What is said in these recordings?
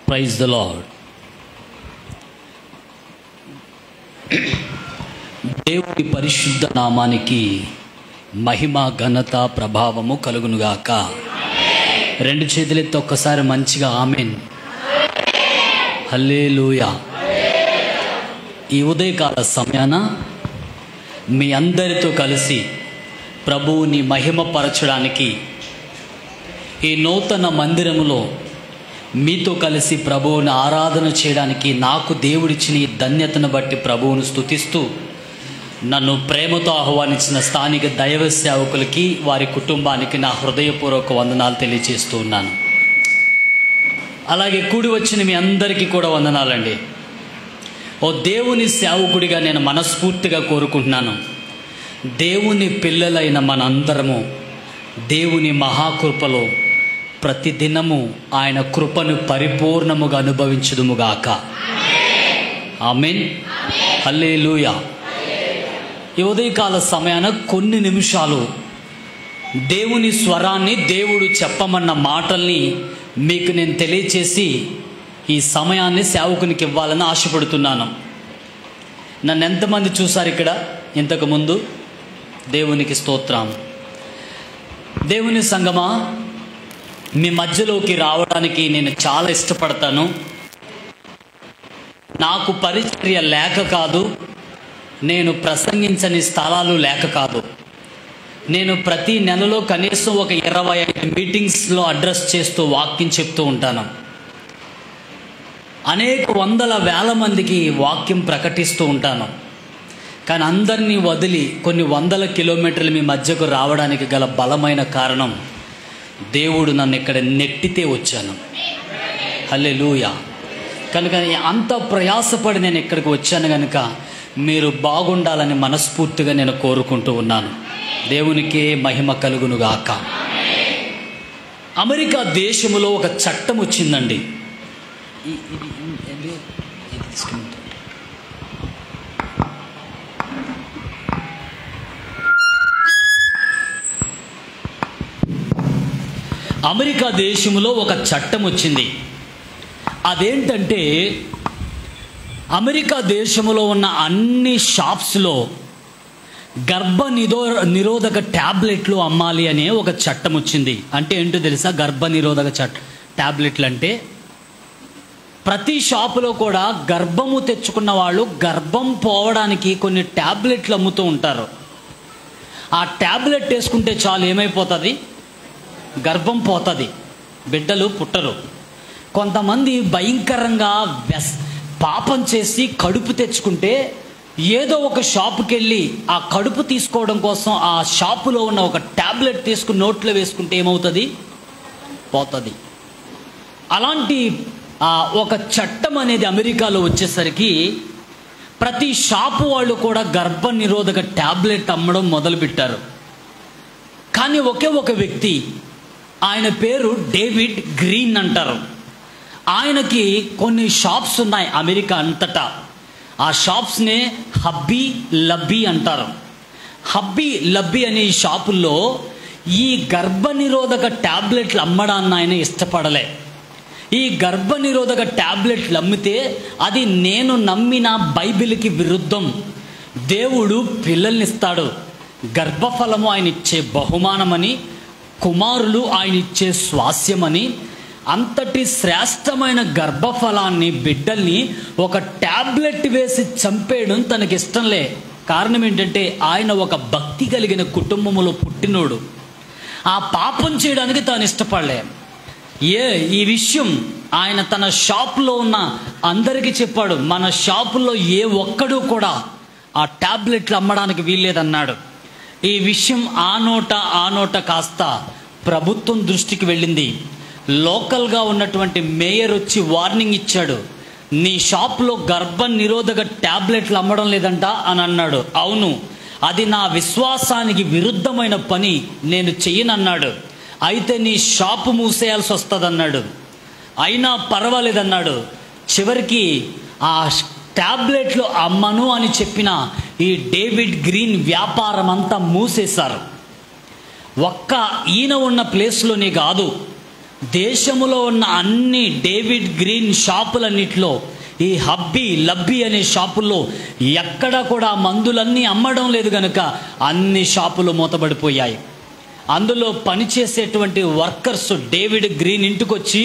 Praise the lord. దేవుడి పరిశుద్ధ నామానికి మహిమ, ఘనత, ప్రభావము కలుగునుగాక. రెండు చేతులెత్తి ఒక్కసారి మంచిగా ఆమెన్. హల్లెలూయా. ఈ ఉదయకాల సమయాన మీ అందరితో కలిసి ప్రభువుని మహిమపరచడానికి ఈ నూతన మందిరములో మీతో కలిసి ప్రభువుని ఆరాధన చేయడానికి నాకు దేవుడిచ్చిన ఈ ధన్యతను బట్టి ప్రభువును స్తుతిస్తూ, నన్ను ప్రేమతో ఆహ్వానించిన స్థానిక దైవ సేవకులకి, వారి కుటుంబానికి నా హృదయపూర్వక వందనాలు తెలియజేస్తూ ఉన్నాను. అలాగే కూడి వచ్చిన మీ అందరికీ కూడా వందనాలండి. ఓ దేవుని సేవకుడిగా నేను మనస్ఫూర్తిగా కోరుకుంటున్నాను, దేవుని పిల్లలైన మనందరము దేవుని మహాకృపలో ప్రతిదినము ఆయన కృపను పరిపూర్ణముగా అనుభవించుదుముగాక. ఆమేన్. హల్లెలూయా. ఈ ఉదయకాల సమయాన కొన్ని నిమిషాలు దేవుని స్వరాన్ని, దేవుడు చెప్పమన్న మాటల్ని మీకు నేను తెలియచేసి ఈ సమయాన్ని సేవకునికి ఇవ్వాలని ఆశపడుతున్నాను. నన్ను ఎంతమంది చూశారు ఇక్కడ ఇంతకుముందు? దేవునికి స్తోత్రం. దేవుని సంగమా, మీ మధ్యలోకి రావడానికి నేను చాలా ఇష్టపడతాను. నాకు పరిచర్య లేక కాదు, నేను ప్రసంగించని స్థలాలు లేక కాదు. నేను ప్రతి నెలలో కనీసం ఒక 25 మీటింగ్స్లో అడ్రస్ చేస్తూ వాక్యం చెప్తూ ఉంటాను. అనేక వందల వేల మందికి వాక్యం ప్రకటిస్తూ ఉంటాను. కానీ అందరినీ వదిలి కొన్ని వందల కిలోమీటర్లు మీ మధ్యకు రావడానికి గల బలమైన కారణం, దేవుడు నన్ను ఇక్కడ నెట్టితే వచ్చాను. హల్లెలూయా. కనుక అంత ప్రయాసపడి నేను ఇక్కడికి వచ్చాను కనుక మీరు బాగుండాలని మనస్ఫూర్తిగా నేను కోరుకుంటూ ఉన్నాను. దేవునికే మహిమ కలుగునుగాక. అమెరికా దేశంలో ఒక చట్టం వచ్చిందండి. అమెరికా దేశంలో ఒక చట్టం వచ్చింది. అదేంటంటే, అమెరికా దేశంలో ఉన్న అన్ని షాప్స్లో గర్భ నిరోధక ట్యాబ్లెట్లు అమ్మాలి అనే ఒక చట్టం వచ్చింది. అంటే ఏంటో తెలుసా? గర్భ నిరోధక ట్యాబ్లెట్లు అంటే ప్రతి షాపులో కూడా గర్భము తెచ్చుకున్న వాళ్ళు గర్భం పోవడానికి కొన్ని ట్యాబ్లెట్లు అమ్ముతూ ఉంటారు. ఆ ట్యాబ్లెట్ వేసుకుంటే చాలు ఏమైపోతుంది? గర్భం పోతుంది, బిడ్డలు పుట్టరు. కొంతమంది భయంకరంగా పాపం చేసి కడుపు తెచ్చుకుంటే ఏదో ఒక షాపుకి వెళ్ళి ఆ కడుపు తీసుకోవడం కోసం ఆ షాపులో ఉన్న ఒక ట్యాబ్లెట్ తీసుకుని నోట్లో వేసుకుంటే ఏమవుతుంది? పోతుంది. అలాంటి ఒక చట్టం అనేది అమెరికాలో వచ్చేసరికి ప్రతి షాపు వాళ్ళు కూడా గర్భ నిరోధక ట్యాబ్లెట్ అమ్మడం మొదలుపెట్టారు. కానీ ఒకే ఒక వ్యక్తి, ఆయన పేరు డేవిడ్ గ్రీన్ అంటారు. ఆయనకి కొన్ని షాప్స్ ఉన్నాయి అమెరికా అంతటా. ఆ షాప్స్నే హబ్బీ లబ్బీ అంటారు. హబ్బీ లబ్బీ అనే ఈ షాపుల్లో ఈ గర్భనిరోధక ట్యాబ్లెట్లు అమ్మడాన్ని ఆయన ఇష్టపడలే. ఈ గర్భనిరోధక ట్యాబ్లెట్లు అమ్మితే అది నేను నమ్మిన బైబిల్కి విరుద్ధం. దేవుడు పిల్లల్ని ఇస్తాడు, గర్భఫలము ఆయన ఇచ్చే బహుమానమని, కుమారులు ఆయన ఇచ్చే స్వాస్యమని, అంతటి శ్రేష్టమైన గర్భఫలాన్ని, బిడ్డల్ని ఒక ట్యాబ్లెట్ వేసి చంపేయడం తనకి ఇష్టంలే. కారణం ఏంటంటే ఆయన ఒక భక్తి కలిగిన కుటుంబంలో పుట్టినోడు. ఆ పాపం చేయడానికి తాను ఇష్టపడలే. ఈ విషయం ఆయన తన షాపులో ఉన్న అందరికీ చెప్పాడు. మన షాపుల్లో ఏ ఒక్కడూ కూడా ఆ ట్యాబ్లెట్లు అమ్మడానికి వీల్లేదన్నాడు. ఈ విషయం ఆ నోట కాస్త ప్రభుత్వం దృష్టికి వెళ్ళింది. లోకల్గా ఉన్నటువంటి మేయర్ వచ్చి వార్నింగ్ ఇచ్చాడు. నీ షాప్లో గర్భ నిరోధక ట్యాబ్లెట్లు అమ్మడం లేదంట అని అన్నాడు. అవును, అది నా విశ్వాసానికి విరుద్ధమైన పని, నేను చెయ్యనన్నాడు. అయితే నీ షాపు మూసేయాల్సి వస్తుందన్నాడు. అయినా పర్వాలేదన్నాడు. చివరికి ఆ ట్యాబ్లెట్లు అమ్మను అని చెప్పిన ఈ డేవిడ్ గ్రీన్ వ్యాపారం అంతా మూసేశారు. ఒక్క ఈయన ఉన్న ప్లేస్లోనే కాదు, దేశములో ఉన్న అన్ని డేవిడ్ గ్రీన్ షాపులన్నిట్లో, ఈ హబ్బీ లబ్బీ అనే షాపుల్లో ఎక్కడ కూడా మందులన్నీ అమ్మడం లేదు కనుక అన్ని షాపులు మూతబడిపోయాయి. అందులో పనిచేసేటువంటి వర్కర్స్ డేవిడ్ గ్రీన్ ఇంటికి వచ్చి,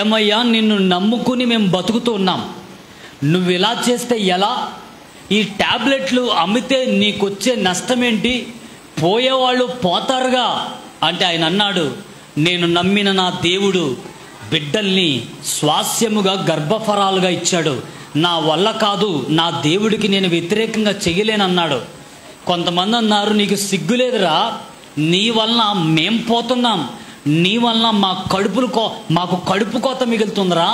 ఏమయ్యా నిన్ను నమ్ముకుని మేము బతుకుతూ ఉన్నాం, నువ్వు ఇలా చేస్తే ఎలా? ఈ ట్యాబ్లెట్లు అమ్మితే నీకొచ్చే నష్టమేంటి? పోయేవాళ్ళు పోతారుగా అంటే ఆయన అన్నాడు, నేను నమ్మిన నా దేవుడు బిడ్డల్ని స్వాస్యముగా గర్భఫలాలుగా ఇచ్చాడు, నా వల్ల కాదు, నా దేవుడికి నేను వ్యతిరేకంగా చెయ్యలేనన్నాడు. కొంతమంది అన్నారు, నీకు సిగ్గులేదురా, నీ వలన మేం పోతున్నాం, నీ వలన మాకు కడుపు కోత మిగులుతుందిరా,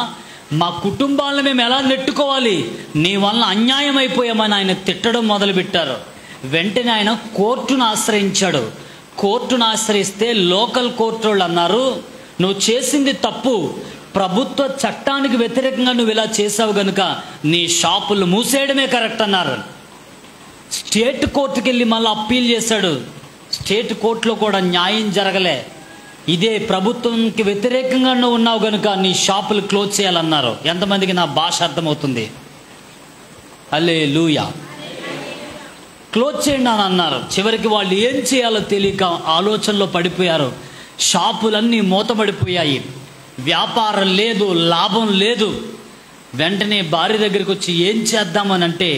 మా కుటుంబాలను మేము ఎలా నెట్టుకోవాలి, నీ వలన అన్యాయం అయిపోయామని ఆయన తిట్టడం మొదలుపెట్టారు. వెంటనే ఆయన కోర్టును ఆశ్రయించాడు. కోర్టును ఆశ్రయిస్తే లోకల్ కోర్టు వాళ్ళు అన్నారు, నువ్వు చేసింది తప్పు, ప్రభుత్వ చట్టానికి వ్యతిరేకంగా నువ్వు ఇలా చేసావు కనుక నీ షాపులు మూసేయడమే కరెక్ట్ అన్నారు. స్టేట్ కోర్టుకి వెళ్ళి మళ్ళీ అప్పీల్ చేశాడు. స్టేట్ కోర్టులో కూడా న్యాయం జరగలే. ఇదే ప్రభుత్వంకి వ్యతిరేకంగా నువ్వు ఉన్నావు కనుక నీ షాపులు క్లోజ్ చేయాలన్నారు. ఎంతమందికి నా భాష అర్థమవుతుంది? హల్లెలూయా. క్లోజ్ చేయండి అని అన్నారు. చివరికి వాళ్ళు ఏం చేయాలో తెలియక ఆలోచనలో పడిపోయారు. షాపులన్నీ మూతపడిపోయాయి, వ్యాపారం లేదు, లాభం లేదు. వెంటనే భార్య దగ్గరికి వచ్చి ఏం చేద్దామనంటే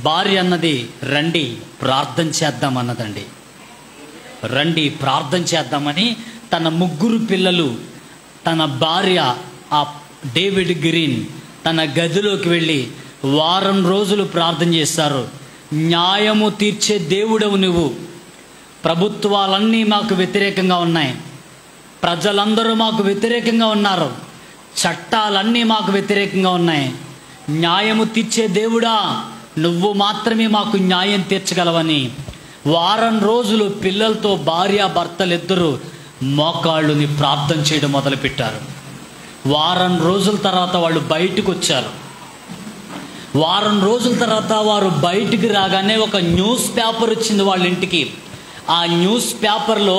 భార్య అన్నది, రండి ప్రార్థన చేద్దామన్నదండి. రండి ప్రార్థన చేద్దామని తన 3 పిల్లలు, తన భార్య ఆ డేవిడ్ గ్రీన్ తన గదిలోకి వెళ్ళి వారం రోజులు ప్రార్థన చేశారు. న్యాయము తీర్చే దేవుడవు నువ్వు, ప్రభుత్వాలన్నీ మాకు వ్యతిరేకంగా ఉన్నాయి, ప్రజలందరూ మాకు వ్యతిరేకంగా ఉన్నారు, చట్టాలన్నీ మాకు వ్యతిరేకంగా ఉన్నాయి, న్యాయము తీర్చే దేవుడా నువ్వు మాత్రమే మాకు న్యాయం తీర్చగలవని వారం రోజులు పిల్లలతో భార్యాభర్తలిద్దరూ మోకాళ్ళుని ప్రార్థన చేయడం మొదలుపెట్టారు. వారం రోజుల తర్వాత వాళ్ళు బయటకు వచ్చారు. వారం రోజుల తర్వాత వారు బయటికి రాగానే ఒక న్యూస్ పేపర్ వచ్చింది వాళ్ళ ఇంటికి. ఆ న్యూస్ పేపర్లో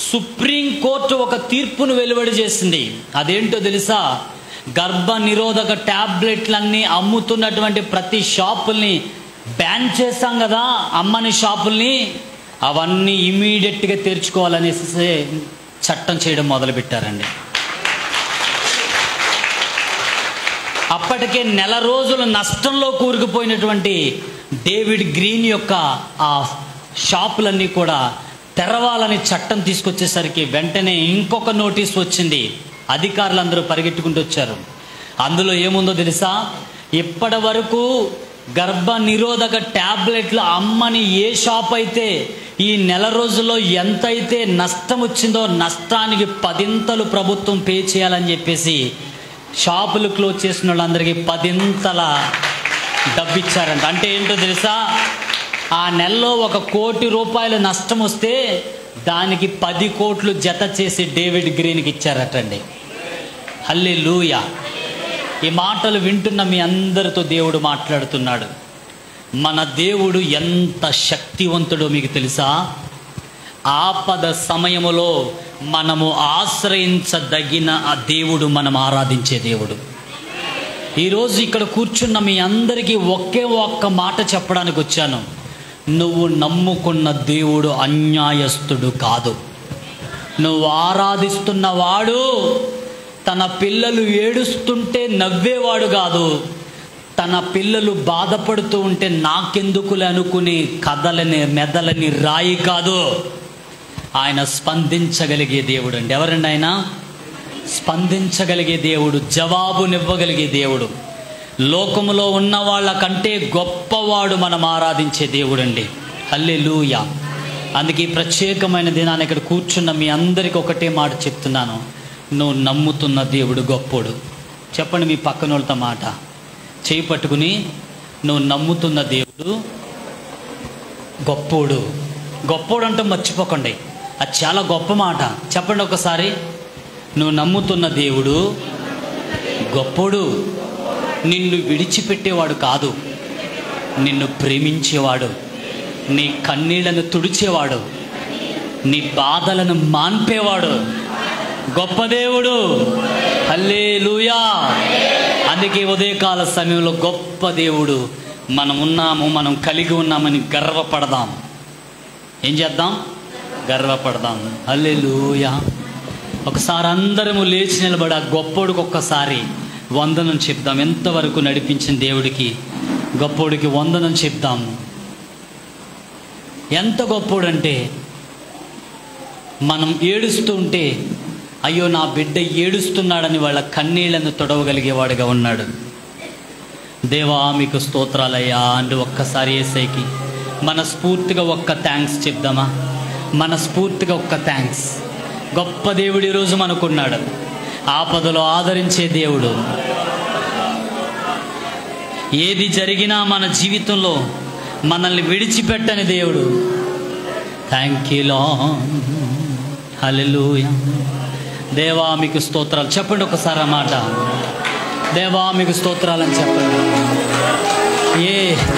సుప్రీంకోర్టు ఒక తీర్పును వెలువడి చేసింది. అదేంటో తెలుసా? గర్భ నిరోధక ట్యాబ్లెట్లన్నీ అమ్ముతున్నటువంటి ప్రతి షాపుల్ని బ్యాన్ చేశాం కదా, అమ్మని షాపుల్ని, అవన్నీ ఇమీడియట్గా తెరుచుకోవాలనేసి చట్టం చేయడం మొదలుపెట్టారండి. అప్పటికే నెల రోజులు నష్టంలో కూరుకుపోయినటువంటి డేవిడ్ గ్రీన్ యొక్క ఆ షాపులన్నీ కూడా తెరవాలని చట్టం తీసుకొచ్చేసరికి వెంటనే ఇంకొక నోటీస్ వచ్చింది. అధికారులందరూ పరిగెట్టుకుంటూ వచ్చారు. అందులో ఏముందో తెలుసా? ఇప్పటి వరకు గర్భ నిరోధక ట్యాబ్లెట్లు అమ్మని ఏ షాప్ అయితే ఈ నెల రోజుల్లో ఎంతైతే నష్టం వచ్చిందో నష్టానికి 10 ప్రభుత్వం పే చేయాలని చెప్పేసి షాపులు క్లోజ్ చేసిన వాళ్ళందరికీ 10 డబ్బు ఇచ్చారంట. అంటే ఏంటో తెలుసా? ఆ నెలలో 1 కోటి రూపాయలు నష్టం వస్తే దానికి 10 కోట్లు జత చేసి డేవిడ్ గ్రీన్కి ఇచ్చారటండి. హల్లెలూయా. ఈ మాటలు వింటున్న మీ అందరితో దేవుడు మాట్లాడుతున్నాడు. మన దేవుడు ఎంత శక్తివంతుడో మీకు తెలుసా? ఆపద సమయములో మనము ఆశ్రయించదగిన ఆ దేవుడు మనం ఆరాధించే దేవుడు. ఈరోజు ఇక్కడ కూర్చున్న మీ అందరికీ ఒక్క మాట చెప్పడానికి వచ్చాను. నువ్వు నమ్ముకున్న దేవుడు అన్యాయస్తుడు కాదు. నువ్వు ఆరాధిస్తున్నవాడు తన పిల్లలు ఏడుస్తుంటే నవ్వేవాడు కాదు. తన పిల్లలు బాధపడుతూ ఉంటే నాకెందుకులే అనుకుని కదలని మెదలని రాయి కాదు. ఆయన స్పందించగలిగే దేవుడు అండి. ఎవరండి ఆయన? స్పందించగలిగే దేవుడు, జవాబునివ్వగలిగే దేవుడు. లోకములో ఉన్న వాళ్ళ కంటే గొప్పవాడు మనం ఆరాధించే దేవుడు అండి. హల్లెలూయా. అందుకే ప్రత్యేకమైన దినాన్ని ఇక్కడ కూర్చున్న మీ అందరికీ ఒకటే మాట చెప్తున్నాను. నువ్వు నమ్ముతున్న దేవుడు గొప్పోడు. చెప్పండి మీ పక్కన వాళ్ళతో మాట, చేయి పట్టుకుని, నువ్వు నమ్ముతున్న దేవుడు గొప్పోడు. గొప్పోడు అంటే మర్చిపోకండి, అది చాలా గొప్ప మాట. చెప్పండి ఒకసారి, నువ్వు నమ్ముతున్న దేవుడు గొప్పోడు. నిన్ను విడిచిపెట్టేవాడు కాదు, నిన్ను ప్రేమించేవాడు, నీ కన్నీళ్లను తుడిచేవాడు, నీ బాధలను మాన్పేవాడు, గొప్ప దేవుడు. హల్లెలూయా. అందుకే ఉదయకాల సమయంలో గొప్ప దేవుడు మనం ఉన్నాము, మనం కలిగి ఉన్నామని గర్వపడదాం. ఏం చేద్దాం? గర్వపడదాం. హల్లెలూయా. ఒకసారి అందరము లేచి నిలబడి ఆ గొప్పోడికి ఒక్కసారి వందనం చెప్దాం. ఎంతవరకు నడిపించిన దేవుడికి, గొప్పోడికి వందనం చెప్దాము. ఎంత గొప్పోడంటే మనం ఏడుస్తూ ఉంటే అయ్యో నా బిడ్డ ఏడుస్తున్నాడని వాళ్ళ కన్నీళ్లను తొడవగలిగేవాడుగా ఉన్నాడు. దేవా మీకు స్తోత్రాలయ్యా అంటూ ఒక్కసారి యేసయ్యకి మనస్ఫూర్తిగా ఒక్క థ్యాంక్స్ చెప్దామా? మనస్ఫూర్తిగా ఒక్క థ్యాంక్స్. గొప్ప దేవుడు ఈరోజు మనకున్నాడు. ఆపదలో ఆదరించే దేవుడు. ఏది జరిగినా మన జీవితంలో మనల్ని విడిచిపెట్టని దేవుడు. Thank you Lord. హల్లెలూయా. దేవా మీకు స్తోత్రాలు చెప్పండి ఒకసారి ఆ మాట. దేవా మీకు స్తోత్రాలని చెప్పండి.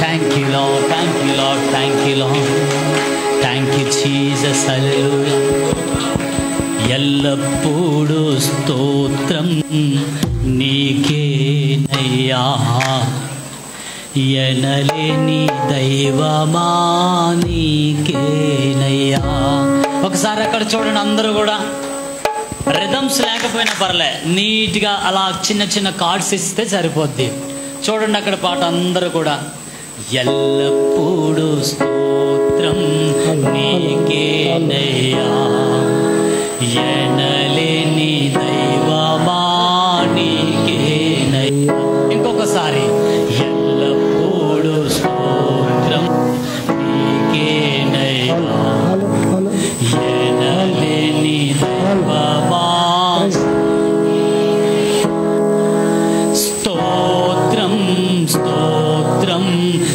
Thank you Lord, thank you Lord, thank you Lord, thank you Jesus. Hallelujah. ఎల్లప్పుడూ స్తోత్రం నీకేనయ్యా, ఎనలేని దైవమా నీకేనయ్యా. ఒకసారి అక్కడ చూడండి, అందరూ కూడా రిథమ్స్ లేకపోయినా పర్లే, నీట్గా అలా చిన్న చిన్న కార్డ్స్ ఇస్తే సరిపోద్ది. చూడండి అక్కడ పాట అందరూ కూడా. ఎల్లప్పుడూ స్తోత్రం నీకేనయ్యా, ఎనలేని దైవమా నీకేనయ్యా. ఇంకొకసారి ఎల్లప్పుడూ స్తోత్రం నీకేనయ్యా, ఎనలేని దైవమా. స్తోత్రం స్తోత్రం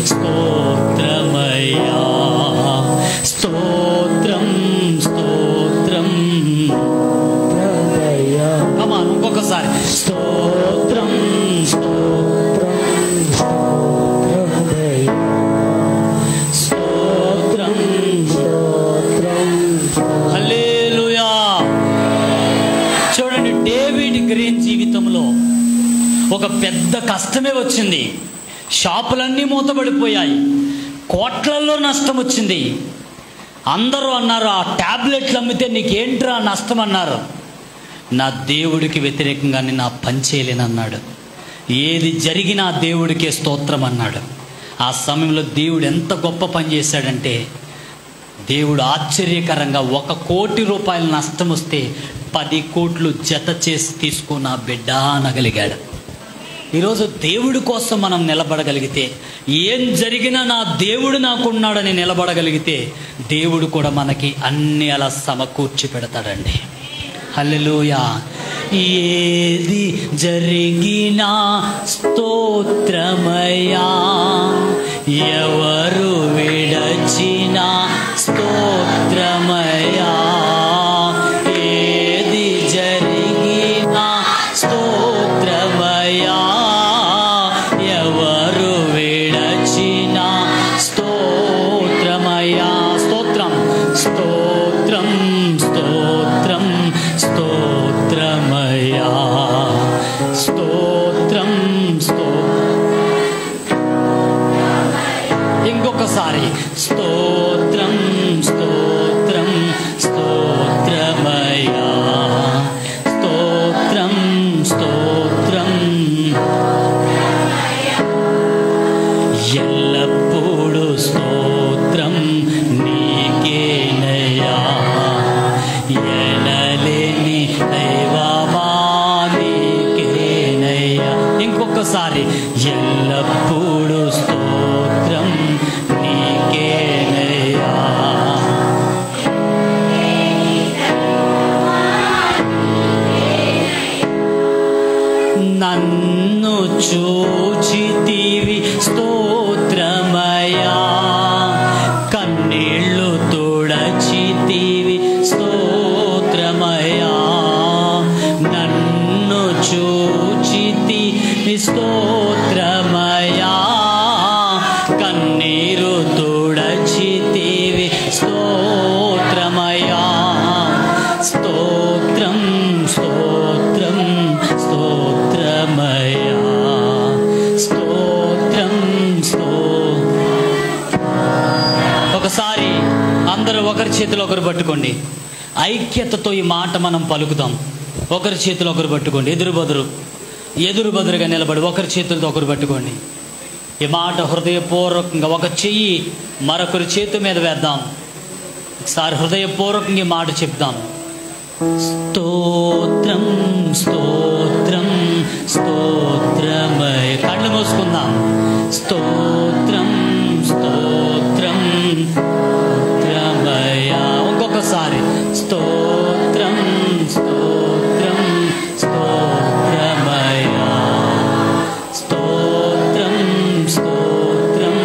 స్తోత్రమయ్యా, స్తోత్రం స్తోత్రం. కమాన్ ఇంకొకసారి. స్తోత్రం స్తోత్రం స్తోత్రం స్తోత్రం. హల్లెలూయా. చూడండి, డేవిడ్ గ్రీన్ జీవితంలో ఒక పెద్ద కష్టమే వచ్చింది. షాపులన్నీ మూతపడిపోయాయి, కోట్లల్లో నష్టం వచ్చింది. అందరూ అన్నారు, ఆ ట్యాబ్లెట్లు అమ్మితే నీకేంట్రా నష్టం అన్నారు. నా దేవుడికి వ్యతిరేకంగా నేను ఆ పని చేయలేనన్నాడు. ఏది జరిగినా దేవుడికే స్తోత్రం అన్నాడు. ఆ సమయంలో దేవుడు ఎంత గొప్ప పని చేశాడంటే, దేవుడు ఆశ్చర్యకరంగా 1 కోటి రూపాయల నష్టం వస్తే 10 కోట్లు జత చేసి తీసుకున్న బిడ్డ అనగలిగాడు. ఈరోజు దేవుడి కోసం మనం నిలబడగలిగితే, ఏం జరిగినా నా దేవుడు నాకున్నాడని నిలబడగలిగితే, దేవుడు కూడా మనకి అన్ని అలా సమకూర్చి పెడతాడండి. హల్లెలూయా. ఏది జరిగినా స్తోత్రమయ్యా, ఎవరు విడచినా స్తోత్రమయ్యా. ఏది జరిగినా స్తోత్రమయ్యా, ఎవరు విడచినా స్తోత్రమయ్యా. స్తోత్రం స్తోత్రం స్తోత్రం స్తోత్రమయ్యా, స్తోత్రం ఇంకొకసారి. స్తోత్రం స్తోత్రం స్తోత్రమయ్యా, స్తోత్రం స్తోత్రం. ఎల్లప్పుడూ స్తోత్రం నీకేనయ్యా, ఎనలేని దైవమా నీకేనయ్యా. ఇంకొకసారి. ఎల్లప్పుడూ స్తోత్రం నీకేనయ్యా, నన్ను చూచితివి స్తోత్రమయ్యా, కన్నీళ్ళు తుడచితివి స్తోత్రమయ్యా. నన్ను చూచితివి స్తోత్రమయ్యా, కన్నీరు తుడచితివి స్తోత్రమయ్యా. స్తోత్రం ఒకరి చేతిలో ఒకరు పట్టుకోండి. ఐక్యతతో ఈ మాట మనం పలుకుదాం. ఒకరి చేతిలో ఒకరు పట్టుకోండి. ఎదురు బదురుగా నిలబడి ఒకరి చేతులతో ఒకరు పట్టుకోండి. ఈ మాట హృదయపూర్వకంగా ఒక చెయ్యి మరొకరి చేతి మీద వేద్దాం. ఒకసారి హృదయపూర్వకంగా ఈ మాట చెప్దాం. స్తోత్రం స్తోత్రం స్తోత్రమయ. కళ్ళు మూసుకుందాం. స్తోత్రం స్తోత్రం స్తోత్రమయ. ఇంకొకసారి స్తోత్రం స్తోత్రం స్తోత్రమయ. స్తోత్రం స్తోత్రం.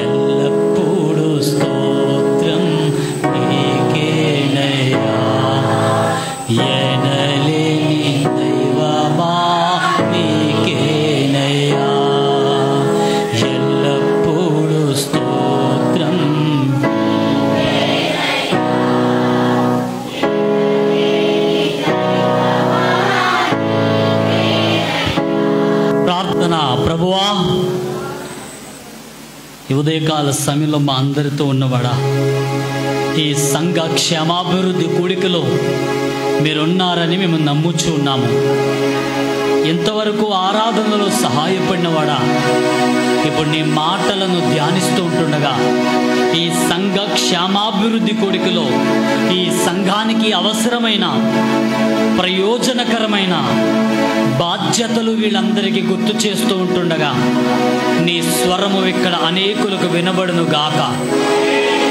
ఎల్లప్పుడూ స్తోత్రం నీకేనయ్యా. ఎనలేని దైవమా నీకేనయ్యా. ఎల్లప్పుడూ స్తోత్రం. ప్రార్థన. ప్రభువా, ఈ ఉదయకాల సమయంలో మా అందరితో ఉన్నవాడా, ఈ సంఘ క్షేమాభివృద్ధి కూడికలో మీరున్నారని మేము నమ్ముచూ ఉన్నాము. ఇంతవరకు ఆరాధనలో సహాయపడినవాడా, ఇప్పుడు నీ మాటలను ధ్యానిస్తూ ఉంటుండగా ఈ సంఘ క్షేమాభివృద్ధి కూడికలో ఈ సంఘానికి అవసరమైన ప్రయోజనకరమైన బాధ్యతలు వీళ్ళందరికీ గుర్తు చేస్తూ ఉంటుండగా నీ స్వరము ఇక్కడ అనేకులకు వినబడును గాక.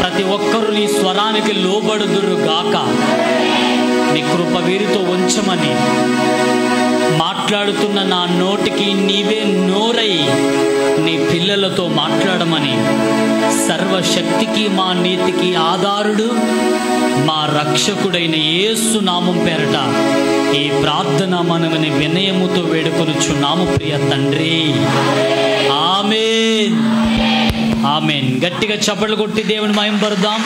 ప్రతి ఒక్కరూ నీ స్వరానికి లోబడుదురు గాక. నీ కృప వీరితో ఉంచమని, మాట్లాడుతున్న నా నోటికి నీవే నోరై నీ పిల్లలతో మాట్లాడమని, సర్వశక్తికి మా నీతికి ఆధారుడు మా రక్షకుడైన యేసు నామం పేరట ఈ ప్రార్థన మనమని వినయముతో వేడుకొనుచున్నాము ప్రియ తండ్రి. ఆమేన్ ఆమేన్. గట్టిగా చప్పట్లు కొట్టి దేవుని మహిమపరుద్దాం.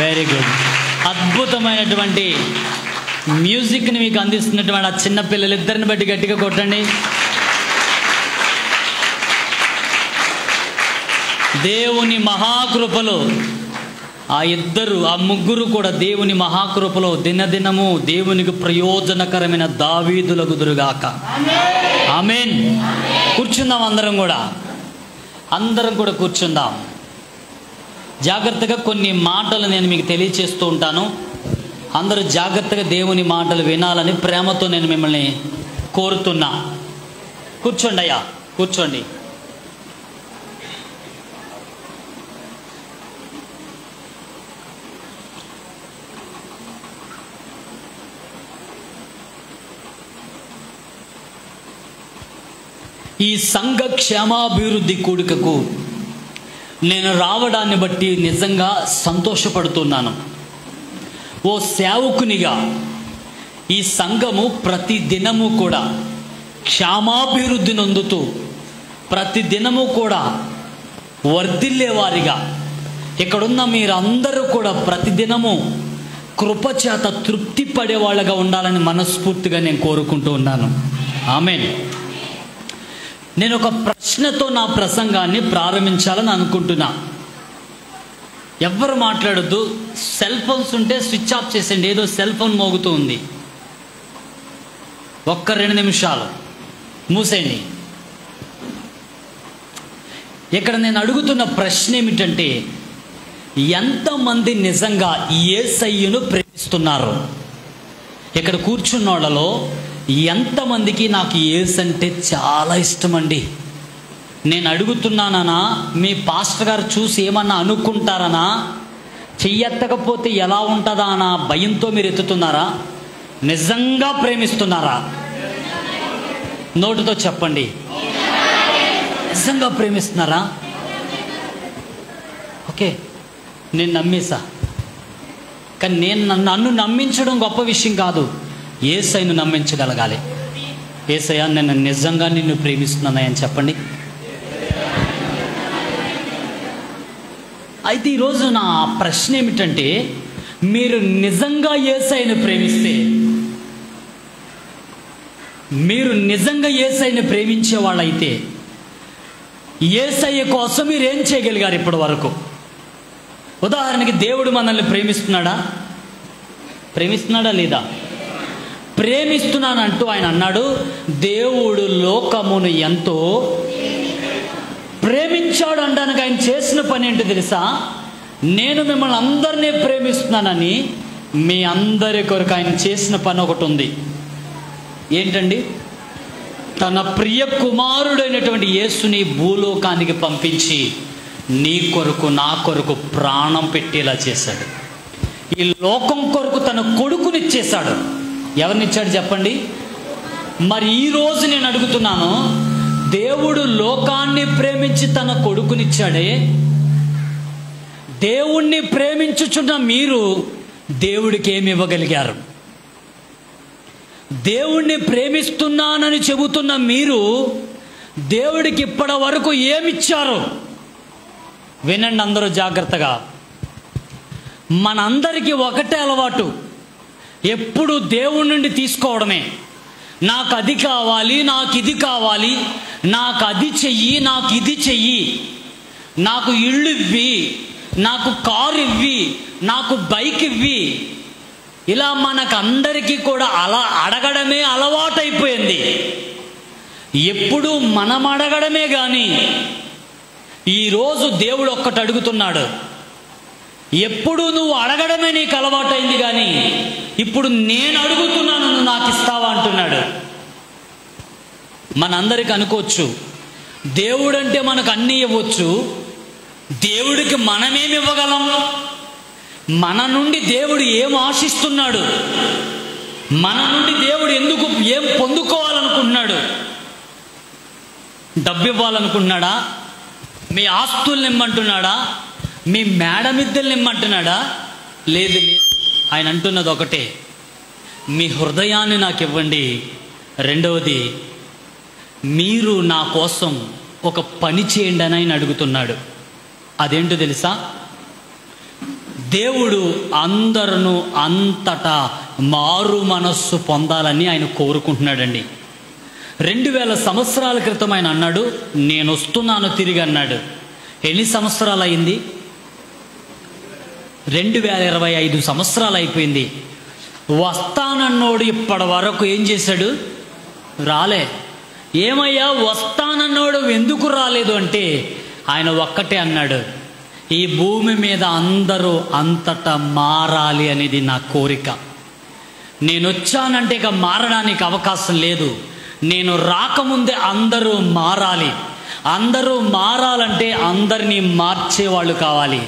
Very good. అద్భుతమైనటువంటి మ్యూజిక్ని మీకు అందిస్తున్నటువంటి ఆ చిన్న పిల్లలిద్దరిని బట్టి గట్టిగా కొట్టండి. దేవుని మహాకృపలో ఆ ముగ్గురు కూడా దేవుని మహాకృపలో దినదినము దేవునికి ప్రయోజనకరమైన దావీదులగుదురుగాక. ఆమేన్. కూర్చుందాం. అందరం కూడా కూర్చుందాం. జాగ్రత్తగా కొన్ని మాటలు నేను మీకు తెలియచేస్తూ ఉంటాను. అందరూ జాగ్రత్తగా దేవుని మాటలు వినాలని ప్రేమతో నేను మిమ్మల్ని కోరుతున్నా. కూర్చోండి అయ్యా, కూర్చోండి. ఈ సంఘ క్షేమాభివృద్ధి కూడికకు నేను రావడాన్ని బట్టి నిజంగా సంతోషపడుతున్నాను. ఓ సేవకునిగా ఈ సంఘము ప్రతి దినము కూడా క్షేమాభివృద్ధి నొందుతూ ప్రతి దినము కూడా వర్ధిల్లేవారిగా, ఇక్కడున్న మీరందరూ కూడా ప్రతిదినము కృపచేత తృప్తి పడేవాళ్ళగా ఉండాలని మనస్ఫూర్తిగా నేను కోరుకుంటూ ఉన్నాను. ఆమేన్. నేను ఒక ప్రశ్నతో నా ప్రసంగాన్ని ప్రారంభించాలని అనుకుంటున్నా. ఎవ్వరు మాట్లాడొద్దు. సెల్ ఫోన్స్ ఉంటే స్విచ్ ఆఫ్ చేసేయండి. ఏదో సెల్ ఫోన్ మోగుతూ ఉంది. ఒక్క 2 నిమిషాలు మూసేయండి. ఇక్కడ నేను అడుగుతున్న ప్రశ్న ఏమిటంటే, ఎంతమంది నిజంగా యేసయ్యను ప్రేమిస్తున్నారు? ఇక్కడ కూర్చున్న వాళ్ళలో ఎంతమందికి నాకు యేసు అంటే చాలా ఇష్టమండి? నేను అడుగుతున్నానా, మీ పాస్టర్ గారు చూసి ఏమన్నా అనుకుంటారనా, చెయ్యెత్తకపోతే ఎలా ఉంటుందా అన్న భయంతో మీరు ఎత్తుతున్నారా? నిజంగా ప్రేమిస్తున్నారా? నోటితో చెప్పండి. నిజంగా ప్రేమిస్తున్నారా? ఓకే, నేను నమ్మేసా. కానీ నన్ను నమ్మించడం గొప్ప విషయం కాదు. యేసయ్యను నమ్మించగలగాలి. యేసయ్య, నేను నిజంగా నిన్ను ప్రేమిస్తున్నానని చెప్పండి. అయితే ఈరోజు నా ప్రశ్న ఏమిటంటే, మీరు నిజంగా యేసయ్యను ప్రేమిస్తే మీరు నిజంగా యేసయ్యని ప్రేమించే వాళ్ళైతే యేసయ్య కోసం మీరు ఏం చేయగలిగారు ఇప్పటి వరకు? ఉదాహరణకి దేవుడు మనల్ని ప్రేమిస్తున్నాడా లేదా? ప్రేమిస్తున్నానంటూ ఆయన అన్నాడు, దేవుడు లోకమును ఎంతో ప్రేమించాడు అనడానికి ఆయన చేసిన పని ఏంటో తెలుసా? నేను మిమ్మల్ని అందరినీ ప్రేమిస్తున్నానని మీ అందరి కొరకు ఆయన చేసిన పని ఒకటి ఉంది. ఏంటండి? తన ప్రియ కుమారుడైనటువంటి యేసుని భూలోకానికి పంపించి నీ కొరకు నా కొరకు ప్రాణం పెట్టేలా చేశాడు. ఈ లోకం కొరకు తన కొడుకునిచ్చేశాడు. ఎవరినిచ్చాడు చెప్పండి? మరి ఈరోజు నేను అడుగుతున్నాను, దేవుడు లోకాన్ని ప్రేమించి తన కొడుకునిచ్చాడే, దేవుణ్ణి ప్రేమించుచున్న మీరు దేవుడికి ఏమి ఇవ్వగలిగారు? దేవుణ్ణి ప్రేమిస్తున్నానని చెబుతున్న మీరు దేవుడికి ఇప్పటి వరకు ఏమిచ్చారు? వినండి అందరూ జాగ్రత్తగా. మనందరికీ ఒకటే అలవాటు, ఎప్పుడు దేవుడి నుండి తీసుకోవడమే. నాకు అది కావాలి, నాకు ఇది కావాలి, నాకు అది చెయ్యి, నాకు ఇది చెయ్యి, నాకు ఇల్లు ఇవ్వి, నాకు కారు ఇవ్వి, నాకు బైక్ ఇవ్వి. ఇలా మనకందరికీ కూడా అలా అడగడమే అలవాటైపోయింది. ఎప్పుడు మనం అడగడమే కానీ ఈరోజు దేవుడు ఒక్కటి అడుగుతున్నాడు. ఎప్పుడు నువ్వు అడగడమే నీకు అలవాటైంది కానీ ఇప్పుడు నేను అడుగుతున్నాను, నువ్వు నాకు ఇస్తావా అంటున్నాడు. మనందరికి అనుకోవచ్చు, దేవుడంటే మనకు అన్నీ ఇవ్వచ్చు, దేవుడికి మనమేమి ఇవ్వగలం? మన నుండి దేవుడు ఏం ఆశిస్తున్నాడు? మన నుండి దేవుడు ఏం పొందుకోవాలనుకుంటున్నాడు? డబ్బు ఇవ్వాలనుకుంటున్నాడా? మీ ఆస్తుల్ని ఇమ్మంటున్నాడా? మీ మేడమిద్దెల్ని ఇమ్మంటున్నాడా? లేదు. ఆయన అంటున్నది ఒకటే, మీ హృదయాన్ని నాకు ఇవ్వండి. రెండవది, మీరు నా కోసం ఒక పని చేయండి అని ఆయన అడుగుతున్నాడు. అదేంటో తెలుసా? దేవుడు అందరూ అంతటా మారు మనస్సు పొందాలని ఆయన కోరుకుంటున్నాడండి. 2000 సంవత్సరాల క్రితం ఆయన అన్నాడు, నేను వస్తున్నాను తిరిగి అన్నాడు. ఎన్ని సంవత్సరాలు అయింది? 2025 సంవత్సరాలు అయిపోయింది. వస్తానన్నోడు ఇప్పటి వరకు ఏం చేశాడు? రాలే. ఏమయ్యా వస్తానన్నోడు ఎందుకు రాలేదు అంటే ఆయన ఒక్కటే అన్నాడు, ఈ భూమి మీద అందరూ అంతటా మారాలి అనేది నా కోరిక. నేను వచ్చానంటే ఇక మారడానికి అవకాశం లేదు. నేను రాకముందే అందరూ మారాలి. అందరూ మారాలంటే అందరినీ మార్చేవాళ్ళు కావాలి.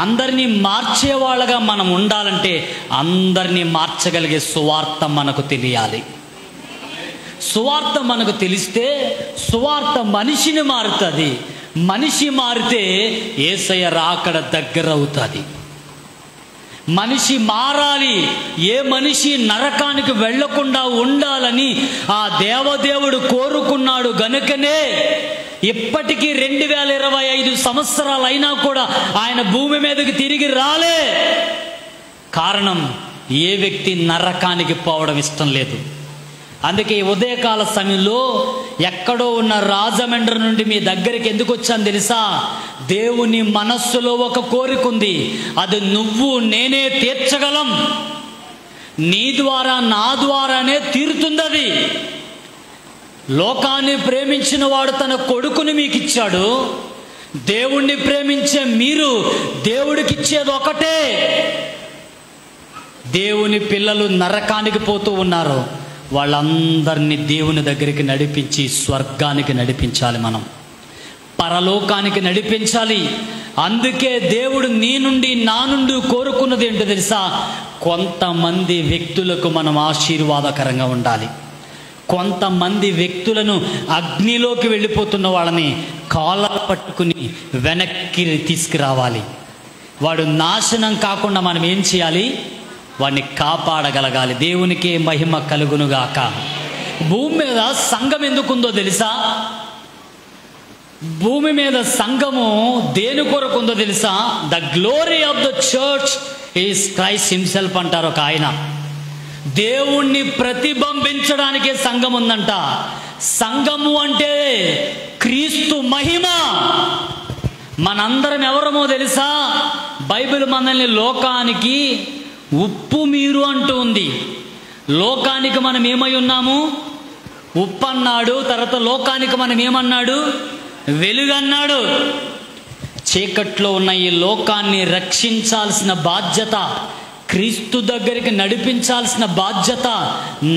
అందరినీ మార్చేవాళ్ళగా మనం ఉండాలంటే అందరినీ మార్చగలిగే సువార్త మనకు తెలియాలి. సువార్త మనకు తెలిస్తే సువార్త మనిషిని మారుతుంది. మనిషి మారితే యేసయ్య రాకడ దగ్గర అవుతుంది. మనిషి మారాలి. ఏ మనిషి నరకానికి వెళ్లకుండా ఉండాలని ఆ దేవదేవుడు కోరుకున్నాడు గనుకనే ఇప్పటికీ 2025 సంవత్సరాలు అయినా కూడా ఆయన భూమి మీదకి తిరిగి రాలే. కారణం, ఏ వ్యక్తి నరకానికి పోవడం ఇష్టం లేదు. అందుకే ఉదయకాల సమయంలో ఎక్కడో ఉన్న రాజమండ్రి నుండి మీ దగ్గరికి ఎందుకు వచ్చాను తెలుసా? దేవుని మనస్సులో ఒక కోరిక ఉంది, అది నువ్వు నేనే తీర్చగలం. నీ ద్వారా నా ద్వారానే తీరుతుంది. అది లోకాన్ని ప్రేమించిన వాడు తన కొడుకుని మీకు ఇచ్చాడు. దేవుణ్ణి ప్రేమించే మీరు దేవుడికి ఇచ్చేది ఒకటే. దేవుని పిల్లలు నరకానికి పోతూ ఉన్నారు, వాళ్ళందరినీ దేవుని దగ్గరికి నడిపించి స్వర్గానికి నడిపించాలి. మనం పరలోకానికి నడిపించాలి. అందుకే దేవుడు నీ నుండి నా నుండి కోరుకున్నది ఏంటో తెలుసా? కొంతమంది వ్యక్తులకు మనం ఆశీర్వాదకరంగా ఉండాలి. కొంతమంది వ్యక్తులను అగ్నిలోకి వెళ్ళిపోతున్న వాళ్ళని కాళ్ళ పట్టుకుని వెనక్కి తీసుకురావాలి. వాడు నాశనం కాకుండా మనం ఏం చేయాలి? వాడిని కాపాడగలగాలి. దేవునికే మహిమ కలుగునుగాక. భూమి మీద సంఘం ఎందుకుందో తెలుసా? భూమి మీద సంఘము దేని కొరకు ఉందో తెలుసా? The glory of the church is Christ himself అంటారు ఒక ఆయన. దేవుణ్ణి ప్రతిబింబించడానికే సంఘం ఉందంట. సంఘము అంటే క్రీస్తు మహిమ. మనందరం ఎవరమో తెలుసా? బైబిల్ మనల్ని లోకానికి ఉప్పు మీరు అంటూ ఉంది. లోకానికి మనం ఏమై ఉన్నాము? ఉప్పు అన్నాడు. తర్వాత లోకానికి మనం ఏమన్నాడు? వెలుగు అన్నాడు. చీకట్లో ఉన్న ఈ లోకాన్ని రక్షించాల్సిన బాధ్యత, క్రీస్తు దగ్గరికి నడిపించాల్సిన బాధ్యత,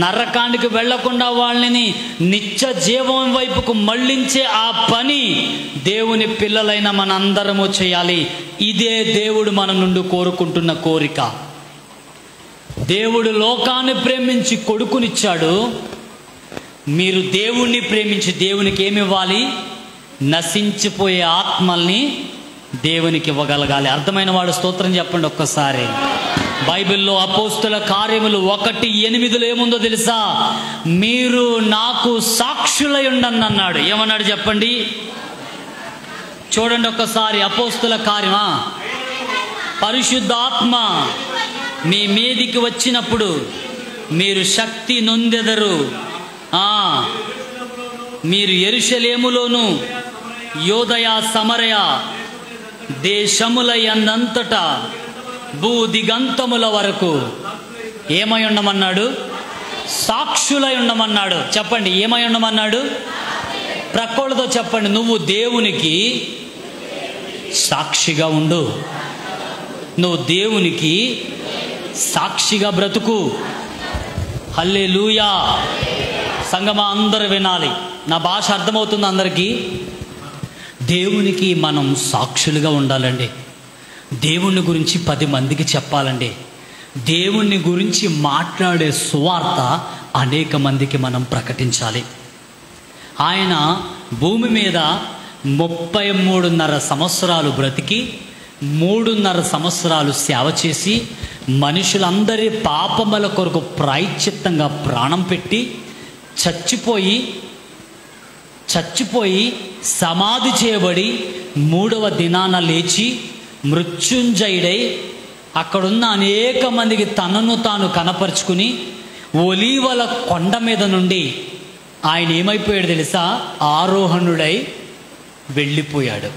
నరకానికి వెళ్లకుండా వాళ్ళని నిత్య జీవం వైపుకు మళ్లించే ఆ పని దేవుని పిల్లలైన మనందరము చేయాలి. ఇదే దేవుడు మన నుండి కోరుకుంటున్న కోరిక. దేవుడు లోకాన్ని ప్రేమించి కొడుకునిచ్చాడు. మీరు దేవుణ్ణి ప్రేమించి దేవునికి ఏమివ్వాలి? నశించిపోయే ఆత్మల్ని దేవునికి ఇవ్వగలగాలి. అర్థమైన వాడు స్తోత్రం చెప్పండి ఒక్కసారి. బైబిల్లో అపోస్తుల కార్యములు 1:8 ఏముందో తెలుసా? మీరు నాకు సాక్షులై ఉండండి అన్నాడు. ఏమన్నాడు చెప్పండి? చూడండి ఒక్కసారి. అపోస్తుల కార్యమా, పరిశుద్ధాత్మ మీ మీదికి వచ్చినప్పుడు మీరు శక్తి నొందెదరు. మీరు యెరూషలేములోను యోదయ సమరయ దేశముల యందంతటా భూదిగంతముల వరకు ఏమై ఉండమన్నాడు? సాక్షులై ఉండమన్నాడు. చెప్పండి, ఏమై ఉండమన్నాడు? ప్రక్కలతో చెప్పండి, నువ్వు దేవునికి సాక్షిగా ఉండు. నువ్వు దేవునికి సాక్షిగా బ్రతుకు. హల్లెలూయా. సంగమా, అందరూ వినాలి. నా భాష అర్థమవుతుంది అందరికీ? దేవునికి మనం సాక్షులుగా ఉండాలండి. దేవుని గురించి 10 మందికి చెప్పాలండి. దేవుని గురించి మాట్లాడే సువార్త అనేక మందికి మనం ప్రకటించాలి. ఆయన భూమి మీద 33.5 సంవత్సరాలు బ్రతికి 3.5 సంవత్సరాలు సేవ చేసి మనుషులందరి పాపముల కొరకు ప్రాయశ్చిత్తంగా ప్రాణం పెట్టి చచ్చిపోయి సమాధి చేయబడి 3వ దినాన లేచి మృత్యుంజయుడై అక్కడున్న అనేక మందికి తనను తాను కనపరుచుకుని ఒలీవల కొండ మీద నుండి ఆయన ఏమైపోయాడు తెలుసా? ఆరోహణుడై వెళ్ళిపోయాడు.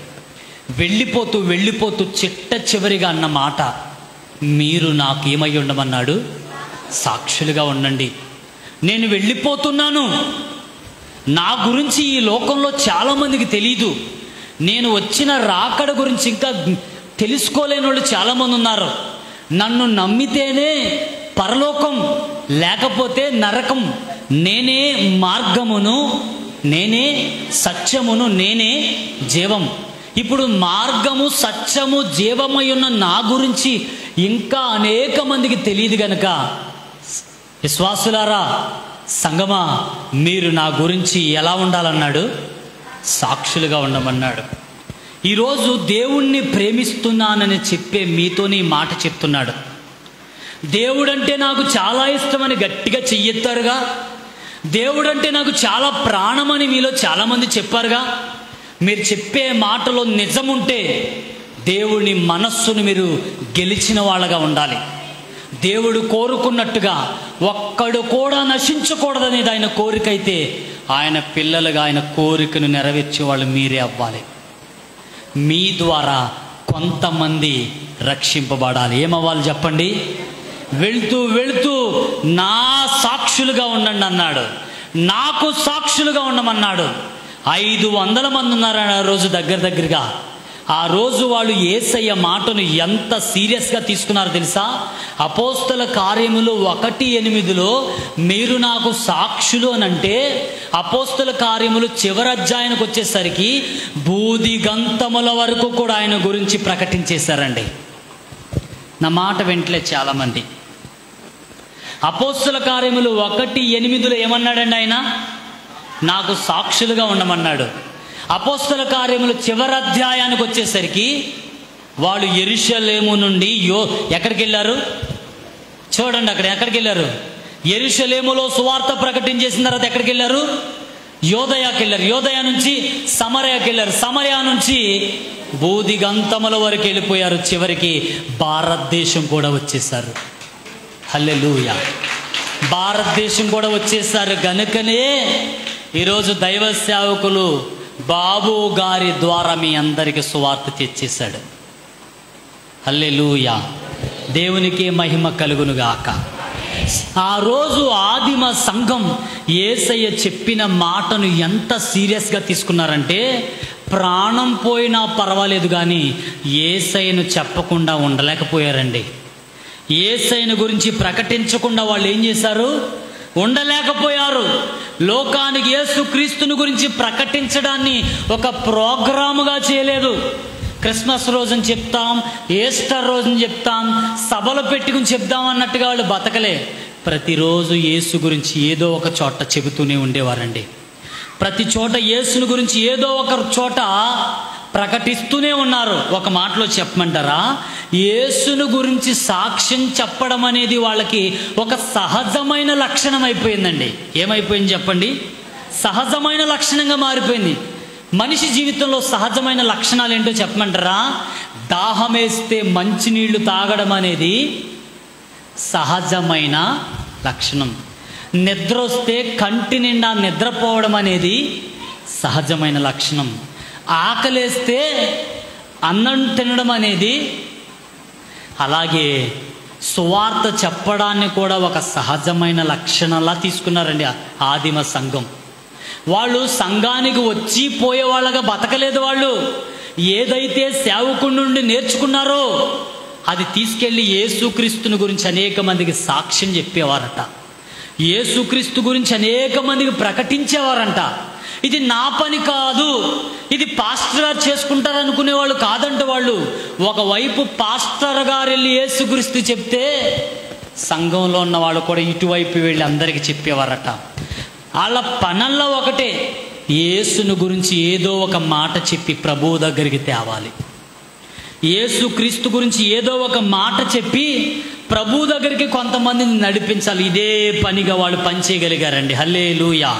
వెళ్ళిపోతూ చిట్ట చివరిగా అన్న మాట, మీరు నాకు ఏమై ఉండమన్నాడు? సాక్షులుగా ఉండండి. నేను వెళ్ళిపోతున్నాను. నా గురించి ఈ లోకంలో చాలామందికి తెలీదు. నేను వచ్చిన రాకడ గురించి ఇంకా తెలుసుకోలేని వాళ్ళు చాలామంది ఉన్నారు. నన్ను నమ్మితేనే పరలోకం, లేకపోతే నరకం. నేనే మార్గమును, నేనే సత్యమును, నేనే జీవం. ఇప్పుడు మార్గము, సత్యము, జీవమై ఉన్న నా గురించి ఇంకా అనేక మందికి తెలియదు గనక, విశ్వాసులారా, సంగమా, మీరు నా గురించి ఎలా ఉండాలన్నాడు? సాక్షులుగా ఉండమన్నాడు. ఈరోజు దేవుణ్ణి ప్రేమిస్తున్నానని చెప్పే మీతోని ఈ మాట చెప్తున్నాడు. దేవుడంటే నాకు చాలా ఇష్టమని గట్టిగా చెయ్యెత్తారుగా. దేవుడంటే నాకు చాలా ప్రాణమని మీలో చాలామంది చెప్పారుగా. మీరు చెప్పే మాటలో నిజముంటే దేవుని మనస్సును మీరు గెలిచిన వాళ్ళగా ఉండాలి. దేవుడు కోరుకున్నట్టుగా ఒక్కడు కూడా నశించకూడదనేది ఆయన కోరిక అయితే, ఆయన పిల్లలుగా ఆయన కోరికను నెరవేర్చే వాళ్ళు మీరే అవ్వాలి. మీ ద్వారా కొంతమంది రక్షింపబడాలి. ఏమవ్వాలి చెప్పండి? వెళ్తూ నా సాక్షులుగా ఉండండి అన్నాడు. నాకు సాక్షులుగా ఉండమన్నాడు. 500 మంది ఉన్నారు ఆ రోజు దగ్గరగా. ఆ రోజు వాళ్ళు యేసయ్య మాటను ఎంత సీరియస్గా తీసుకున్నారో తెలుసా? అపోస్తల కార్యములు 1:8 మీరు నాకు సాక్షులు అనంటే, అపోస్తల కార్యములు చివరి అధ్యాయానికి వచ్చేసరికి భూదిగంతముల వరకు కూడా ఆయన గురించి ప్రకటించేశారండి. నా మాట వెంటలే చాలామంది. అపోస్తల కార్యములు 1:8 ఏమన్నాడండి? ఆయన నాకు సాక్షులుగా ఉండమన్నాడు. అపోస్తల కార్యములు చివరి అధ్యాయానికి వచ్చేసరికి వాళ్ళు యెరూషలేము నుండి ఎక్కడికి వెళ్ళారు? చూడండి, అక్కడ ఎక్కడికి వెళ్ళారు? యెరూషలేములో సువార్త ప్రకటించేసిన తర్వాత ఎక్కడికి వెళ్ళారు? యోదయాకి వెళ్ళారు. యోదయ నుంచి సమరయకి వెళ్ళారు. సమరయ నుంచి భూదిగంతముల వరకు వెళ్ళిపోయారు. చివరికి భారతదేశం కూడా వచ్చేసారు. హల్లెలూయా. భారతదేశం కూడా వచ్చేసారు కనుకనే ఈరోజు దైవ సేవకులు బాబు గారి ద్వారా మీ అందరికీ సువార్త తెచ్చేశాడు. హల్లెలూయా, దేవునికి మహిమ కలుగునుగాక. ఆ రోజు ఆదిమ సంఘం యేసయ్య చెప్పిన మాటను ఎంత సీరియస్గా తీసుకున్నారంటే ప్రాణం పోయినా పర్వాలేదు కానీ యేసయ్యను చెప్పకుండా ఉండలేకపోయారండి. యేసయ్యను గురించి ప్రకటించకుండా వాళ్ళు ఏం చేశారు? ఉండలేకపోయారు. లోకానికి యేసుక్రీస్తుని గురించి ప్రకటించడాన్ని ఒక ప్రోగ్రాముగా చేయలేదు. క్రిస్మస్ రోజుని చెప్తాం, ఈస్టర్ రోజుని చెప్తాం, సభలు పెట్టుకుని చెప్దాం అన్నట్టుగా వాళ్ళు బతకలే. ప్రతిరోజు యేసు గురించి ఏదో ఒక చోట చెబుతూనే ఉండేవారండి. ప్రతి చోట యేసుని గురించి ఏదో ఒక చోట ప్రకటిస్తూనే ఉన్నారు. ఒక మాటలో చెప్పమంటారా, యేసును గురించి సాక్ష్యం చెప్పడం అనేది వాళ్ళకి ఒక సహజమైన లక్షణం అయిపోయిందండి. ఏమైపోయింది చెప్పండి? సహజమైన లక్షణంగా మారిపోయింది. మనిషి జీవితంలో సహజమైన లక్షణాలు ఏంటో చెప్పమంటారా? దాహమేస్తే మంచినీళ్లు తాగడం అనేది సహజమైన లక్షణం. నిద్ర వస్తే కంటి నిండా నిద్రపోవడం అనేది సహజమైన లక్షణం. ఆకలేస్తే అన్నం తినడం అనేది, అలాగే సువార్త చెప్పడాన్ని కూడా ఒక సహజమైన లక్షణంలా తీసుకున్నారండి ఆదిమ సంఘం. వాళ్ళు సంఘానికి వచ్చి పోయే వాళ్ళగా బతకలేదు. వాళ్ళు ఏదైతే సేవకుడి నుండి నేర్చుకున్నారో అది తీసుకెళ్ళి యేసుక్రీస్తుని గురించి అనేక మందికి సాక్ష్యం చెప్పేవారట. యేసుక్రీస్తు గురించి అనేక మందికి ప్రకటించేవారంట. ఇది నా పని కాదు, ఇది పాస్టర్ గారు చేసుకుంటారు అనుకునేవాళ్ళు కాదంట. వాళ్ళు ఒకవైపు పాస్టర్ గారు వెళ్ళి యేసుక్రీస్తు చెప్తే సంఘంలో ఉన్న వాళ్ళు కూడా ఇటువైపు వెళ్ళి అందరికీ చెప్పేవారట. వాళ్ళ పనుల్లో ఒకటే, యేసును గురించి ఏదో ఒక మాట చెప్పి ప్రభువు దగ్గరికి తేవాలి. యేసుక్రీస్తు గురించి ఏదో ఒక మాట చెప్పి ప్రభు దగ్గరికి కొంతమందిని నడిపించాలి. ఇదే పనిగా వాళ్ళు పనిచేయగలిగారండి. హల్లెలూయా.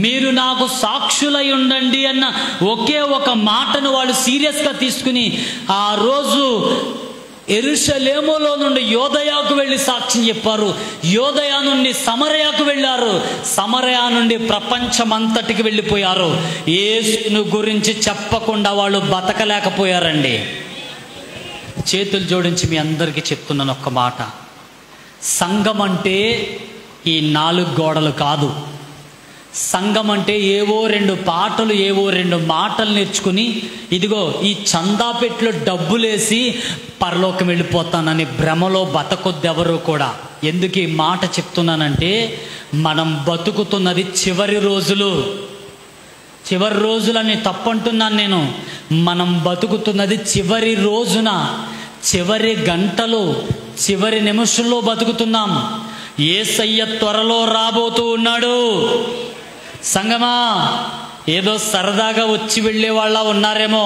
మీరు నాకు సాక్షులై ఉండండి అన్న ఒకే ఒక మాటను వాళ్ళు సీరియస్గా తీసుకుని ఆ రోజు యెరూషలేములో నుండి యోదయాకు వెళ్ళి సాక్ష్యం చెప్పారు. యోదయ నుండి సమరయాకు వెళ్ళారు. సమరయ నుండి ప్రపంచమంతటికి వెళ్ళిపోయారు. యేసును గురించి చెప్పకుండా వాళ్ళు బతకలేకపోయారండి. చేతులు జోడించి మీ అందరికీ చెప్తున్నాను ఒక్క మాట. సంఘం అంటే ఈ 4 గోడలు కాదు. సంఘం అంటే ఏవో 2 పాటలు, ఏవో 2 మాటలు నేర్చుకుని ఇదిగో ఈ చందాపెట్లో డబ్బులేసి పరలోకం వెళ్ళిపోతానని భ్రమలో బతకొద్దు ఎవరు కూడా. ఎందుకు ఈ మాట చెప్తున్నానంటే మనం బతుకుతున్నది చివరి రోజులు. చివరి రోజులని తప్పంటున్నాను నేను. మనం బతుకుతున్నది చివరి రోజున, చివరి గంటలో, చివరి నిమిషంలో బతుకుతున్నాం. యేసయ్య త్వరలో రాబోతూ ఉన్నాడు. సంగమా, ఏదో సరదాగా వచ్చి వెళ్ళే వాళ్ళ ఉన్నారేమో.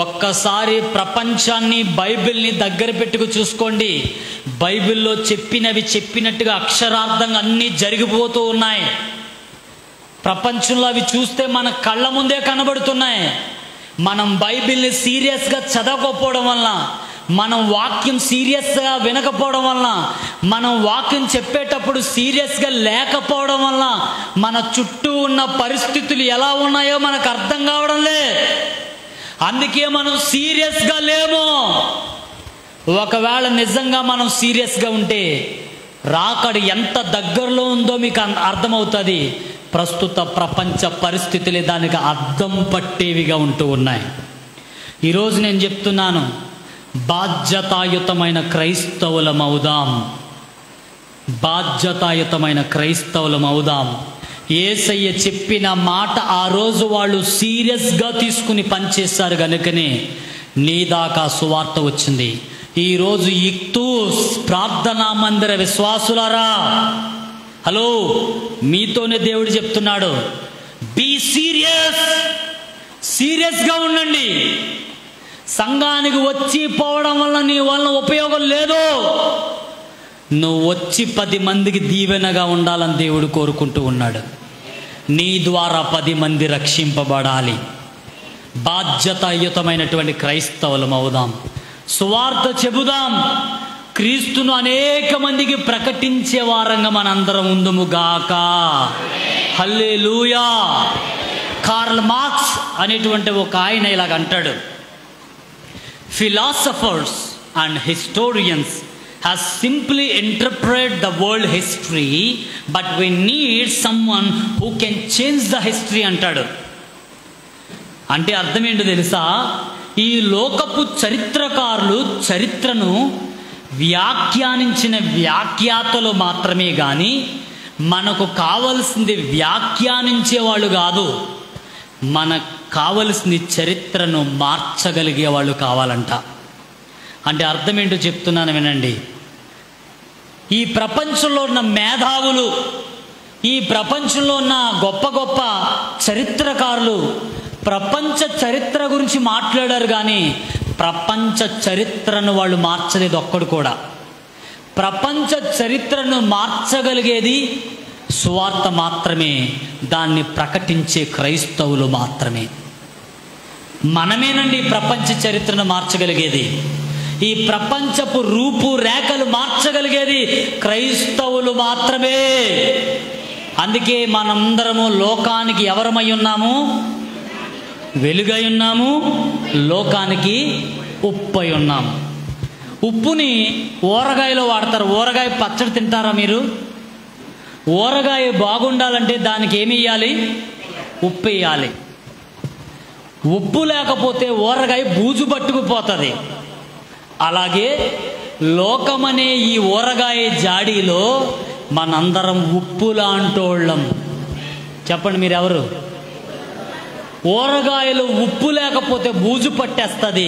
ఒక్కసారి ప్రపంచాన్ని, బైబిల్ని దగ్గర పెట్టుకు చూసుకోండి. బైబిల్లో చెప్పినవి చెప్పినట్టుగా అక్షరార్థంగా అన్నీ జరిగిపోతూ ఉన్నాయి. ప్రపంచంలో అవి చూస్తే మన కళ్ళ ముందే కనబడుతున్నాయి. మనం బైబిల్ని సీరియస్గా చదవకపోవడం వల్ల, మనం వాక్యం సీరియస్గా వినకపోవడం వల్ల, మనం వాక్యం చెప్పేటప్పుడు సీరియస్గా లేకపోవడం వల్ల మన చుట్టూ ఉన్న పరిస్థితులు ఎలా ఉన్నాయో మనకు అర్థం కావడం లే. అందుకే మనం సీరియస్గా లేము. ఒకవేళ నిజంగా మనం సీరియస్గా ఉంటే రాకడ ఎంత దగ్గరలో ఉందో మీకు అర్థమవుతుంది. ప్రస్తుత ప్రపంచ పరిస్థితులే దానికి అర్థం పట్టేవిగా ఉంటూ ఉన్నాయి. ఈరోజు నేను చెప్తున్నాను, బాధ్యతాయుతమైన క్రైస్తవులం అవుదాం. బాధ్యతాయుతమైన క్రైస్తవులం అవుదాం. యేసయ్య చెప్పిన మాట ఆ రోజు వాళ్ళు సీరియస్గా తీసుకుని పనిచేశారు కనుకనే నీ దాకా సువార్త వచ్చింది. ఈరోజు ప్రార్థనా మందిర విశ్వాసులారా, హలో, మీతోనే దేవుడు చెప్తున్నాడు, బీ సీరియస్. సీరియస్గా ఉండండి. సంఘానికి వచ్చి పోవడం వల్ల నీ వలన ఉపయోగం లేదు. నువ్వు వచ్చి 10 మందికి దీవెనగా ఉండాలని దేవుడు కోరుకుంటూ ఉన్నాడు. నీ ద్వారా 10 మంది రక్షింపబడాలి. బాధ్యతాయుతమైనటువంటి క్రైస్తవులం అవుదాం. సువార్త చెబుదాం. క్రీస్తును అనేక మందికి ప్రకటించే వారంగా మనందరం ఉందుముగాక. హల్లెలూయా. కార్ల్ మార్క్స్ అనేటువంటి ఒక ఆయన ఇలాగ అంటాడు, philosophers and historians has simply interpreted the world history, but we need someone who can change the history అంటాడు. అంటే అర్థం ఏంటో తెలుసా? ఈ లోకపు చరిత్రకారులు చరిత్రను వ్యాఖ్యానించిన వ్యాఖ్యాతలు మాత్రమే కానీ మనకు కావలసింది వ్యాఖ్యానించే వాళ్ళు కాదు. మనకు కావలసింది చరిత్రను మార్చగలిగే వాళ్ళు కావాలంట. అంటే అర్థం ఏంటో చెప్తున్నాను వినండి. ఈ ప్రపంచంలో ఉన్న మేధావులు, ఈ ప్రపంచంలో ఉన్న గొప్ప గొప్ప చరిత్రకారులు ప్రపంచ చరిత్ర గురించి మాట్లాడారు, కానీ ప్రపంచ చరిత్రను వాళ్ళు మార్చలేదు ఒక్కడు కూడా. ప్రపంచ చరిత్రను మార్చగలిగేది సువార్త మాత్రమే, దాన్ని ప్రకటించే క్రైస్తవులు మాత్రమే. మనమేనండి ప్రపంచ చరిత్రను మార్చగలిగేది. ఈ ప్రపంచపు రూపురేఖలు మార్చగలిగేది క్రైస్తవులు మాత్రమే. అందుకే మనందరము లోకానికి ఎవరమై ఉన్నాము? వెలుగై ఉన్నాము, లోకానికి ఉప్పై ఉన్నాము. ఉప్పుని ఊరగాయలో వాడతారు. ఊరగాయ పచ్చడి తింటారా మీరు? ఊరగాయ బాగుండాలంటే దానికి ఏమి వేయాలి? ఉప్పు వేయాలి. ఉప్పు లేకపోతే ఊరగాయ బూజు పట్టుకుపోతుంది. అలాగే లోకమనే ఈ ఊరగాయ జాడీలో మనందరం ఉప్పు లాంటోళ్ళం. చెప్పండి మీరెవరు? ఊరగాయలు ఉప్పు లేకపోతే బూజు పట్టేస్తుంది.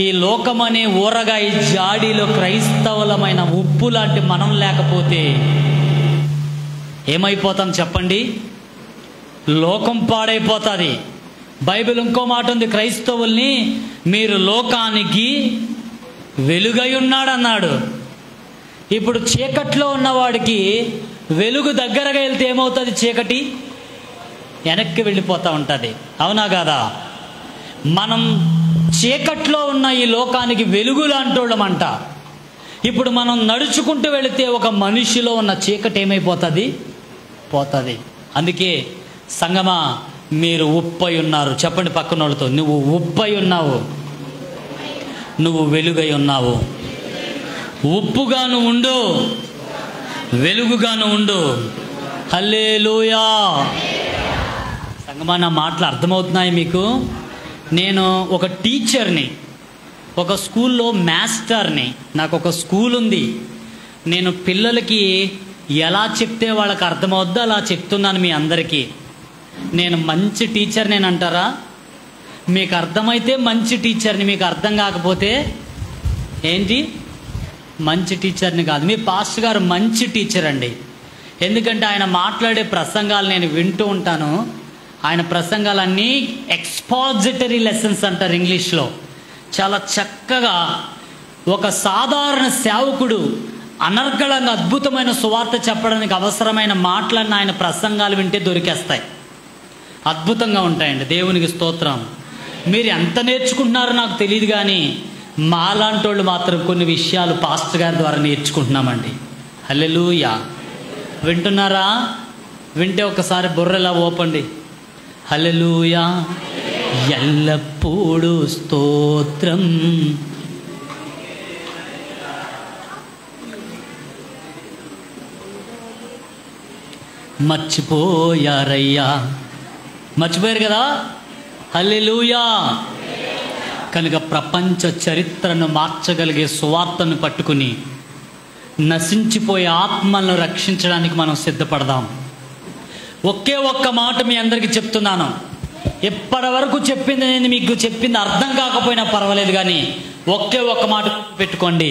ఈ లోకమనే ఊరగాయ జాడీలో క్రైస్తవులమైన ఉప్పు లాంటి మనం లేకపోతే ఏమైపోతాం చెప్పండి? లోకం పాడైపోతుంది. బైబిల్ ఇంకో మాట ఉంది, క్రైస్తవుల్ని మీరు లోకానికి వెలుగై ఉన్నాడన్నాడు. ఇప్పుడు చీకట్లో ఉన్నవాడికి వెలుగు దగ్గరగా వెళ్తే ఏమవుతుంది? చీకటి వెనక్కి వెళ్ళిపోతూ ఉంటుంది. అవునా కాదా? మనం చీకట్లో ఉన్న ఈ లోకానికి వెలుగు లాంటోళ్ళమంట. ఇప్పుడు మనం నడుచుకుంటూ వెళితే ఒక మనిషిలో ఉన్న చీకటి ఏమైపోతుంది? పోతుంది. అందుకే సంగమా, మీరు ఉప్పై ఉన్నారు. చెప్పండి పక్కన వాళ్ళతో, నువ్వు ఉప్పై ఉన్నావు, నువ్వు వెలుగై ఉన్నావు. ఉప్పుగాను ఉండు, వెలుగుగాను ఉండు. హల్లెలూయా. సంగమా, నా మాటలు అర్థమవుతున్నాయి మీకు? నేను ఒక టీచర్ని, ఒక స్కూల్లో మాస్టర్ని. నాకు ఒక స్కూల్ ఉంది. నేను పిల్లలకి ఎలా చెప్తే వాళ్ళకి అర్థమవుద్దో అలా చెప్తున్నాను మీ అందరికీ. నేను మంచి టీచర్ని అంటారా? మీకు అర్థమైతే మంచి టీచర్ని, మీకు అర్థం కాకపోతే ఏంటి? మంచి టీచర్ని కాదు. మీ పాస్టర్ గారు మంచి టీచర్ అండి. ఎందుకంటే ఆయన మాట్లాడే ప్రసంగాలు నేను వింటూ ఉంటాను. ఆయన ప్రసంగాలన్నీ ఎక్స్పాజిటరీ లెసన్స్ అంటారు ఇంగ్లీష్లో. చాలా చక్కగా ఒక సాధారణ సేవకుడు అనర్గళంగా అద్భుతమైన సువార్త చెప్పడానికి అవసరమైన మాటలన్నీ ఆయన ప్రసంగాలు వింటే దొరికేస్తాయి. అద్భుతంగా ఉంటాయండి. దేవునికి స్తోత్రం. మీరు ఎంత నేర్చుకుంటున్నారో నాకు తెలియదు, కానీ మాలాంటి వాళ్ళు మాత్రం కొన్ని విషయాలు పాస్టర్ గారి ద్వారా నేర్చుకుంటున్నామండి. హల్లెలూయా. వింటున్నారా? వింటే ఒకసారి బుర్రలా ఓపండి. హల్లెలూయా. ఎల్లప్పుడూ స్తోత్రం. మర్చిపోయారయ్యా. మర్చిపోయారు కదా? హల్లెలూయా. కనుక ప్రపంచ చరిత్రను మార్చగలిగే సువార్తను పట్టుకుని నశించిపోయే ఆత్మలను రక్షించడానికి మనం సిద్ధపడదాం. ఒకే ఒక్క మాట మీ అందరికీ చెప్తున్నాను. ఇప్పటి వరకు చెప్పింది నేను మీకు చెప్పింది అర్థం కాకపోయినా పర్వాలేదు, కానీ ఒకే ఒక్క మాట పెట్టుకోండి.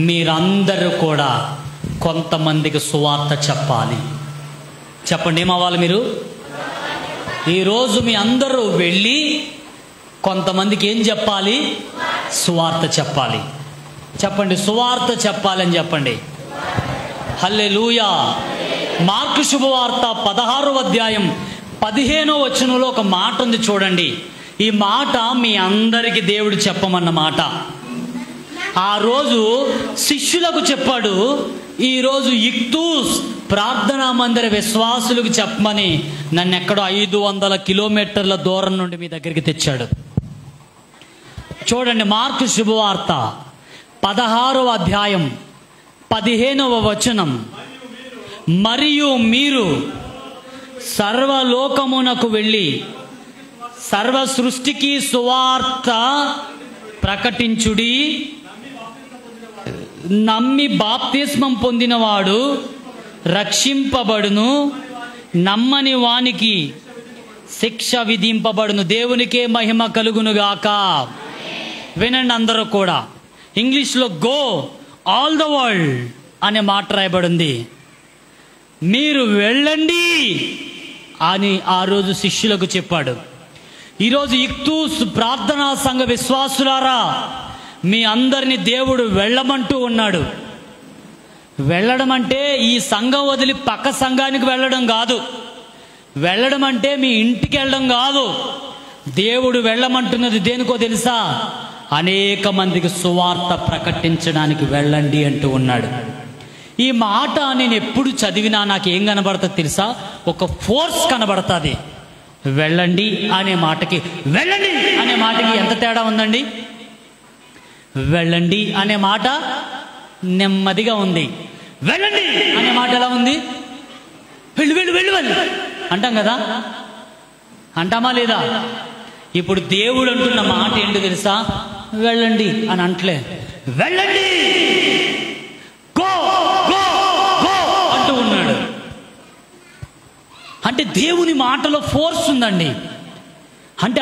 మీరందరూ కూడా కొంతమందికి సువార్త చెప్పాలి. చెప్పండి, ఏమవ్వాలి మీరు? ఈరోజు మీ అందరూ వెళ్ళి కొంతమందికి ఏం చెప్పాలి? సువార్త చెప్పాలి. చెప్పండి, సువార్త చెప్పాలని చెప్పండి. హల్లెలూయా. మార్కు శుభవార్త 16వ అధ్యాయం 15వ వచనంలో ఒక మాట ఉంది చూడండి. ఈ మాట మీ అందరికీ దేవుడు చెప్పమన్న మాట. ఆ రోజు శిష్యులకు చెప్పాడు, ఈరోజు ఇక్తూస్ ప్రార్థనా మందిర విశ్వాసులకు చెప్పమని నన్ను ఎక్కడో 500 కిలోమీటర్ల దూరం నుండి మీ దగ్గరికి తెచ్చాడు. చూడండి, మార్కు శుభవార్త 16వ అధ్యాయం 15వ వచనం. మరియు మీరు సర్వలోకమునకు వెళ్ళి సర్వ సృష్టికి సువార్త ప్రకటించుడి. నమ్మి బాప్తిస్మం పొందినవాడు రక్షింపబడును, నమ్మని వానికి శిక్ష విధింపబడును. దేవునికే మహిమ కలుగునుగాక. వినండి అందరూ కూడా. ఇంగ్లీష్లో గో ఆల్ ద వరల్డ్ అనే మాట రాయబడింది. మీరు వెళ్ళండి అని ఆ రోజు శిష్యులకు చెప్పాడు. ఈరోజు ఇక్తూస్ ప్రార్థనా సంఘ విశ్వాసులారా, మీ అందరినీ దేవుడు వెళ్ళమంటూ ఉన్నాడు. వెళ్ళడం అంటే ఈ సంఘం వదిలి పక్క సంఘానికి వెళ్ళడం కాదు. వెళ్ళడం అంటే మీ ఇంటికి వెళ్ళడం కాదు. దేవుడు వెళ్ళమంటున్నది దేనికో తెలుసా? అనేక మందికి సువార్త ప్రకటించడానికి వెళ్ళండి అంటూ ఉన్నాడు. ఈ మాట నేను ఎప్పుడు చదివినా నాకు ఏం కనబడుతుంది తెలుసా? ఒక ఫోర్స్ కనబడుతుంది. వెళ్ళండి అనే మాటకి వెళ్ళండి అనే మాటకి ఎంత తేడా ఉందండి? వెళ్ళండి అనే మాట నెమ్మదిగా ఉంది. వెళ్ళండి అనే మాట ఎలా ఉంది? వెళ్ళు వెళ్ళు వెళ్ళు వెళ్ళు అంటాం కదా, అంటామా లేదా? ఇప్పుడు దేవుడు అంటున్న మాట ఏంటో తెలుసా? వెళ్ళండి అని అంటలే, వెళ్ళండి గో గో గో అంటూ ఉన్నాడు. అంటే దేవుని మాటలో ఫోర్స్ ఉందండి. అంటే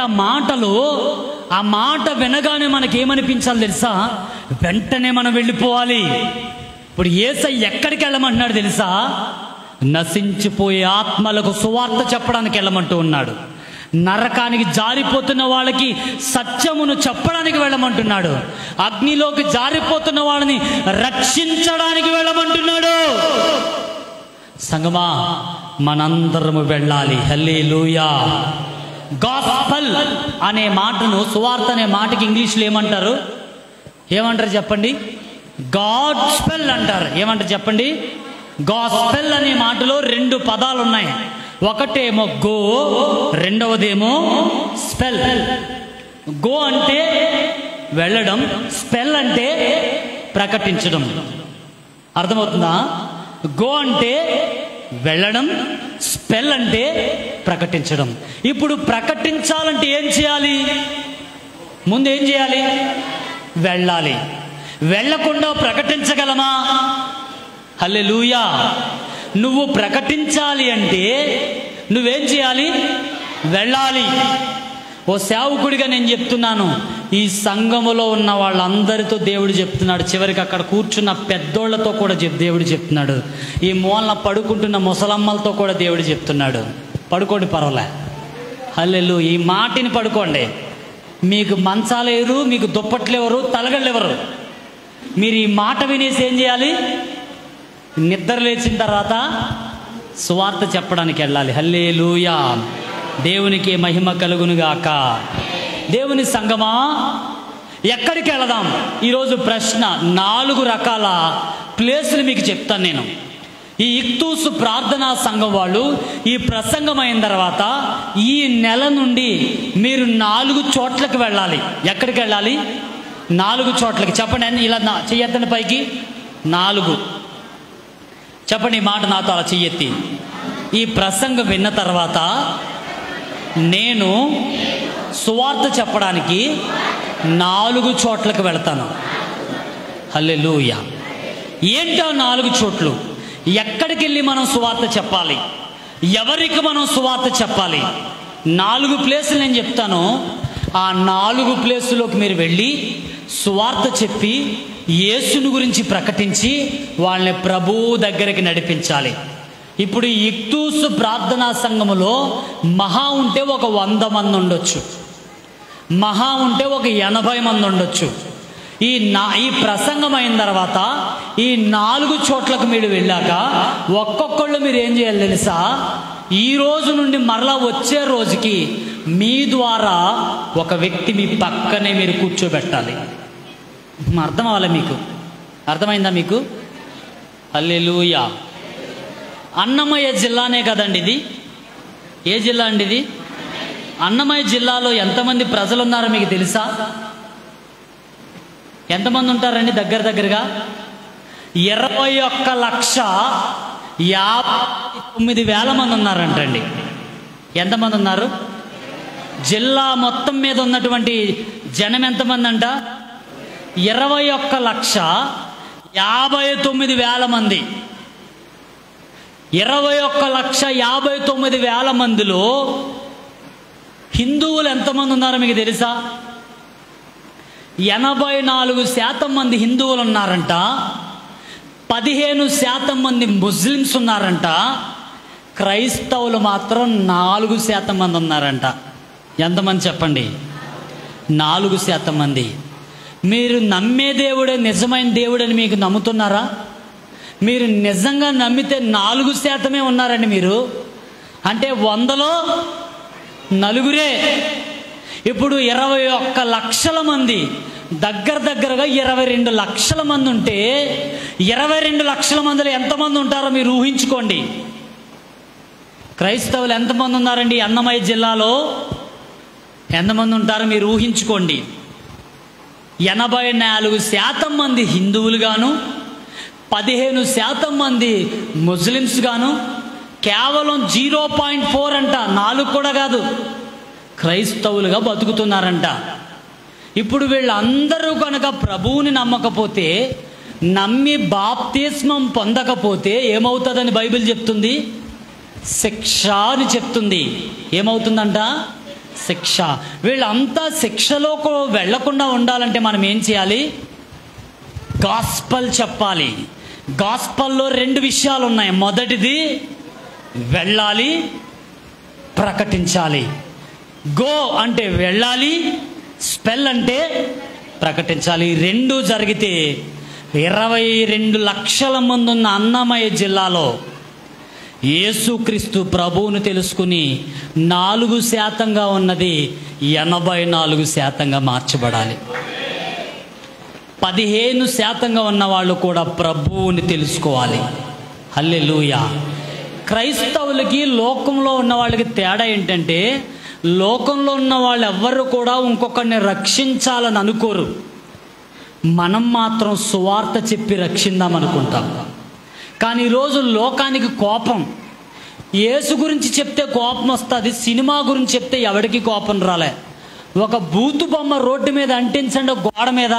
ఆ మాట వినగానే మనకేమనిపించాలి తెలుసా? వెంటనే మనం వెళ్ళిపోవాలి. ఇప్పుడు యేసయ్య ఎక్కడికి వెళ్ళమంటున్నాడు తెలుసా? నశించిపోయే ఆత్మలకు సువార్త చెప్పడానికి వెళ్ళమంటూ ఉన్నాడు. నరకానికి జారిపోతున్న వాళ్ళకి సత్యమును చెప్పడానికి వెళ్ళమంటున్నాడు. అగ్నిలోకి జారిపోతున్న వాళ్ళని రక్షించడానికి వెళ్ళమంటున్నాడు. సంగమా, మనందరము వెళ్ళాలి. హల్లెలూయా. గాస్పల్ అనే మాటను, సువార్త అనే మాటకి ఇంగ్లీష్లో ఏమంటారు? ఏమంటారు చెప్పండి? గాడ్స్పెల్ అంటారు. ఏమంటారు చెప్పండి? గాస్పెల్ అనే మాటలో 2 పదాలు ఉన్నాయి. ఒకటేమో గో, రెండవదేమో స్పెల్. గో అంటే వెళ్ళడం, స్పెల్ అంటే ప్రకటించడం. అర్థమవుతుందా? గో అంటే వెళ్ళడం, స్పెల్ అంటే ప్రకటించడం. ఇప్పుడు ప్రకటించాలంటే ఏం చేయాలి? ముందు ఏం చేయాలి? వెళ్ళాలి. వెళ్ళకుండా ప్రకటించగలమా? హల్లెలూయా. నువ్వు ప్రకటించాలి అంటే నువ్వేం చేయాలి? వెళ్ళాలి. ఓ సేవకుడిగా నేను చెప్తున్నాను, ఈ సంఘములో ఉన్న వాళ్ళందరితో దేవుడు చెప్తున్నాడు. చివరికి అక్కడ కూర్చున్న పెద్దోళ్లతో కూడా దేవుడు చెప్తున్నాడు. ఈ మూలన పడుకుంటున్న ముసలమ్మలతో కూడా దేవుడు చెప్తున్నాడు. పడుకోండి, పర్వాలే. హల్లెలూయా. ఈ మాటిని పడుకోండి. మీకు మంచాలేరు, మీకు దుప్పట్లేవరు, తలగళ్ళెవరు. మీరు ఈ మాట వినేసి ఏం చేయాలి? నిద్ర లేచిన తర్వాత సువార్త చెప్పడానికి వెళ్ళాలి. హల్లెలూయా. దేవునికి మహిమ కలుగునుగాక. దేవుని సంగమా, ఎక్కడికి వెళదాం? ఈరోజు ప్రశ్న. 4 రకాల ప్లేసులు మీకు చెప్తాను నేను. ఈ ఇక్తూస్ ప్రార్థనా సంఘం వాళ్ళు ఈ ప్రసంగం అయిన తర్వాత ఈ నెల నుండి మీరు 4 చోట్లకి వెళ్ళాలి. ఎక్కడికి వెళ్ళాలి? 4 చోట్లకి. చెప్పండి, ఇలా చెయ్యొద్దండి పైకి. 4 చెప్పండి. ఈ మాట నాతో అలా చెయ్యెత్తి. ఈ ప్రసంగం విన్న తర్వాత నేను సువార్త చెప్పడానికి 4 చోట్లకు వెళతాను. హల్లెలూయా. ఏంటో 4 చోట్లు? ఎక్కడికి వెళ్ళి మనం సువార్త చెప్పాలి? ఎవరికి మనం సువార్త చెప్పాలి? 4 ప్లేసులు నేను చెప్తాను. ఆ 4 ప్లేసులోకి మీరు వెళ్ళి సువార్త చెప్పి యేసుని గురించి ప్రకటించి వాళ్ళని ప్రభువు దగ్గరికి నడిపించాలి. ఇప్పుడు ఈ ఇక్తూస్ ప్రార్థనా సంఘములో మహా ఉంటే ఒక 100 మంది ఉండొచ్చు, మహా ఉంటే ఒక 80 మంది ఉండొచ్చు. ఈ ప్రసంగం అయిన తర్వాత ఈ 4 చోట్లకు మీరు వెళ్ళాక ఒక్కొక్కళ్ళు మీరు ఏం చేయాలి తెలుసా? ఈ రోజు నుండి మరలా వచ్చే రోజుకి మీ ద్వారా ఒక వ్యక్తి మీ పక్కనే మీరు కూర్చోబెట్టాలి. అర్థం అవ్వాలి మీకు? అర్థమైందా మీకు? హల్లెలూయా. అన్నమయ్య జిల్లానే కదండి ఇది. ఏ జిల్లా అండి ఇది? అన్నమయ్య జిల్లాలో ఎంతమంది ప్రజలు ఉన్నారో మీకు తెలుసా? ఎంతమంది ఉంటారండి? దగ్గరగా 21,59,000 మంది ఉన్నారంటండి. ఎంతమంది ఉన్నారు? జిల్లా మొత్తం మీద ఉన్నటువంటి జనం ఎంతమంది అంట? 21,59,000 మంది. 21,59,000 మందిలో హిందువులు ఎంతమంది ఉన్నారో మీకు తెలుసా? 84% మంది హిందువులు ఉన్నారంట. 15% మంది ముస్లిమ్స్ ఉన్నారంట. క్రైస్తవులు మాత్రం 4% మంది ఉన్నారంట. ఎంతమంది చెప్పండి? 4% మంది. మీరు నమ్మే దేవుడే నిజమైన దేవుడని మీకు నమ్ముతున్నారా? మీరు నిజంగా నమ్మితే 4% ఉన్నారండి మీరు. అంటే 100లో 4. ఇప్పుడు 21 లక్షల మంది, దగ్గరగా 22 లక్షల మంది ఉంటే 22 లక్షల మందిలో ఎంతమంది ఉంటారో మీరు ఊహించుకోండి. క్రైస్తవులు ఎంతమంది ఉన్నారండి అన్నమయ్య జిల్లాలో? ఎంతమంది ఉంటారో మీరు ఊహించుకోండి. 84% మంది హిందువులుగాను, 15% మంది ముస్లిమ్స్ గాను, కేవలం 0.4 అంట, 4 కూడా కాదు, క్రైస్తవులుగా బతుకుతున్నారంట. ఇప్పుడు వీళ్ళందరూ కనుక ప్రభువుని నమ్మకపోతే, నమ్మి బాప్తిస్మం పొందకపోతే ఏమవుతుందని బైబిల్ చెప్తుంది? శిక్ష అని చెప్తుంది. ఏమవుతుందంట? శిక్ష. వీళ్ళంతా శిక్షలోకి వెళ్లకుండా ఉండాలంటే మనం ఏం చేయాలి? గాస్పల్ చెప్పాలి. గాస్పల్లో 2 విషయాలు ఉన్నాయి. మొదటిది వెళ్ళాలి, ప్రకటించాలి. గో అంటే వెళ్ళాలి, స్పెల్ అంటే ప్రకటించాలి. 2 జరిగితే 22 లక్షల మంది ఉన్న అన్నమయ్య జిల్లాలో యేసుక్రీస్తు ప్రభువును తెలుసుకుని 4%గా ఉన్నది 84%గా మార్చబడాలి. 15%గా ఉన్న వాళ్ళు కూడా ప్రభువుని తెలుసుకోవాలి. హల్లెలూయా. క్రైస్తవులకి లోకంలో ఉన్న వాళ్ళకి తేడా ఏంటంటే, లోకంలో ఉన్న వాళ్ళు ఎవ్వరు కూడా ఇంకొకరిని రక్షించాలని అనుకోరు. మనం మాత్రం సువార్త చెప్పి రక్షిందాం అనుకుంటాం. కానీ ఈరోజు లోకానికి కోపం. యేసు గురించి చెప్తే కోపం వస్తుంది, సినిమా గురించి చెప్తే ఎవరికి కోపం రాలే. ఒక బూతు బొమ్మ రోడ్డు మీద అంటించండి గోడ మీద,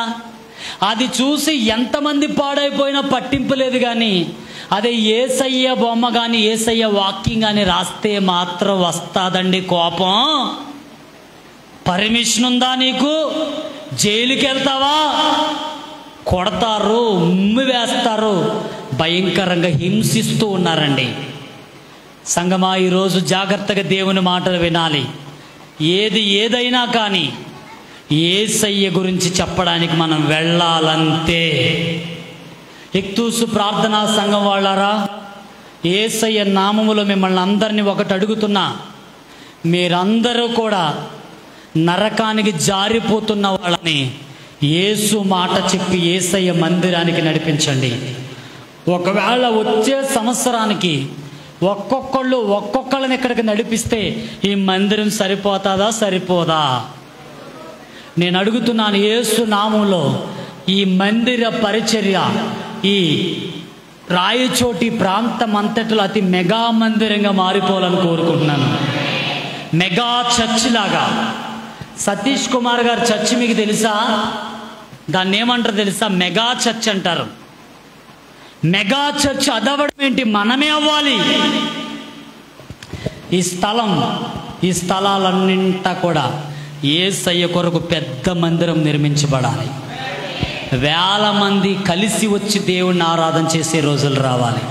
అది చూసి ఎంతమంది పాడైపోయినా పట్టింపు లేదు. కానీ అదే యేసయ్య బొమ్మ కానీ యేసయ్య వాక్యం కానీ రాస్తే మాత్రం వస్తాదండి కోపం. పర్మిషన్ ఉందా నీకు? జైలుకి వెళ్తావా? కొడతారు, ఉమ్మి వేస్తారు, భయంకరంగా హింసిస్తూ ఉన్నారండి. సంగమా, ఈరోజు జాగ్రత్తగా దేవుని మాటలు వినాలి. ఏదైనా కానీ యేసయ్య గురించి చెప్పడానికి మనం వెళ్ళాలంతే. ఎక్తూసు ప్రార్థనా సంఘం వాళ్ళారా, యేసయ్య నామములో మిమ్మల్ని అందరినీ ఒకటి అడుగుతున్నా. మీరందరూ కూడా నరకానికి జారిపోతున్న వాళ్ళని యేసు మాట చెప్పి యేసయ్య మందిరానికి నడిపించండి. ఒకవేళ వచ్చే సంవత్సరానికి ఒక్కొక్కళ్ళని ఇక్కడికి నడిపిస్తే ఈ మందిరం సరిపోతుందా? సరిపోదా? నేను అడుగుతున్నాను, యేసు నామంలో ఈ మందిర పరిచర్య ఈ రాయచోటి ప్రాంతం అంతటిలో అతి మెగా మందిరంగా మారిపోవాలని కోరుకుంటున్నాను. మెగా చర్చ్ లాగా. సతీష్ కుమార్ గారు చర్చ్ మీకు తెలుసా? దాన్ని ఏమంటారు తెలుసా? మెగా చర్చ్ అంటారు. మెగా చర్చ్ అదవడం ఏంటి? మనమే అవ్వాలి. ఈ స్థలాలన్నింటా కూడా యేసయ్య కొరకు పెద్ద మందిరం నిర్మించబడాలి. వేల మంది కలిసి వచ్చి దేవుణ్ణి ఆరాధన చేసే రోజులు రావాలి.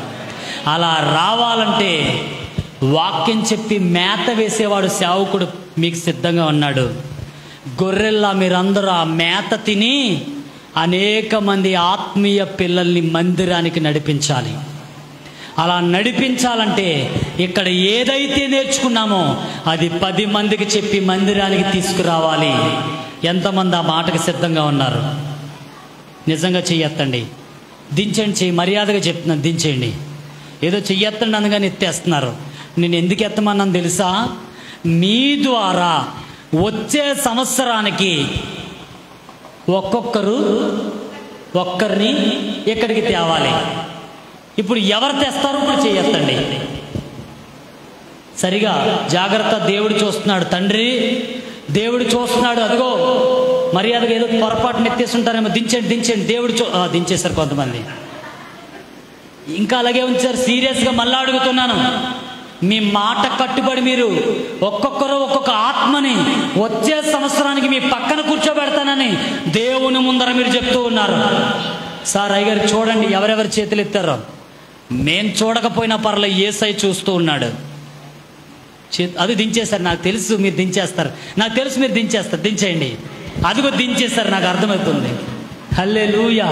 అలా రావాలంటే వాక్యం చెప్పి మేత వేసేవాడు సేవకుడు మీకు సిద్ధంగా ఉన్నాడు. గొర్రెల్లా మీరందరూ ఆ మేత తిని అనేక మంది ఆత్మీయ పిల్లల్ని మందిరానికి నడిపించాలి. అలా నడిపించాలంటే ఇక్కడ ఏదైతే నేర్చుకున్నామో అది 10 మందికి చెప్పి మందిరానికి తీసుకురావాలి. ఎంతమంది ఆ మాటకు సిద్ధంగా ఉన్నారు? నిజంగా చెయ్యెత్తండి, దించండి, చెయ్యి మర్యాదగా చెప్తున్నాను, దించేయండి. ఏదో చెయ్యెత్తండి అనగానే ఎత్తేస్తున్నారు. నేను ఎందుకు ఎత్తమన్నాను తెలుసా? మీ ద్వారా వచ్చే సంవత్సరానికి ఒక్కరిని ఇక్కడికి తేవాలి. ఇప్పుడు ఎవరు తెస్తారు? ఇప్పుడు చెయ్యెత్తండి. సరిగా జాగ్రత్త, దేవుడు చూస్తున్నాడు. తండ్రి దేవుడు చూస్తున్నాడు. అదిగో మర్యాదగా ఏదో పొరపాటున ఎత్తేస్తుంటారేమో, దించండి దించండి. దేవుడు దించేశారు కొంతమంది, ఇంకా అలాగే ఉంచారు. సీరియస్గా మళ్ళీ అడుగుతున్నాను, మీ మాట కట్టుబడి మీరు ఒక్కొక్కరు ఒక్కొక్క ఆత్మని వచ్చే సంవత్సరానికి మీ పక్కన కూర్చోబెడతానని దేవుని ముందర మీరు చెప్తూ ఉన్నారు. సార్ అయ్యగారు చూడండి ఎవరెవరి చేతులు ఎత్తారో. మేము చూడకపోయినా పర్లేదు, యేసయ్య చూస్తూ ఉన్నాడు. అది దించేస్తారు, నాకు తెలుసు మీరు దించేస్తారు, నాకు తెలుసు మీరు దించేస్తారు, దించేయండి. అదిగో దించేస్తారు, నాకు అర్థమవుతుంది. హల్లెలూయా.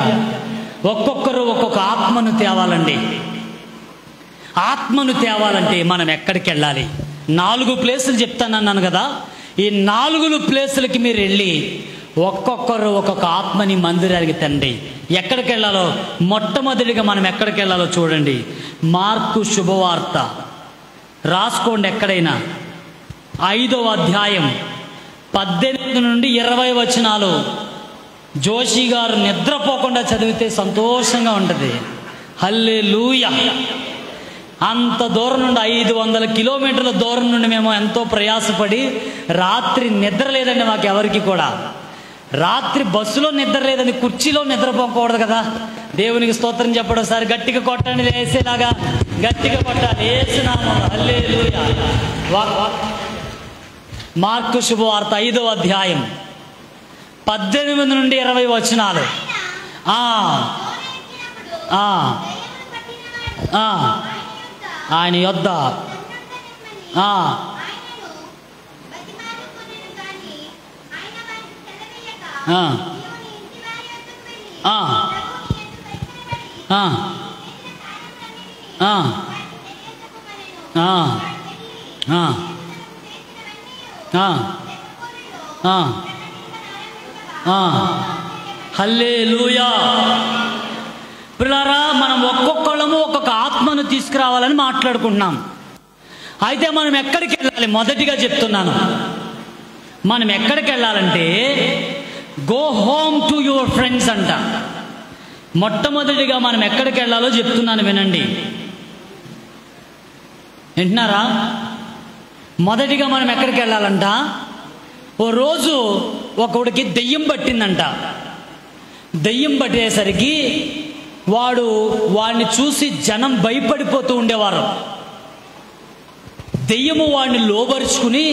ఒక్కొక్కరు ఒక్కొక్క ఆత్మను తేవాలండి. ఆత్మను తేవాలంటే మనం ఎక్కడికి వెళ్ళాలి? 4 ప్లేసులు చెప్తానన్నాను కదా. ఈ 4 ప్లేసులకి మీరు వెళ్ళి ఒక్కొక్కరు ఒక్కొక్క ఆత్మని మందిరానికి తండి. ఎక్కడికి వెళ్ళాలో మొట్టమొదటిగా మనం ఎక్కడికి వెళ్ళాలో చూడండి. మార్కు శుభవార్త రాసుకోండి, ఎక్కడైనా 5వ అధ్యాయం 18 నుండి 20 వచనాలు. జోషి గారు నిద్రపోకుండా చదివితే సంతోషంగా ఉంటుంది. హల్లెలూయా. అంత దూరం నుండి 500 కిలోమీటర్ల దూరం నుండి మేము ఎంతో ప్రయాసపడి, రాత్రి నిద్ర లేదండి మాకు ఎవరికి కూడా. రాత్రి బస్సులో నిద్ర లేదండి, కుర్చీలో నిద్రపోకూడదు కదా. దేవునికి స్తోత్రం చెప్పడం. ఒకసారి గట్టిగా కొట్టండి, వేసేలాగా గట్టిగా కొట్టాలి, వేసినామం. హల్లెలూయా. మార్కు శుభవార్త 5వ అధ్యాయం 18 నుండి 20 వచనాలు. ఆయన యొద్ద హల్లెలూయా. ప్రియులారా, మనం ఒక్కొక్కళ్ళము ఒక్కొక్క ఆత్మను తీసుకురావాలని మాట్లాడుకుంటున్నాం. అయితే మనం ఎక్కడికి వెళ్ళాలి? మొదటిగా చెప్తున్నాను, మనం ఎక్కడికి వెళ్ళాలంటే go home to your friends అంట. మొట్టమొదటిగా మనం ఎక్కడికి వెళ్ళాలో చెప్తున్నాను, వినండి. వింటున్నారా? మొదటిగా మనం ఎక్కడికి వెళ్ళాలంట? ఓ రోజు ఒకడికి దెయ్యం పట్టిందంట. దెయ్యం పట్టేసరికి వాడిని చూసి జనం భయపడిపోతూ ఉండేవారు. దెయ్యము వాడిని లోబరుచుకుని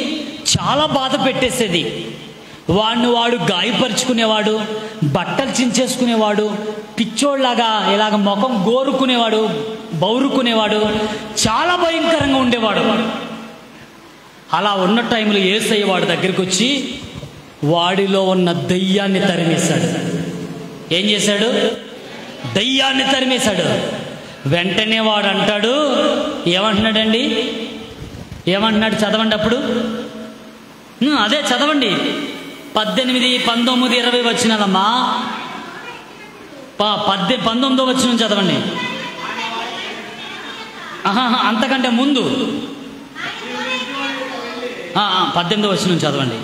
చాలా బాధ పెట్టేసేది. వాడు గాయపరుచుకునేవాడు, బట్టలు చించేసుకునేవాడు, పిచ్చోళ్ళలాగా ఇలాగ ముఖం గోరుకునేవాడు, బౌరుకునేవాడు, చాలా భయంకరంగా ఉండేవాడు. అలా ఉన్న టైంలో యేసయ్య వాడి దగ్గరికి వచ్చి వాడిలో ఉన్న దెయ్యాన్ని తరిమేశాడు. ఏం చేశాడు? దెయ్యాన్ని తరిమేశాడు. వెంటనే వాడు అంటాడు, ఏమంటున్నాడండి? ఏమంటున్నాడు? చదవండి. అప్పుడు అదే చదవండి. 18, 19, 20 వచనాలమ్మా. 19వ వచనం చదవండి. అంతకంటే ముందు 18వ వచనం చదవండి.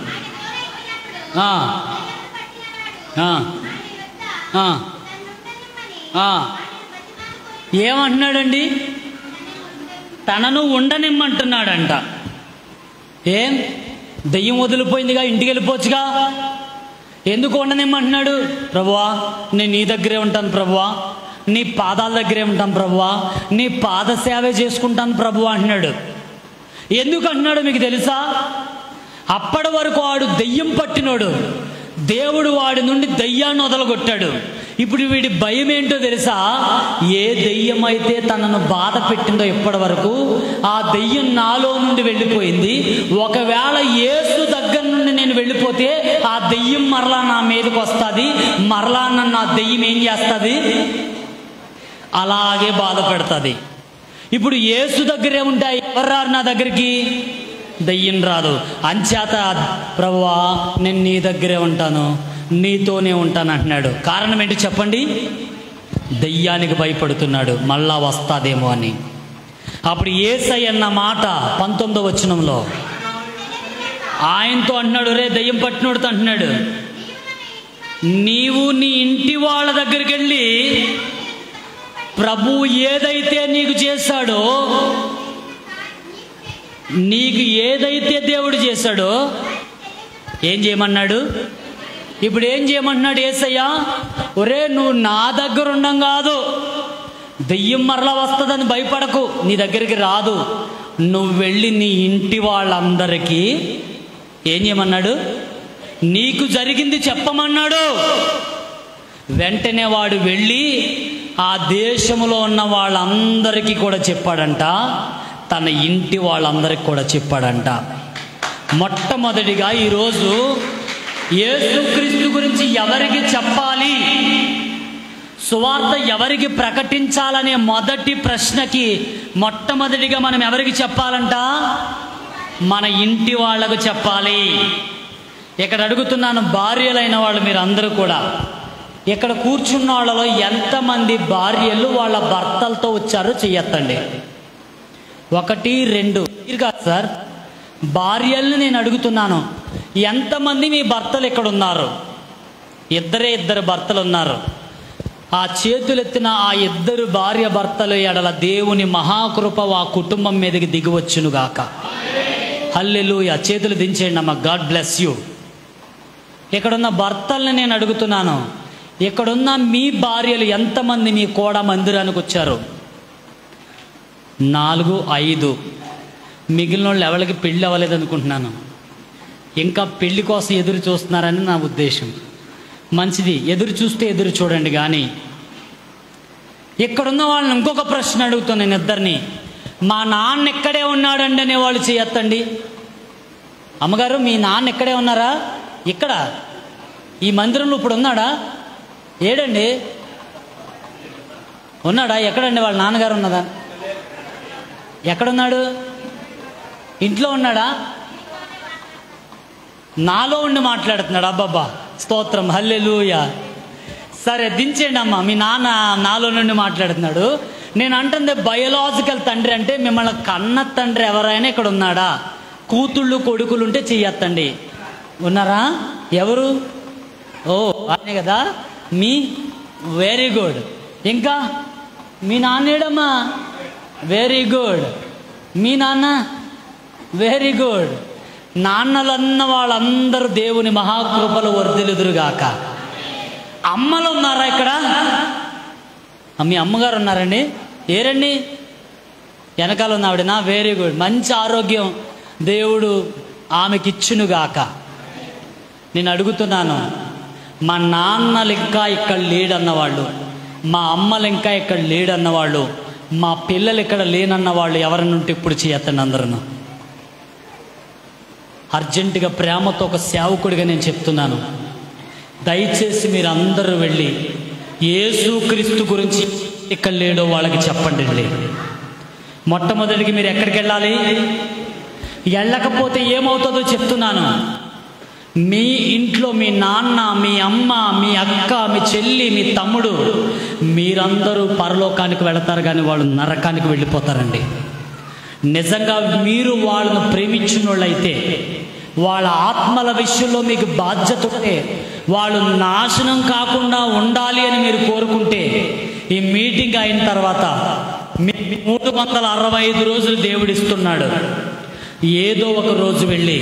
ఏమంటున్నాడండి? తనను ఉండనిమ్మంటున్నాడంట. ఏం దెయ్యం వదిలిపోయిందిగా, ఇంటికి వెళ్ళిపోవచ్చుగా, ఎందుకు ఉండనిమ్మంటున్నాడు? ప్రభువా నేను నీ దగ్గరే ఉంటాను ప్రభువా, నీ పాదాల దగ్గరే ఉంటాను ప్రభువా, నీ పాద సేవే చేసుకుంటాను ప్రభువా అంటున్నాడు. ఎందుకు అంటున్నాడు మీకు తెలుసా? అప్పటి వరకు వాడు దెయ్యం పట్టినోడు, దేవుడు వాడి నుండి దెయ్యాన్ని వదలగొట్టాడు. ఇప్పుడు వీడి భయం ఏంటో తెలుసా? ఏ దెయ్యం అయితే తనను బాధ పెట్టిందో ఇప్పటి వరకు ఆ దెయ్యం నాలో నుండి వెళ్ళిపోయింది. ఒకవేళ యేసు దగ్గర నుండి నేను వెళ్ళిపోతే ఆ దెయ్యం మరలా నా మీదకి వస్తుంది, మరలా నన్ను ఆ దెయ్యం ఏం చేస్తుంది? అలాగే బాధ పెడుతుంది. ఇప్పుడు యేసు దగ్గరే ఉంటాయి, ఎవరు రారు నా దగ్గరికి? దెయ్యం రాదు. అంచేత ప్రభువా నేను నీ దగ్గరే ఉంటాను, నీతోనే ఉంటానంటున్నాడు. కారణం ఏంటి చెప్పండి? దెయ్యానికి భయపడుతున్నాడు, మళ్ళా వస్తాదేమో అని. అప్పుడు యేసయ్య అన్న మాట 19వ వచనంలో ఆయనతో అంటున్నాడు, రే దెయ్యం పట్టినోడుతో అంటున్నాడు, నీవు నీ ఇంటి వాళ్ళ దగ్గరికి వెళ్ళి ప్రభు ఏదైతే నీకు చేశాడో, నీకు ఏదైతే దేవుడు చేశాడో ఏం చేయమన్నాడు? ఇప్పుడు ఏం చేయమంటున్నాడు యేసయ్య? ఒరే నువ్వు నా దగ్గర ఉండం కాదు, దెయ్యం మరలా వస్తుందని భయపడకు, నీ దగ్గరికి రాదు. నువ్వు వెళ్ళి నీ ఇంటి వాళ్ళందరికీ ఏం చేయమన్నాడు? నీకు జరిగింది చెప్పమన్నాడు. వెంటనే వాడు వెళ్ళి ఆ దేశంలో ఉన్న వాళ్ళందరికీ కూడా చెప్పాడంట, తన ఇంటి వాళ్ళందరికీ కూడా చెప్పాడంట. మొట్టమొదటిగా ఈరోజు యేసుక్రీస్తు గురించి ఎవరికి చెప్పాలి, సువార్త ఎవరికి ప్రకటించాలనే మొదటి ప్రశ్నకి మొట్టమొదటిగా మనం ఎవరికి చెప్పాలంట? మన ఇంటి వాళ్ళకు చెప్పాలి. ఇక్కడ అడుగుతున్నాను, భార్యలైన వాళ్ళు మీరు అందరూ కూడా, ఇక్కడ కూర్చున్న వాళ్ళలో ఎంతమంది భార్యలు వాళ్ళ భర్తలతో వచ్చారో చెయ్యొద్దండి. 1 2 కాదు సార్, భార్యల్ని నేను అడుగుతున్నాను, ఎంతమంది మీ భర్తలు ఇక్కడ ఉన్నారు? ఇద్దరు భర్తలు ఉన్నారు. ఆ చేతులెత్తిన ఆ 2 భార్య భర్తలు ఎడల దేవుని మహాకృప ఆ కుటుంబం మీదకి దిగివచ్చునుగాక. హల్లెలూయా. చేతులు దించేయండి అమ్మ. God bless you. ఇక్కడున్న భర్తల్ని నేను అడుగుతున్నాను, ఇక్కడున్న మీ భార్యలు ఎంతమంది మీ కోడ మందిరానికి వచ్చారు? 4 5. మిగిలిన వాళ్ళు ఎవరికి పెళ్ళి అవ్వలేదు అనుకుంటున్నాను, ఇంకా పెళ్లి కోసం ఎదురు చూస్తున్నారని నా ఉద్దేశం. మంచిది, ఎదురు చూస్తే ఎదురు చూడండి. కానీ ఇక్కడున్న వాళ్ళని ఇంకొక ప్రశ్న అడుగుతాను నేను ఇద్దరిని, మా నాన్న ఎక్కడే ఉన్నాడండి అనే వాళ్ళు చేయొద్దండి. అమ్మగారు మీ నాన్న ఎక్కడే ఉన్నారా? ఇక్కడ ఈ మందిరంలో ఇప్పుడు ఉన్నాడా? ఏడండి ఉన్నాడా? ఎక్కడండి వాళ్ళ నాన్నగారు ఉన్నదా? ఎక్కడున్నాడు? ఇంట్లో ఉన్నాడా? నాలో ఉండి మాట్లాడుతున్నాడు. అబ్బబ్బా స్తోత్రం, హల్లెలూయా. సరే దించేయండి అమ్మ. మీ నాన్న నాలో నుండి మాట్లాడుతున్నాడు. నేను అంటుంది బయోలాజికల్ తండ్రి అంటే మిమ్మల్ని కన్న తండ్రి ఎవరైనా ఇక్కడ ఉన్నాడా? కూతుళ్ళు కొడుకులు ఉంటే చెయ్యొద్దండి. ఉన్నారా? ఎవరు? ఓ అనే కదా మీ. Very good. ఇంకా మీ నాన్నేడమ్మా? Very good. మీ నాన్న? Very good. నాన్నలన్న వాళ్ళందరూ దేవుని మహాకృపలు వర్ధిల్లుదురుగాక. అమ్మలు ఉన్నారా ఇక్కడ? మీ అమ్మగారు ఉన్నారండి? ఏరండి? వెనకాల ఉన్న ఆవిడనా? Very good. మంచి ఆరోగ్యం దేవుడు ఆమెకిచ్చునుగాక. నేను అడుగుతున్నాను, మా నాన్నలు ఇంకా ఇక్కడ లేడన్నవాళ్ళు, మా అమ్మలు ఇంకా ఇక్కడ లేడన్నవాళ్ళు, మా పిల్లలు ఇక్కడ లేనన్నవాళ్ళు ఎవరన్నా ఉంటే ఇప్పుడు చేయొద్దండి అందరూ. అర్జెంటుగా ప్రేమతో ఒక సేవకుడిగా నేను చెప్తున్నాను, దయచేసి మీరు అందరూ వెళ్ళి యేసుక్రీస్తు గురించి ఇక్కడ లేడో వాళ్ళకి చెప్పండి. మొట్టమొదటికి మీరు ఎక్కడికి వెళ్ళాలి? వెళ్ళకపోతే ఏమవుతుందో చెప్తున్నాను. మీ ఇంట్లో మీ నాన్న, మీ అమ్మ, మీ అక్క, మీ చెల్లి, మీ తమ్ముడు మీరందరూ పరలోకానికి వెళతారు, కానీ వాళ్ళు నరకానికి వెళ్ళిపోతారండి. నిజంగా మీరు వాళ్ళను ప్రేమించిన వాళ్ళైతే, వాళ్ళ ఆత్మల విషయంలో మీకు బాధ్యత ఉంటే, వాళ్ళు నాశనం కాకుండా ఉండాలి అని మీరు కోరుకుంటే, ఈ మీటింగ్ అయిన తర్వాత 365 రోజులు దేవుడిస్తున్నాడు. ఏదో ఒక రోజు వెళ్ళి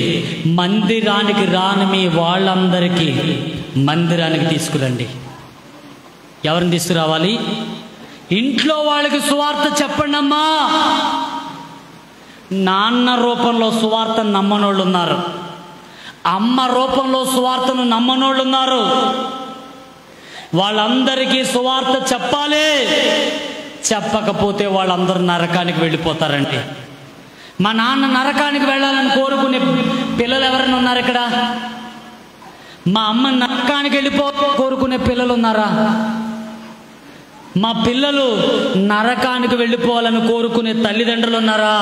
మందిరానికి రాని మీ వాళ్ళందరికీ మందిరానికి తీసుకురండి. ఎవరిని తీసుకురావాలి? ఇంట్లో వాళ్ళకి సువార్త చెప్పండి అమ్మా. నాన్న రూపంలో సువార్త నమ్మనోళ్ళు ఉన్నారు, అమ్మ రూపంలో సువార్తను నమ్మనోళ్ళు ఉన్నారు. వాళ్ళందరికీ సువార్త చెప్పాలి. చెప్పకపోతే వాళ్ళందరూ నరకానికి వెళ్ళిపోతారండి. మా నాన్న నరకానికి వెళ్ళాలని కోరుకునే పిల్లలు ఎవరైనా ఉన్నారు ఇక్కడ? మా అమ్మ నరకానికి కోరుకునే పిల్లలు ఉన్నారా? మా పిల్లలు నరకానికి వెళ్ళిపోవాలని కోరుకునే తల్లిదండ్రులు ఉన్నారా?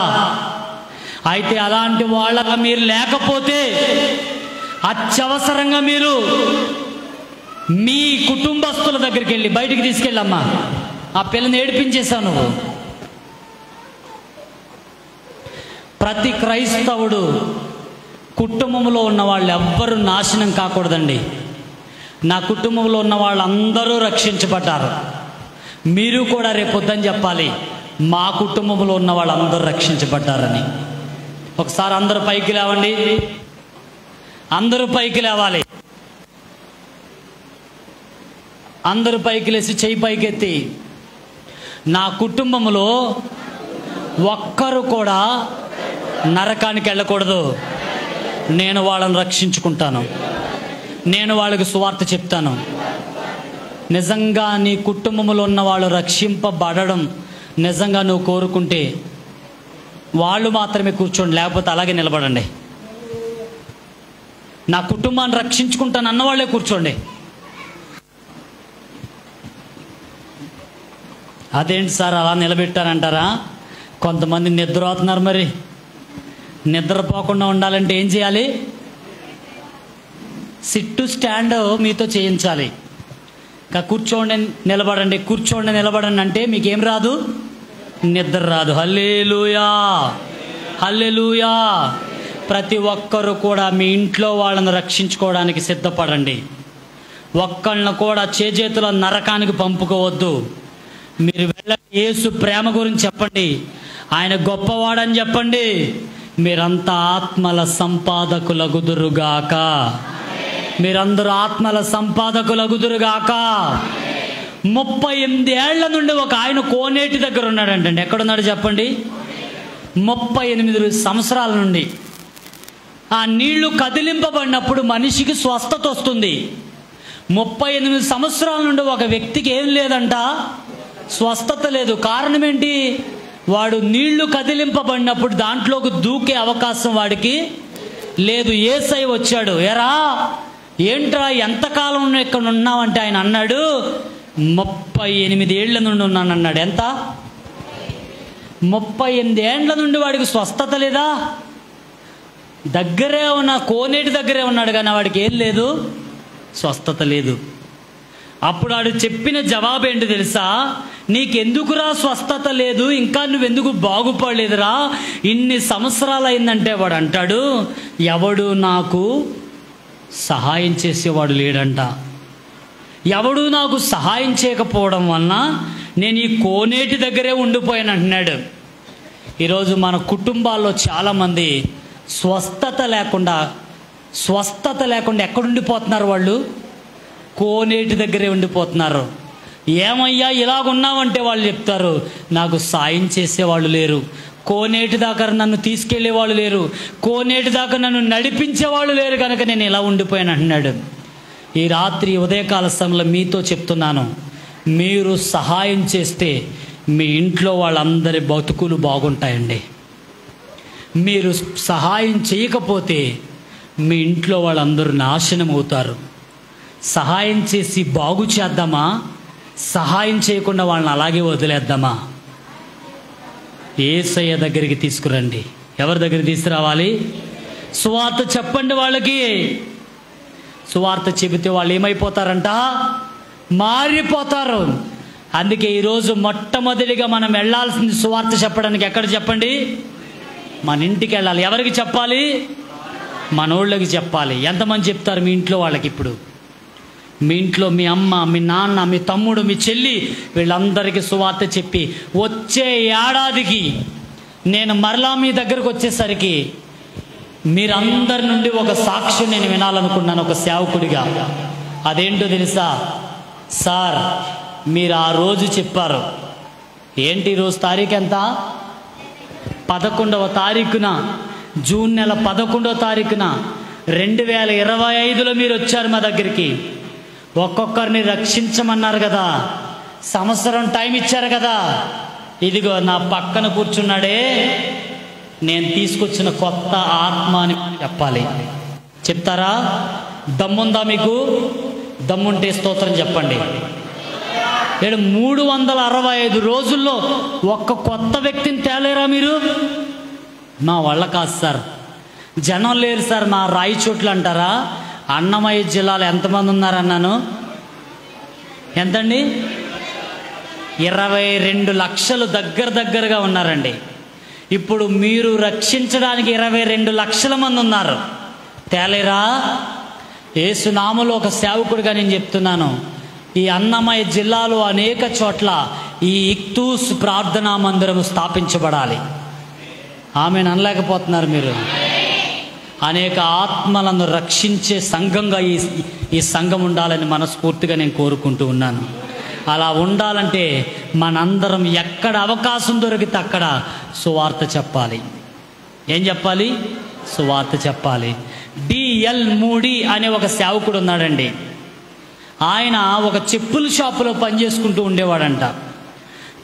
అయితే అలాంటి వాళ్ళగా మీరు లేకపోతే అత్యవసరంగా మీరు మీ కుటుంబస్తుల దగ్గరికి వెళ్ళి బయటికి తీసుకెళ్ళమ్మా, ఆ పిల్లని ఏడిపించేశావు నువ్వు. ప్రతి క్రైస్తవుడు కుటుంబంలో ఉన్న వాళ్ళు ఎవ్వరూ నాశనం కాకూడదండి. నా కుటుంబంలో ఉన్న వాళ్ళందరూ రక్షించబడ్డారు, మీరు కూడా రేపొద్దని చెప్పాలి, మా కుటుంబంలో ఉన్న వాళ్ళందరూ రక్షించబడ్డారని. ఒకసారి అందరూ పైకి లేవండి, అందరూ పైకి లేవాలి. అందరూ పైకి లేచి చెయ్యి పైకెత్తి, నా కుటుంబంలో ఒక్కరు కూడా నరకానికి వెళ్ళకూడదు, నేను వాళ్ళని రక్షించుకుంటాను, నేను వాళ్ళకి సువార్త చెప్తాను. నిజంగా నీ కుటుంబంలో ఉన్న వాళ్ళు రక్షింపబడడం నిజంగా నువ్వు కోరుకుంటే వాళ్ళు మాత్రమే కూర్చోండి, లేకపోతే అలాగే నిలబడండి. నా కుటుంబాన్ని రక్షించుకుంటాను అన్నవాళ్లే కూర్చోండి. అదేంటి సార్ అలా నిలబెట్టారంటారా? కొంతమంది నిద్రపోతున్నారు. మరి నిద్రపోకుండా ఉండాలంటే ఏం చేయాలి? సిట్టు స్టాండ్ మీతో చేయించాలి. కూర్చోండి నిలబడండి, కూర్చోండి నిలబడండి అంటే మీకేం రాదు? నిద్ర రాదు. హల్లెలూయా, హల్లెలూయా. ప్రతి ఒక్కరు కూడా మీ ఇంట్లో వాళ్ళని రక్షించుకోవడానికి సిద్ధపడండి. ఒక్కళ్ళను కూడా చేజేతుల నరకానికి పంపుకోవద్దు. మీరు వెళ్ళండి, యేసు ప్రేమ గురించి చెప్పండి, ఆయన గొప్పవాడని చెప్పండి. మీరంతా ఆత్మల సంపాదకులగుదురుగాక. మీరందరూ ఆత్మల సంపాదకులగుదురుగాక. 38 ఏళ్ల నుండి ఒక ఆయన కోనేటి దగ్గర ఉన్నాడంటండి. ఎక్కడున్నాడు చెప్పండి? 38 సంవత్సరాల నుండి. ఆ నీళ్లు కదిలింపబడినప్పుడు మనిషికి స్వస్థత వస్తుంది. 38 సంవత్సరాల నుండి ఒక వ్యక్తికి ఏం లేదంట, స్వస్థత లేదు. కారణం ఏంటి? వాడు నీళ్లు కదిలింపబడినప్పుడు దాంట్లోకి దూకే అవకాశం వాడికి లేదు. యేసయ్య వచ్చాడు, ఎరా ఏంట్రా ఎంతకాలం ఇక్కడ ఉన్నావంటే ఆయన అన్నాడు, 38 ఏళ్ల నుండి ఉన్నాను అన్నాడు. ఎంత? 38 ఏండ్ల నుండి వాడికి స్వస్థత లేదా? దగ్గరే ఉన్న కోనేటి దగ్గరే ఉన్నాడు కానీ వాడికి ఏం లేదు, స్వస్థత లేదు. అప్పుడు వాడు చెప్పిన జవాబు ఏంటి తెలుసా? నీకెందుకురా స్వస్థత లేదు, ఇంకా నువ్వెందుకు బాగుపడలేదురా, ఇన్ని సంవత్సరాలు అయిందంటే వాడు అంటాడు, ఎవడు నాకు సహాయం చేసేవాడు లేడంట. ఎవడు నాకు సహాయం చేయకపోవడం వలన నేను ఈ కోనేటి దగ్గరే ఉండిపోయాను అంటున్నాడు. ఈరోజు మన కుటుంబాల్లో చాలామంది స్వస్థత లేకుండా ఎక్కడుండిపోతున్నారు? వాళ్ళు కోనేటి దగ్గరే ఉండిపోతున్నారు. ఏమయ్యా ఇలాగున్నావంటే వాళ్ళు చెప్తారు, నాకు సాయం చేసేవాళ్ళు లేరు, కోనేటి దాకా నన్ను తీసుకెళ్లేవాళ్ళు లేరు, కోనేటి దాకా నన్ను నడిపించేవాళ్ళు లేరు, కనుక నేను ఇలా ఉండిపోయాను అంటున్నాడు. ఈ రాత్రి ఉదయకాల సమయంలో మీతో చెప్తున్నాను, మీరు సహాయం చేస్తే మీ ఇంట్లో వాళ్ళందరి బతుకులు బాగుంటాయండి. మీరు సహాయం చేయకపోతే మీ ఇంట్లో వాళ్ళందరూ నాశనం అవుతారు. సహాయం చేసి బాగు చేద్దామా, సహాయం చేయకుండా వాళ్ళని అలాగే వదిలేద్దామా? యేసయ్య దగ్గరికి తీసుకురండి. ఎవరి దగ్గరికి తీసుకురావాలి? సువార్త చెప్పండి వాళ్ళకి. సువార్త చెబితే వాళ్ళు ఏమైపోతారంట? మారిపోతారు. అందుకే ఈరోజు మొట్టమొదటిగా మనం వెళ్ళాల్సింది సువార్త చెప్పడానికి ఎక్కడ చెప్పండి? మన ఇంటికి వెళ్ళాలి. ఎవరికి చెప్పాలి? మనోళ్ళకి చెప్పాలి. ఎంతమంది చెప్తారు మీ ఇంట్లో వాళ్ళకి? ఇప్పుడు మీ ఇంట్లో మీ అమ్మ, మీ నాన్న, మీ తమ్ముడు, మీ చెల్లి, వీళ్ళందరికీ సువార్త చెప్పి వచ్చే ఏడాదికి నేను మరలా మీ దగ్గరకు వచ్చేసరికి మీరందరి నుండి ఒక సాక్ష్యం నేను వినాలనుకున్నాను, ఒక సేవకుడిగా. అదేంటో తెలుసా? సార్ మీరు ఆ రోజు చెప్పారు, ఏంటి ఈరోజు తారీఖు ఎంత? 11వ తారీఖున, జూన్ నెల 11వ తారీఖున 2025లో మీరు వచ్చారు మా దగ్గరికి. ఒక్కొక్కరిని రక్షించమన్నారు కదా, సంవత్సరం టైం ఇచ్చారు కదా. ఇదిగో నా పక్కన కూర్చున్నాడే, నేను తీసుకొచ్చిన కొత్త ఆత్మ అని చెప్పాలి. చెప్తారా? దమ్ముందా మీకు? దమ్ముంటే స్తోత్రం చెప్పండి. 365 రోజుల్లో ఒక్క కొత్త వ్యక్తిని తేలేరా మీరు? మా వాళ్ళ కాదు సార్, జనం లేరు సార్. మా రాయచోట్లు అంటారా? అన్నమయ్య జిల్లాలో ఎంతమంది ఉన్నారన్నాను? ఎంతండి? 22 లక్షలు దగ్గరగా ఉన్నారండి. ఇప్పుడు మీరు రక్షించడానికి 22 లక్షల మంది ఉన్నారు. తేలేరా? యేసునామములో ఒక సేవకుడిగా నేను చెప్తున్నాను, ఈ అన్నమయ్య జిల్లాలో అనేక చోట్ల ఈ ఇక్తూస్ ప్రార్థనా మందిరం స్థాపించబడాలి. ఆమెను అనలేకపోతున్నారు మీరు. అనేక ఆత్మలను రక్షించే సంఘంగా ఈ సంఘం ఉండాలని మనస్ఫూర్తిగా నేను కోరుకుంటూ ఉన్నాను. అలా ఉండాలంటే మనందరం ఎక్కడ అవకాశం దొరికితే అక్కడ సువార్త చెప్పాలి. ఏం చెప్పాలి? సువార్త చెప్పాలి. డిఎల్ మూడి అనే ఒక సేవకుడు ఉన్నాడండి. ఆయన ఒక చెప్పుల షాపులో పనిచేసుకుంటూ ఉండేవాడంట.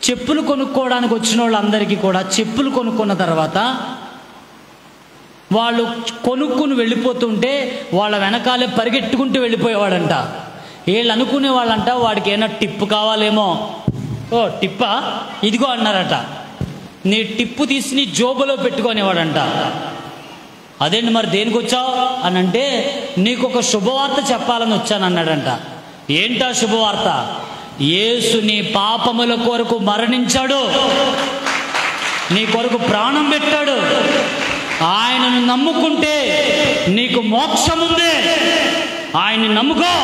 చెప్పులు కొనుక్కోవడానికి వచ్చిన వాళ్ళందరికీ కూడా చెప్పులు కొనుక్కున్న తర్వాత వాళ్ళు కొనుక్కుని వెళ్ళిపోతుంటే వాళ్ళ వెనకాలే పరిగెట్టుకుంటూ వెళ్ళిపోయేవాడంట. వీళ్ళు అనుకునే వాళ్ళంట వాడికి ఏమైనా టిప్పు కావాలేమో. ఓ టిప్పా, ఇదిగో అన్నారట. నీ టిప్పు తీసి నీ జోబులో పెట్టుకునేవాడంట. అదేంటి మరి దేనికి వచ్చావు అని అంటే, నీకు ఒక శుభవార్త చెప్పాలని వచ్చాను అన్నాడంట. ఏంటా శుభవార్త? యేసు నీ పాపముల కొరకు మరణించాడు, నీ కొరకు ప్రాణం పెట్టాడు, ఆయనను నమ్ముకుంటే నీకు మోక్షం ఉంది, ఆయన్ని నమ్ముకో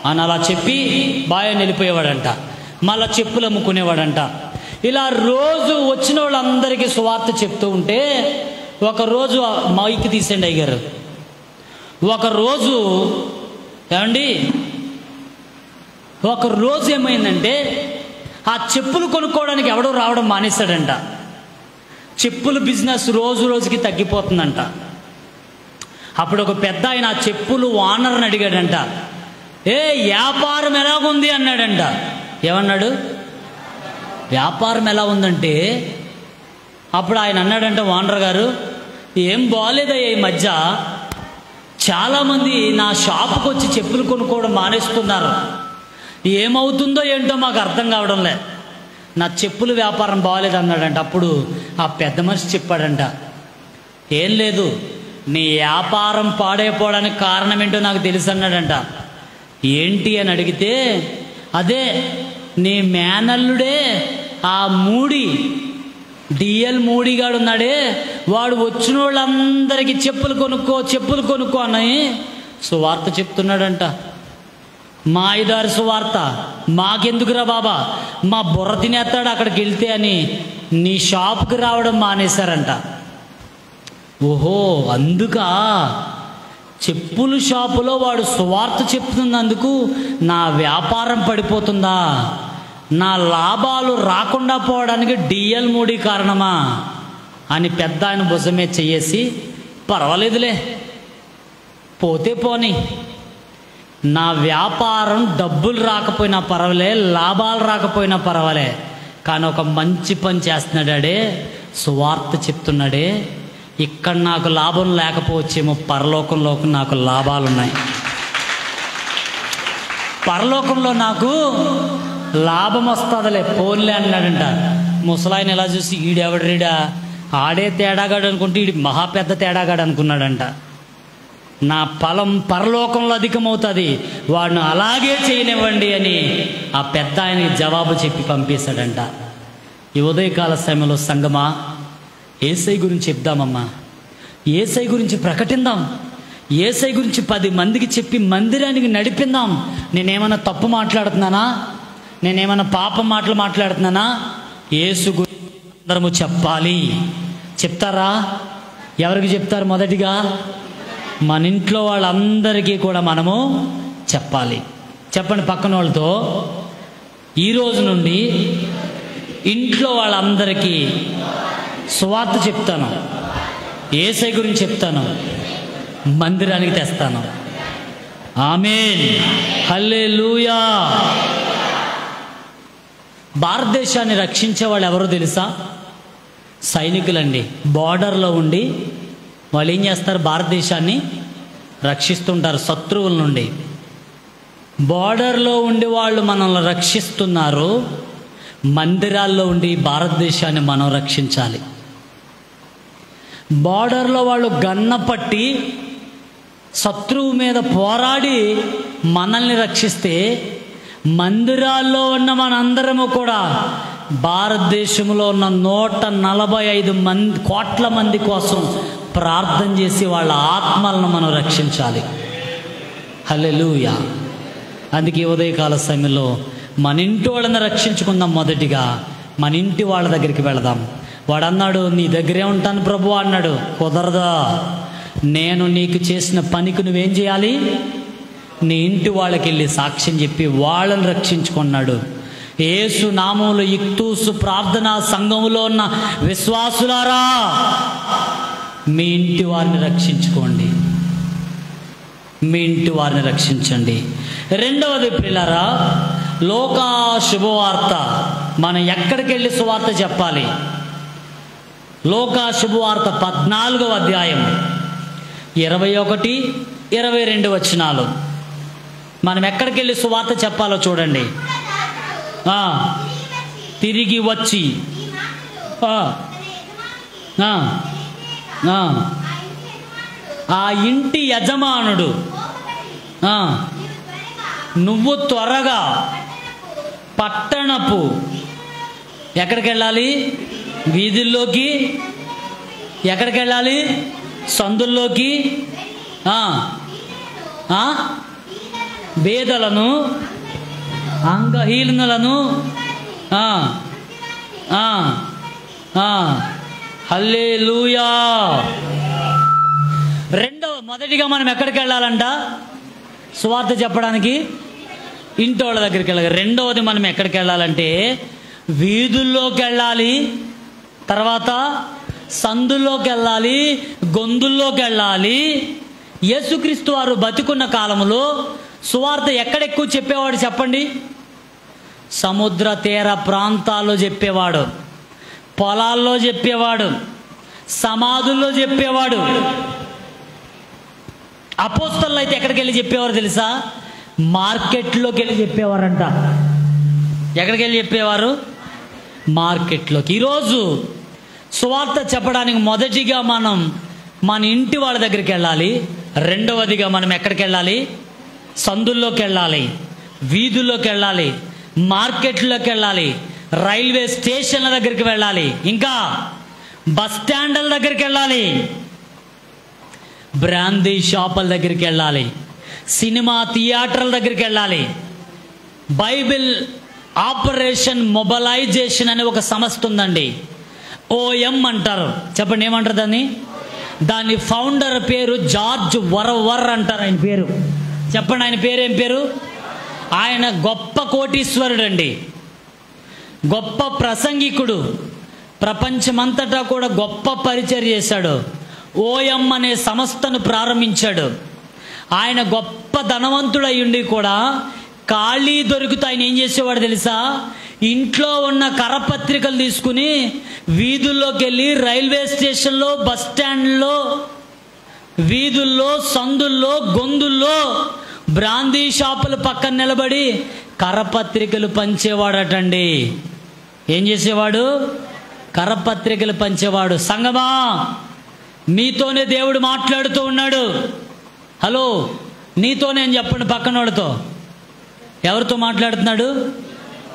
అని అలా చెప్పి బాగా వెళ్ళిపోయేవాడంట. మళ్ళా చెప్పులు అమ్ముకునేవాడంట. ఇలా రోజు వచ్చిన వాళ్ళందరికీ సువార్త చెప్తూ ఉంటే ఒకరోజు మైక్ తీసేయండి అయ్యారు. ఒకరోజు ఏమండి, ఒకరోజు ఏమైందంటే ఆ చెప్పులు కొనుక్కోవడానికి ఎవడో రావడం మానేశాడంట. చెప్పుల బిజినెస్ రోజుకి తగ్గిపోతుందంట. అప్పుడు ఒక పెద్ద ఆయన ఆ చెప్పులు ఓనర్ని అడిగాడంట, ఏ వ్యాపారం ఎలాగుంది అన్నాడంట. ఏమన్నాడు? వ్యాపారం ఎలా ఉందంటే, అప్పుడు ఆయన అన్నాడంట, ఓనర్ గారు ఏం బాగోలేదయ్యా, ఈ మధ్య చాలామంది నా షాపుకి వచ్చి చెప్పులు కొనుక్కోవడం మానేస్తున్నారు, ఏమవుతుందో ఏంటో మాకు అర్థం కావడం లే, నా చెప్పుల వ్యాపారం బాగోలేదు అన్నాడంట. అప్పుడు ఆ పెద్ద మనిషి చెప్పాడంట, ఏం లేదు, నీ వ్యాపారం పాడైపోవడానికి కారణం ఏంటో నాకు తెలుసు అన్నాడంట. ఏంటి అని అడిగితే, అదే నీ మేనల్లుడే ఆ మూడి డిఎల్ మూడిగాడు ఉన్నాడే, వాడు వచ్చిన వాళ్ళందరికీ చెప్పులు కొనుక్కో అన్నాయి సువార్త చెప్తున్నాడంట. మా ఐదారు సువార్త మాకెందుకురా బాబా, మా బుర్ర తినేస్తాడు అక్కడికి వెళ్తే అని నీ షాప్కి రావడం మానేశారంట. ఓహో, అందుకా చెప్పుల షాపులో వాడు సువార్త చెప్తున్నందుకు నా వ్యాపారం పడిపోతుందా, నా లాభాలు రాకుండా పోవడానికి డిఎల్ మూడి కారణమా అని పెద్ద ఆయన భుజమే చెయ్యేసి, పర్వాలేదులే పోతే పోని, నా వ్యాపారం డబ్బులు రాకపోయినా పర్వాలే, లాభాలు రాకపోయినా పర్వాలే, కానీ ఒక మంచి పని చేస్తున్నాడే, సువార్త చెప్తున్నాడే, ఇక్కడ నాకు లాభం లేకపోవచ్చేమో, పరలోకంలో నాకు లాభాలు ఉన్నాయి, పరలోకంలో నాకు లాభం వస్తుందిలే పోన్లే అన్నాడంట. ముసలాయన ఎలా చూసి, ఈడెవడరీడా, ఆడే తేడాగాడు అనుకుంటే ఈడు మహా పెద్ద తేడాగాడు అనుకున్నాడంట. నా ఫలం పరలోకంలో అధికమవుతుంది, వాడిని అలాగే చేయనివ్వండి అని ఆ పెద్ద ఆయనకి జవాబు చెప్పి పంపేశాడంట. ఈ ఉదయకాల సమయంలో సంగమా, యేసయ్య గురించి చెప్దామమ్మా, యేసయ్య గురించి ప్రకటిద్దాం, యేసయ్య గురించి 10 మందికి చెప్పి మందిరానికి నడిపిందాం. నేనేమన్నా తప్పు మాట్లాడుతున్నానా, నేనేమన్నా పాపం మాటలు మాట్లాడుతున్నానా? యేసు గురించి అందరము చెప్పాలి. చెప్తారా? ఎవరికి చెప్తారు? మొదటిగా మన ఇంట్లో వాళ్ళందరికీ కూడా మనము చెప్పాలి. చెప్పండి పక్కన వాళ్ళతో, ఈరోజు నుండి ఇంట్లో వాళ్ళందరికీ సువార్త చెప్తాను, యేసయ్య గురించి చెప్తాను, మందిరానికి తెస్తాను. ఆమేన్, హల్లెలూయా. భారతదేశాన్ని రక్షించే వాళ్ళు ఎవరో తెలుసా? సైనికులండి. బార్డర్లో ఉండి వాళ్ళు ఏం చేస్తారు? భారతదేశాన్ని రక్షిస్తుంటారు శత్రువుల నుండి. బార్డర్లో ఉండి వాళ్ళు మనల్ని రక్షిస్తున్నారు, మందిరాల్లో ఉండి భారతదేశాన్ని మనం రక్షించాలి. బార్డర్లో వాళ్ళు గన్నపట్టి శత్రువు మీద పోరాడి మనల్ని రక్షిస్తే, మందిరాల్లో ఉన్న మనందరము కూడా భారతదేశంలో ఉన్న 145 కోట్ల మంది కోసం ప్రార్థన చేసి వాళ్ళ ఆత్మలను మనం రక్షించాలి. హల్లెలూయా. అందుకే ఉదయకాల సమయంలో మన ఇంటి వాళ్ళని రక్షించుకుందాం. మొదటిగా మన ఇంటి వాళ్ళ దగ్గరికి వెళదాం. వాడు అన్నాడు, నీ దగ్గరే ఉంటాను ప్రభు అన్నాడు. కుదరదా, నేను నీకు చేసిన పనికి నువ్వేం చేయాలి? నీ ఇంటి వాళ్ళకి వెళ్ళి సాక్ష్యం చెప్పి వాళ్ళని రక్షించుకున్నాడు. యేసు నామములో ఇక్తూసు ప్రార్థనా సంఘములో ఉన్న విశ్వాసులారా, మీ ఇంటి వారిని రక్షించుకోండి, మీ ఇంటి వారిని రక్షించండి. రెండవది ప్రియులారా, లోకా శుభవార్త. మనం ఎక్కడికి వెళ్ళి సువార్త చెప్పాలి? లోకా శుభవార్త 14వ అధ్యాయం 21, 22 వచనాలు. మనం ఎక్కడికి వెళ్ళి సువార్త చెప్పాలో చూడండి. తిరిగి వచ్చి ఆ ఇంటి యజమానుడు, నువ్వు త్వరగా పట్టణపు ఎక్కడికి వెళ్ళాలి? వీధుల్లోకి. ఎక్కడికి వెళ్ళాలి? సందుల్లోకి. బేదలను, అంగహీనులను. హల్లెలూయా. మొదటిగా మనం ఎక్కడికి వెళ్ళాలంట? సువార్త చెప్పడానికి ఇంటోళ్ళ దగ్గరికి వెళ్ళాలి. రెండవది మనం ఎక్కడికి వెళ్ళాలంటే వీధుల్లోకి వెళ్ళాలి, తర్వాత సందుల్లోకి వెళ్ళాలి, గొంతుల్లోకి వెళ్ళాలి. యేసుక్రీస్తు వారు బతికున్న కాలంలో సువార్త ఎక్కడెక్కువ చెప్పేవాడు చెప్పండి? సముద్ర తీర ప్రాంతాల్లో చెప్పేవాడు, పొలాల్లో చెప్పేవాడు, సమాధుల్లో చెప్పేవాడు. అపోస్తలులు అయితే ఎక్కడికి వెళ్ళి చెప్పేవారు తెలుసా? మార్కెట్లోకి వెళ్ళి చెప్పేవారంట. ఎక్కడికి వెళ్ళి చెప్పేవారు? మార్కెట్లోకి. ఈరోజు సువార్త చెప్పడానికి మొదటిగా మనం మన ఇంటి వాళ్ళ దగ్గరికి వెళ్ళాలి. రెండవదిగా మనం ఎక్కడికి వెళ్ళాలి? సందుల్లోకి వెళ్ళాలి, వీధుల్లోకి వెళ్ళాలి, మార్కెట్లోకి వెళ్ళాలి, రైల్వే స్టేషన్ల దగ్గరికి వెళ్ళాలి, ఇంకా బస్ స్టాండ్ల దగ్గరికి వెళ్ళాలి, బ్రాందీ షాపుల దగ్గరికి వెళ్ళాలి, సినిమా థియేటర్ల దగ్గరికి వెళ్ళాలి. బైబిల్ ఆపరేషన్ మొబలైజేషన్ అనే ఒక సంస్థ ఉందండి. OM అంటారు. చెప్పండి, ఏమంటారు దాన్ని? దాని ఫౌండర్ పేరు జార్జ్ వరవర్ అంటారు ఆయన పేరు. చెప్పండి, ఆయన పేరు ఏం పేరు? ఆయన గొప్ప కోటీశ్వరుడు అండి, గొప్ప ప్రసంగికుడు, ప్రపంచమంతటా కూడా గొప్ప పరిచయం చేశాడు. OM అనే సంస్థను ప్రారంభించాడు. ఆయన గొప్ప ధనవంతుడు అయ్యుండి కూడా ఖాళీ దొరికితే ఆయన ఏం చేసేవాడు తెలుసా? ఇంట్లో ఉన్న కరపత్రికలు తీసుకుని వీధుల్లోకి వెళ్ళి రైల్వే స్టేషన్లో, బస్ స్టాండ్లో, వీధుల్లో, సందుల్లో, గొంతుల్లో, బ్రాందీ షాపుల పక్కన నిలబడి కరపత్రికలు పంచేవాడటండి. ఏం చేసేవాడు? కరపత్రికలు పంచేవాడు. సంగమా, మీతోనే దేవుడు మాట్లాడుతూ ఉన్నాడు. హలో, నీతోనే అని చెప్పండి పక్కన వాళ్ళతో. ఎవరితో మాట్లాడుతున్నాడు?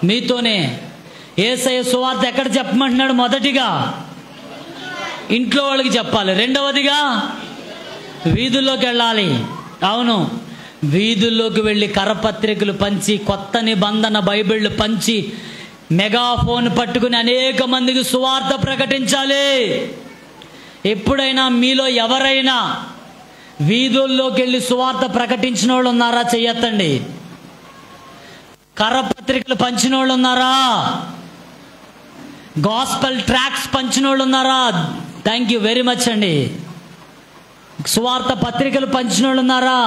మీతోనే. యేసయ్య సువార్త ఎక్కడ చెప్పమంటున్నాడు? మొదటిగా ఇంట్లో వాళ్ళకి చెప్పాలి, రెండవదిగా వీధుల్లోకి వెళ్ళాలి. అవును, వీధుల్లోకి వెళ్ళి కరపత్రికలు పంచి, కొత్త నిబంధన బైబిళ్ళు పంచి, మెగాఫోన్ పట్టుకుని అనేక మందికి సువార్త ప్రకటించాలి. ఎప్పుడైనా మీలో ఎవరైనా వీధుల్లోకి వెళ్ళి సువార్త ప్రకటించిన వాళ్ళు ఉన్నారా? చెయ్యొద్దండి. కరపత్రికలు పంచిన వాళ్ళు ఉన్నారా? గాస్పెల్ ట్రాక్స్ పంచిన వాళ్ళు ఉన్నారా? థ్యాంక్ యూ వెరీ మచ్ అండి. సువార్త పత్రికలు పంచిన వాళ్ళు ఉన్నారా?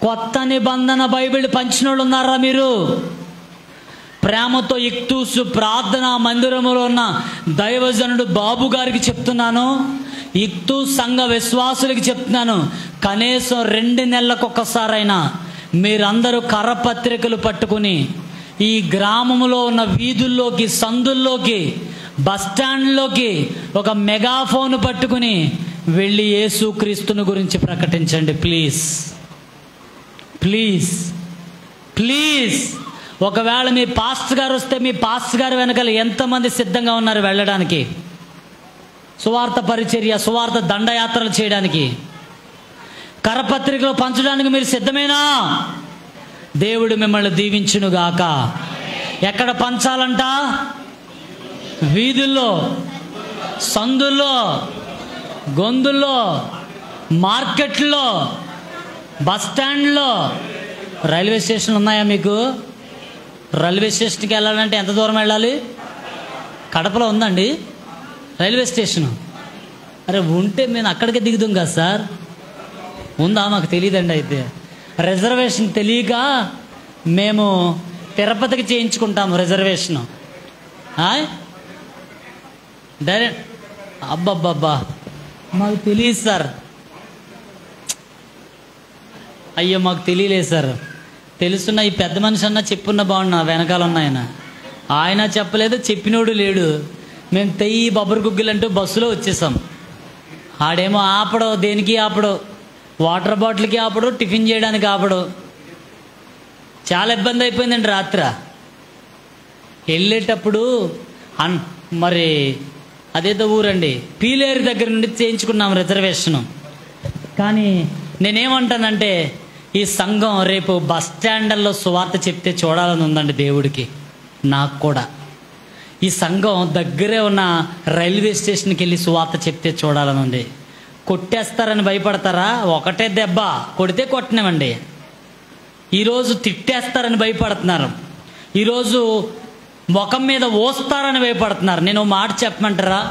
కొత్త నిబంధన బైబిల్ పంచిన వాళ్ళు ఉన్నారా? మీరు ప్రేమతో ఇక్తూసు ప్రార్థనా మందిరములో ఉన్న దైవజనుడు బాబు గారికి చెప్తున్నాను, ఇక్తూ సంఘ విశ్వాసులకి చెప్తున్నాను, కనీసం 2 నెలలకు ఒక్కసారైనా మీరందరూ కరపత్రికలు పట్టుకుని ఈ గ్రామంలో ఉన్న వీధుల్లోకి, సందుల్లోకి, బస్ స్టాండ్లోకి ఒక మెగాఫోన్ పట్టుకుని వెళ్ళి యేసుక్రీస్తుని గురించి ప్రకటించండి. Please please please. ఒకవేళ మీ పాస్టర్ గారు వస్తే మీ పాస్టర్ గారు వెనకాల ఎంతమంది సిద్ధంగా ఉన్నారు వెళ్ళడానికి? సువార్త పరిచర్య, సువార్త దండయాత్రలు చేయడానికి, కరపత్రికలు పంచడానికి మీరు సిద్ధమేనా? దేవుడు మిమ్మల్ని దీవించునుగాక. ఎక్కడ పంచాలంట? వీధుల్లో, సందుల్లో, గొంతుల్లో, మార్కెట్లో, బస్ స్టాండ్లో. రైల్వే స్టేషన్లు ఉన్నాయా మీకు? రైల్వే స్టేషన్కి వెళ్ళాలంటే ఎంత దూరం వెళ్ళాలి? కడపలో ఉందండి రైల్వే స్టేషను. అరే ఉంటే మేము అక్కడికే దిగుదాం కదా సార్. ఉందా? మాకు తెలియదండి. అయితే రిజర్వేషన్ తెలియక మేము తిరుపతికి చేయించుకుంటాము రిజర్వేషను. డైరెక్ట్ అబ్బబ్బబ్బా మాకు తెలియదు సార్. అయ్యో మాకు తెలియలేదు సార్. తెలుసున్న ఈ పెద్ద మనిషి అన్నా చెప్పున్న బాగున్నా, వెనకాల ఉన్నాయన ఆయన చెప్పలేదు, చెప్పినోడు లేడు. మేము తెయ్యి బొబ్బరి గుగ్గిలు అంటూ బస్సులో వచ్చేసాం. ఆడేమో ఆపడు, దేనికి ఆపడు, వాటర్ బాటిల్కి ఆపడు, టిఫిన్ చేయడానికి ఆపడు. చాలా ఇబ్బంది అయిపోయిందండి రాత్రి వెళ్ళేటప్పుడు. మరి అదేదో ఊరండి, పీలేరు దగ్గర నుండి చేయించుకున్నాం రిజర్వేషను. కానీ నేనేమంటానంటే ఈ సంఘం రేపు బస్ స్టాండ్ల్లో సువార్త చెప్తే చూడాలని ఉందండి దేవుడికి, నాకు కూడా. ఈ సంఘం దగ్గరే ఉన్న రైల్వే స్టేషన్కి వెళ్ళి సువార్త చెప్తే చూడాలని ఉంది. కొట్టేస్తారని భయపడతారా? ఒకటే దెబ్బ కొడితే కొట్టినామండి. ఈరోజు తిట్టేస్తారని భయపడుతున్నారు, ఈరోజు ముఖం మీద ఓస్తారని భయపడుతున్నారు. నేను మాట చెప్పమంటారా?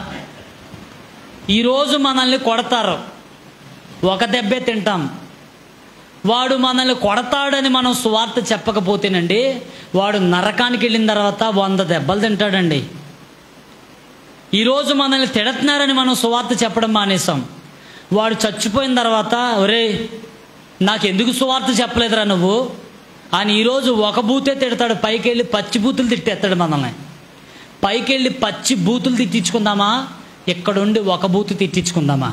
ఈరోజు మనల్ని కొడతారు, ఒక దెబ్బే తింటాం. వాడు మనల్ని కొడతాడని మనం సువార్త చెప్పకపోతేనండి, వాడు నరకానికి వెళ్ళిన తర్వాత 100 దెబ్బలు తింటాడండి. ఈరోజు మనల్ని తిడుతున్నారని మనం సువార్త చెప్పడం మానేసాం. వాడు చచ్చిపోయిన తర్వాత ఒరే నాకెందుకు సువార్త చెప్పలేదురా నువ్వు అని ఈరోజు ఒక బూతే తిడతాడు, పైకి వెళ్ళి పచ్చి బూతులు తిట్టేస్తాడు మనల్ని. పైకి వెళ్ళి పచ్చి బూతులు తిట్టించుకుందామా, ఇక్కడుండి ఒక బూతు తిట్టించుకుందామా?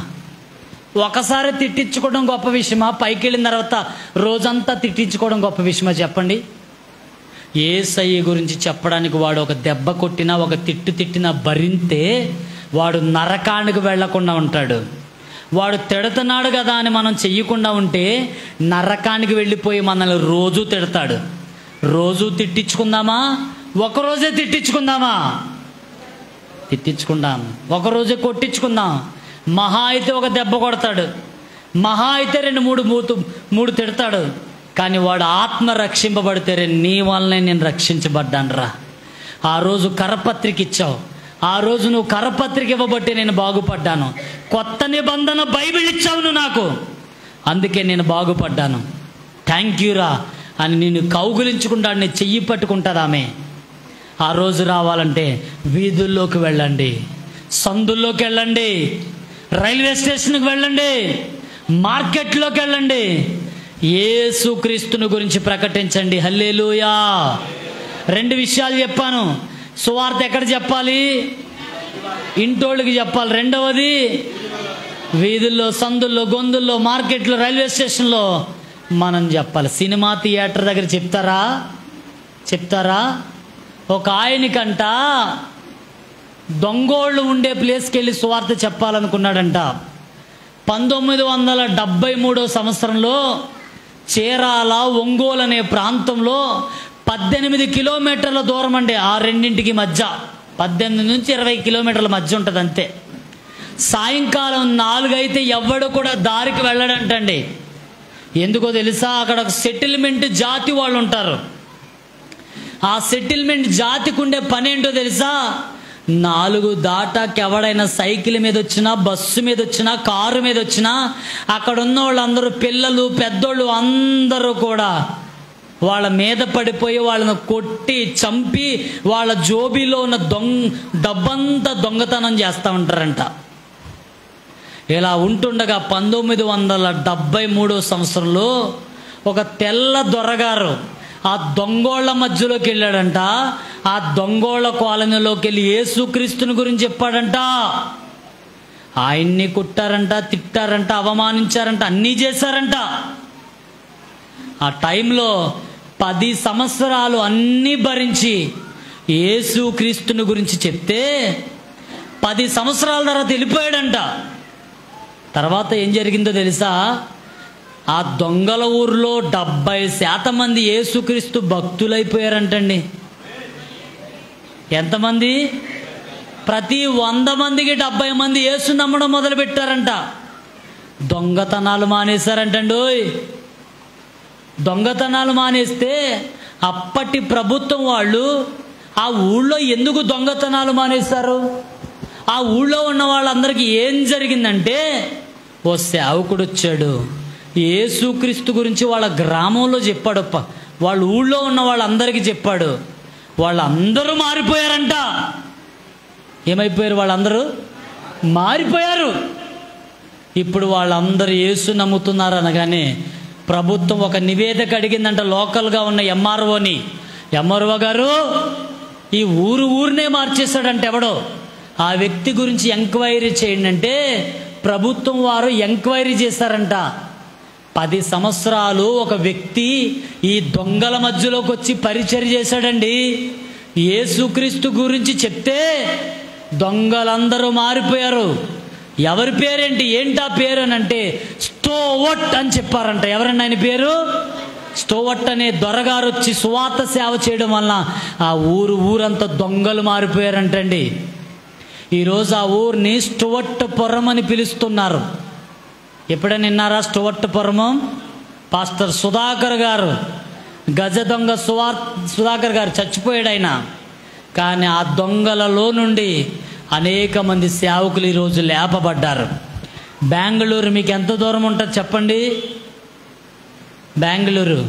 ఒకసారి తిట్టించుకోవడం గొప్ప విషయమా? పైకి వెళ్ళిన తర్వాత రోజంతా తిట్టించుకోవడం గొప్ప విషయమా చెప్పండి? యేసయ్య గురించి చెప్పడానికి వాడు ఒక దెబ్బ కొట్టినా, ఒక తిట్టు తిట్టినా భరింతే వాడు నరకానికి వెళ్లకుండా ఉంటాడు. వాడు తిడుతున్నాడు కదా అని మనం చెయ్యకుండా ఉంటే నరకానికి వెళ్ళిపోయి మనల్ని రోజు తిడతాడు. రోజు తిట్టించుకుందామా? ఒకరోజే తిట్టించుకుందామా? తిట్టించుకుందాం. ఒకరోజే కొట్టించుకుందాం. మహా అయితే ఒక దెబ్బ కొడతాడు, మహా అయితే 2-3 తిడతాడు. కానీ వాడు ఆత్మ రక్షింపబడితే నీ వల్లనే నేను రక్షించబడ్డాను రా. ఆ రోజు కరపత్రిక ఇచ్చావు, ఆ రోజు నువ్వు కరపత్రిక ఇవ్వబట్టి నేను బాగుపడ్డాను. కొత్త నిబంధన బైబిల్ ఇచ్చావు నువ్వు నాకు, అందుకే నేను బాగుపడ్డాను. థ్యాంక్ యూ రా అని నేను కౌగులించుకుంటా, నేను చెయ్యి పట్టుకుంటుందామే. ఆ రోజు రావాలంటే వీధుల్లోకి వెళ్ళండి, సందుల్లోకి వెళ్ళండి, రైల్వే స్టేషన్కి వెళ్ళండి, మార్కెట్లోకి వెళ్ళండి, యేసుక్రీస్తుని గురించి ప్రకటించండి. హల్లెలూయా. 2 విషయాలు చెప్పాను. సువార్త ఎక్కడ చెప్పాలి? ఇంటోళ్ళకి చెప్పాలి. రెండవది వీధుల్లో, సందుల్లో, గొంతుల్లో, మార్కెట్లో, రైల్వే స్టేషన్లో మనం చెప్పాలి. సినిమా థియేటర్ దగ్గర చెప్తారా? ఒక ఆయనకంట దొంగోళ్ళు ఉండే ప్లేస్కి వెళ్ళి సువార్త చెప్పాలనుకున్నాడంట. 1973 సంవత్సరంలో చీరాల, ఒంగోలు అనే ప్రాంతంలో 18 కిలోమీటర్ల దూరం అండి. ఆ రెండింటికి మధ్య 18 నుంచి 20 కిలోమీటర్ల మధ్య ఉంటుంది అంతే. సాయంకాలం 4 అయితే ఎవడు కూడా దారికి వెళ్ళడంటండి. ఎందుకో తెలుసా? అక్కడ ఒక సెటిల్మెంట్ జాతి వాళ్ళు ఉంటారు. ఆ సెటిల్మెంట్ జాతికి ఉండే పని ఏంటో తెలుసా? 4 దాటాకి ఎవడైనా సైకిల్ మీద వచ్చినా, బస్సు మీద వచ్చినా, కారు మీద వచ్చినా అక్కడ ఉన్న వాళ్ళందరూ, పిల్లలు పెద్దోళ్ళు అందరూ కూడా వాళ్ళ మీద పడిపోయి వాళ్ళను కొట్టి చంపి వాళ్ళ జోబీలో ఉన్న డబ్బంతా దొంగతనం చేస్తూ ఉంటారంట. ఇలా ఉంటుండగా 1973 సంవత్సరంలో ఒక తెల్ల దొరగారు ఆ దొంగోళ్ళ మధ్యలోకి వెళ్ళాడంట. ఆ దొంగోళ్ళ కాలనీలోకి వెళ్ళి యేసుక్రీస్తుని గురించి చెప్పాడంట. ఆయన్ని కొట్టారంట, తిట్టారంట, అవమానించారంట, అన్నీ చేశారంట. ఆ టైంలో 10 సంవత్సరాలు అన్నీ భరించి యేసుక్రీస్తుని గురించి చెప్తే 10 సంవత్సరాల తర్వాత వెళ్ళిపోయాడంట. తర్వాత ఏం జరిగిందో తెలుసా? ఆ దొంగల ఊర్లో 70% మంది యేసుక్రీస్తు భక్తులైపోయారంటండి. ఎంతమంది? ప్రతి 100 మందికి 70 మంది యేసు నమ్మడం మొదలు పెట్టారంట. దొంగతనాలు మానేశారంటండి. దొంగతనాలు మానేస్తే అప్పటి ప్రభుత్వం వాళ్ళు ఆ ఊళ్ళో ఎందుకు దొంగతనాలు మానేశారు? ఆ ఊళ్ళో ఉన్న వాళ్ళందరికీ ఏం జరిగిందంటే, ఓ సేవకుడు వచ్చాడు, యేసుక్రీస్తు గురించి వాళ్ళ గ్రామంలో చెప్పాడు, వాళ్ళ ఊళ్ళో ఉన్న వాళ్ళందరికీ చెప్పాడు. వాళ్ళందరూ మారిపోయారంట. ఏమైపోయారు? వాళ్ళందరూ మారిపోయారు. ఇప్పుడు వాళ్ళందరూ యేసు నమ్ముతున్నారు అనగానే ప్రభుత్వం ఒక నివేదిక అడిగిందంట లోకల్గా ఉన్న ఎంఆర్ఓని. ఎంఆర్ఓ గారు, ఈ ఊరినే మార్చేశాడంటే ఎవడో, ఆ వ్యక్తి గురించి ఎంక్వైరీ చేయండి అంటే ప్రభుత్వం వారు ఎంక్వైరీ చేశారంట. 10 సంవత్సరాలు ఒక వ్యక్తి ఈ దొంగల మధ్యలోకి వచ్చి పరిచర్య చేశాడండి. యేసుక్రీస్తు గురించి చెప్తే దొంగలందరూ మారిపోయారు. ఎవరి పేరేంటి? ఏంటా పేరు అని అంటే స్టోవట్ అని చెప్పారంట. ఎవరండి ఆయన పేరు? స్టోవట్ అనే దొరగారు వచ్చి సువార్త సేవ చేయడం వల్ల ఆ ఊరంతా దొంగలు మారిపోయారంటండి. ఈరోజు ఆ ఊరిని స్టోవట్ పురం అని పిలుస్తున్నారు. ఎప్పుడైనా విన్నారా స్టోవట్ పురమం? పాస్టర్ సుధాకర్ గారు, గజ దొంగ సుధాకర్ గారు చచ్చిపోయాడు ఆయన. కానీ ఆ దొంగలలో నుండి అనేక మంది సేవకులు ఈరోజు లేపబడ్డారు. బెంగళూరు మీకు ఎంత దూరం ఉంటుంది చెప్పండి? బెంగళూరు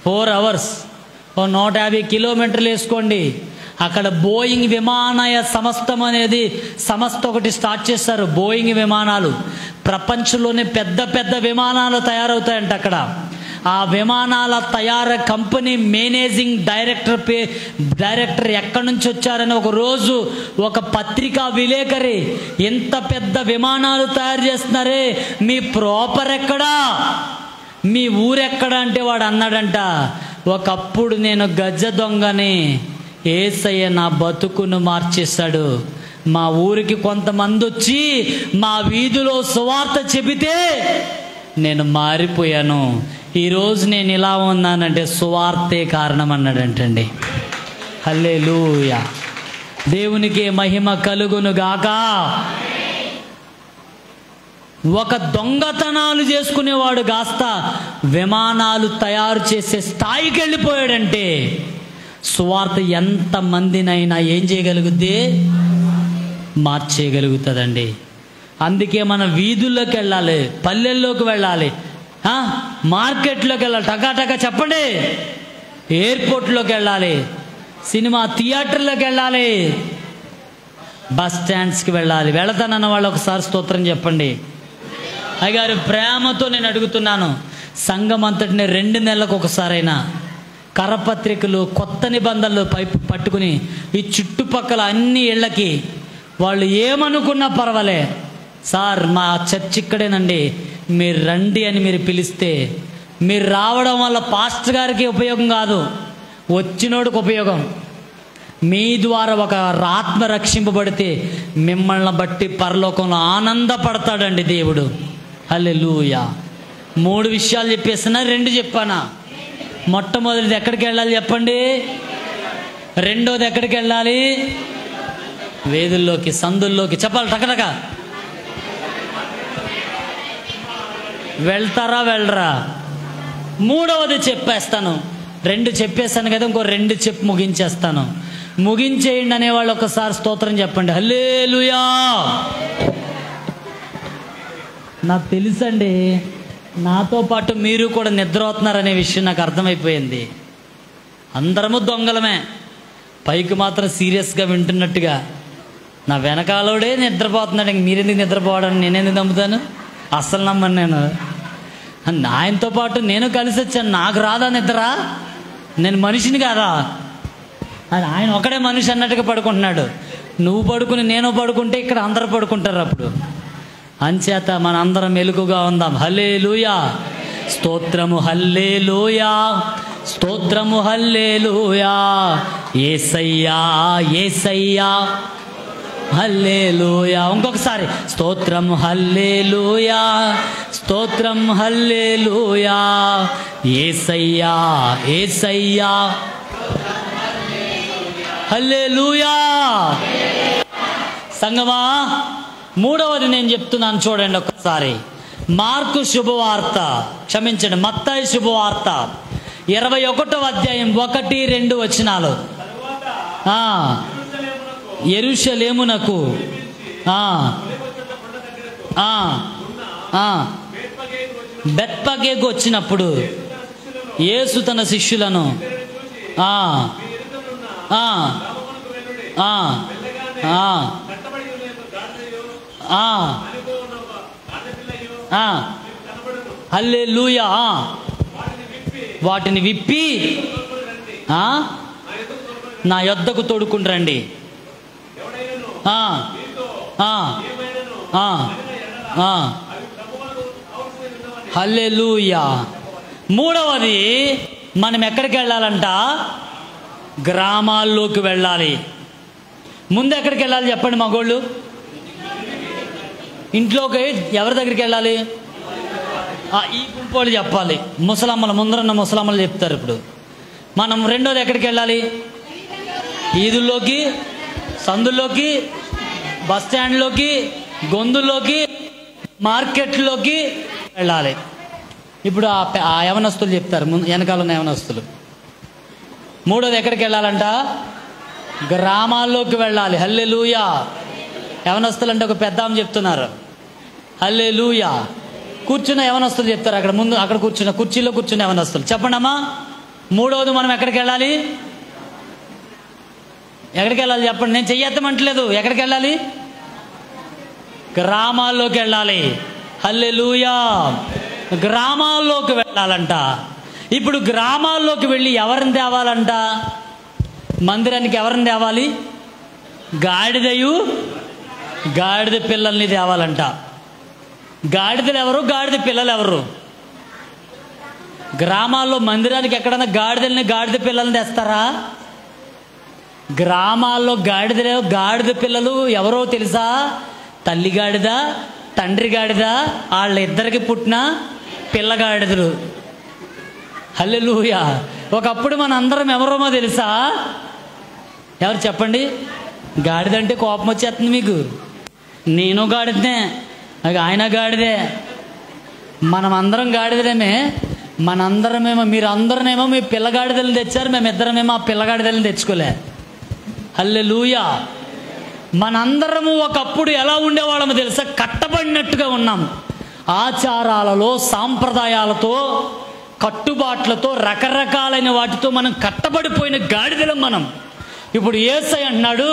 4 hours, 150 కిలోమీటర్లు వేసుకోండి. అక్కడ బోయింగ్ విమానయ సంస్థ ఒకటి స్టార్ట్ చేస్తారు. బోయింగ్ విమానాలు ప్రపంచంలోనే పెద్ద విమానాలు తయారవుతాయంట అక్కడ. ఆ విమానాల తయారీ కంపెనీ మేనేజింగ్ డైరెక్టర్ ఎక్కడి నుంచి వచ్చారని ఒక రోజు ఒక పత్రికా విలేకరి, ఎంత పెద్ద విమానాలు తయారు చేస్తున్నారే, మీ ప్రాపర్ ఎక్కడా, మీ ఊరెక్కడా అంటే వాడు అన్నాడంట, ఒకప్పుడు నేను గజ దొంగని, యేసయ్య నా బతుకును మార్చేశాడు. మా ఊరికి కొంతమంది వచ్చి మా వీధిలో సువార్త చెబితే నేను మారిపోయాను. ఈరోజు నేను ఇలా ఉన్నానంటే సువార్తే కారణం అన్నాడంటండి. హల్లెలూయా, దేవునికి మహిమ కలుగును గాక. ఒక దొంగతనాలు చేసుకునేవాడు కాస్త విమానాలు తయారు చేసే స్థాయికి వెళ్ళిపోయాడంటే సువార్త ఎంతమందినైనా ఏం చేయగలుగుద్ది? మార్చేయగలుగుతుందండి. అందుకే మనం వీధుల్లోకి వెళ్ళాలి, పల్లెల్లోకి వెళ్ళాలి, మార్కెట్లోకి వెళ్ళాలి, టకాటకా చెప్పండి, ఎయిర్పోర్ట్లోకి వెళ్ళాలి, సినిమా థియేటర్లోకి వెళ్ళాలి, బస్ స్టాండ్స్కి వెళ్ళాలి. వెళతానన్న వాళ్ళు ఒకసారి స్తోత్రం చెప్పండి. అయ్యగారు ప్రేమతో నేను అడుగుతున్నాను, సంఘం అంతటిని 2 నెలలకు ఒకసారైనా కరపత్రికలు, కొత్త నిబంధనలు పట్టుకుని ఈ చుట్టుపక్కల అన్ని ఇళ్ళకి వాళ్ళు ఏమనుకున్నా పర్వాలే, సార్ మా చర్చ్ ఇక్కడేనండి, మీరు రండి అని మీరు పిలిస్తే, మీరు రావడం వల్ల పాస్టర్ గారికి ఉపయోగం కాదు, వచ్చినోడికి ఉపయోగం. మీ ద్వారా ఒక ఆత్మ రక్షింపబడితే మిమ్మల్ని బట్టి పరలోకంలో ఆనందపడతాడండి దేవుడు. హల్లెలూయా. 3 విషయాలు చెప్పేస్తున్నా, 2 చెప్పానా? మొట్టమొదటిది ఎక్కడికి వెళ్ళాలి చెప్పండి? రెండోది ఎక్కడికి వెళ్ళాలి? వేదుల్లోకి, సందుల్లోకి. చెప్పాలి టకటక. వెళ్తారా వెళ్ళరా? మూడవది చెప్పేస్తాను. 2 చెప్పేస్తాను కదా, ఇంకో 2 చెప్పి ముగించేస్తాను. ముగించేయండి అనేవాళ్ళు ఒకసారి స్తోత్రం చెప్పండి. హల్లెలూయా. నాకు తెలుసండి, నాతో పాటు మీరు కూడా నిద్రపోతున్నారనే విషయం నాకు అర్థమైపోయింది. అందరము దొంగలమే, పైకి మాత్రం సీరియస్గా వింటున్నట్టుగా. నా వెనకాలోడే నిద్రపోతున్నాడు, ఇంక మీరెందుకు నిద్రపోవడానికి నేనెందుకు నమ్ముతాను? అస్సలు నమ్మను నేను. ఆయనతో పాటు నేను కలిసి వచ్చాను, నాకు రాదా నిద్ర? నేను మనిషిని కాదా? ఆయన ఒకడే మనిషి అన్నట్టుగా పడుకుంటున్నాడు. నువ్వు పడుకుని నేను పడుకుంటే ఇక్కడ అందరూ పడుకుంటారు. అప్పుడు అంచేత మన అందరం మెలుగుగా ఉందాం. హల్లెలూయా. స్తోత్రము హల్లెలూయా, స్తోత్రము హల్లెలూయా, యేసయ్యా యేసయ్యా హల్లెలూయా. ఇంకొకసారి స్తోత్రం హల్లెలూయా, స్తోత్రం హల్లెలూయా, యేసయ్యా యేసయ్యా హల్లెలూయా. సంగమా, మూడవది నేను చెప్తున్నాను చూడండి ఒక్కసారి. మార్కు శుభవార్త, క్షమించండి, మత్తయి శుభవార్త 21వ అధ్యాయం 1-2 వచనాలు. యెరూషలేమునకు బెత్పగేకు వచ్చినప్పుడు యేసు తన శిష్యులను హల్లెలూయా వాటిని విప్పి నా యొద్దకు తోడుకుండ్రండి. హల్లెలూయా. మూడవది, మనం ఎక్కడికి వెళ్ళాలంట? గ్రామాల్లోకి వెళ్ళాలి. ముందు ఎక్కడికి వెళ్ళాలి చెప్పండి మగోళ్ళు? ఇంట్లోకి. ఎవరి దగ్గరికి వెళ్ళాలి? ఈ గుంపు వాళ్ళు చెప్పాలి. ముసలమ్మలు, ముందరున్న ముసలమ్మలు చెప్తారు. ఇప్పుడు మనం రెండోది ఎక్కడికి వెళ్ళాలి? ఈదుల్లోకి, సందుల్లోకి, బస్ స్టాండ్లోకి, గొంతుల్లోకి, మార్కెట్లోకి వెళ్ళాలి. ఇప్పుడు ఆ యవనస్తులు చెప్తారు, వెనకాల ఉన్న యవనస్తులు. మూడోది ఎక్కడికి వెళ్ళాలంట? గ్రామాల్లోకి వెళ్ళాలి. హల్లెలూయా. యవనస్తులు అంటే ఒక పెద్ద ఆమె చెప్తున్నారు. హల్లెలూయా. కూర్చున్న యవనస్తులు చెప్తారు. అక్కడ ముందు అక్కడ కూర్చున్న కుర్చీలో కూర్చున్న యవనస్తులు చెప్పండి అమ్మా. మూడవది మనం ఎక్కడికి వెళ్ళాలి? ఎక్కడికి వెళ్ళాలి చెప్పండి. నేను చెయ్యెత్తమంటలేదు. ఎక్కడికి వెళ్ళాలి? గ్రామాల్లోకి వెళ్ళాలి. హల్లెలూయా. గ్రామాల్లోకి వెళ్ళాలంట. ఇప్పుడు గ్రామాల్లోకి వెళ్ళి ఎవరిని తేవాలంట? మందిరానికి ఎవరిని తేవాలి? గాడిదయు గాడిద పిల్లల్ని తేవాలంట. గాడిదలు ఎవరు? గాడిద పిల్లలు ఎవరు? గ్రామాల్లో మందిరానికి ఎక్కడన్నా గాడిద పిల్లల్ని తెస్తారా? గ్రామాల్లో గాడిద పిల్లలు ఎవరో తెలుసా? తల్లి గాడిద, తండ్రి గాడిద, వాళ్ళిద్దరికి పుట్టిన పిల్లగాడిదలు. హల్లెలూయా. ఒకప్పుడు మన అందరం ఎవరోమో తెలుసా? ఎవరు చెప్పండి? గాడిదంటే కోపం వచ్చేస్తుంది మీకు. నేను గాడిదనే, ఆయన గాడిదే, మనం అందరం గాడిదలేమే. మనందరమేమో, మీరు అందరమేమో మీ పిల్లగాడిదలను తెచ్చారు, మేమిద్దరమేమో ఆ పిల్లగాడిదలను తెచ్చుకోలే. హల్లెలూయా. మనందరము ఒకప్పుడు ఎలా ఉండేవాళ్ళమో తెలుసా? కట్టబడినట్టుగా ఉన్నాం. ఆచారాలలో, సాంప్రదాయాలతో, కట్టుబాట్లతో, రకరకాలైన వాటితో మనం కట్టబడిపోయిన గాడిదలం మనం. ఇప్పుడు యేసయ్య అన్నాడు,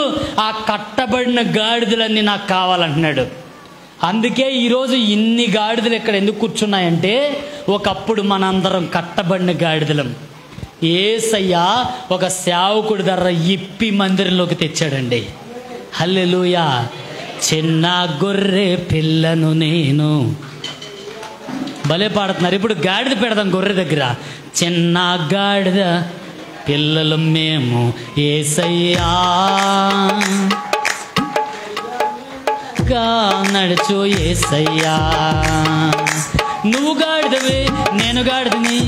ఆ కట్టబడిన గాడిదలన్నీ నాకు కావాలంటున్నాడు. అందుకే ఈరోజు ఇన్ని గాడిదలు ఇక్కడ ఎందుకు కూర్చున్నాయంటే, ఒకప్పుడు మనందరం కట్టబడిన గాడిదలం. యేసయ్య ఒక సేవకుడి ధర ఇప్పి మందిరంలోకి తెచ్చాడండి. హల్లెలూయా. చిన్న గొర్రె పిల్లను నేను, భలే పాడుతున్నారు. ఇప్పుడు గాడిద పెడదాం గొర్రె దగ్గర. చిన్న గాడిద పిల్లలు మేము యేసయ్యా, నడుచు యేసయ్యా. నువ్వు గాడిదవి, నేను గాడిదని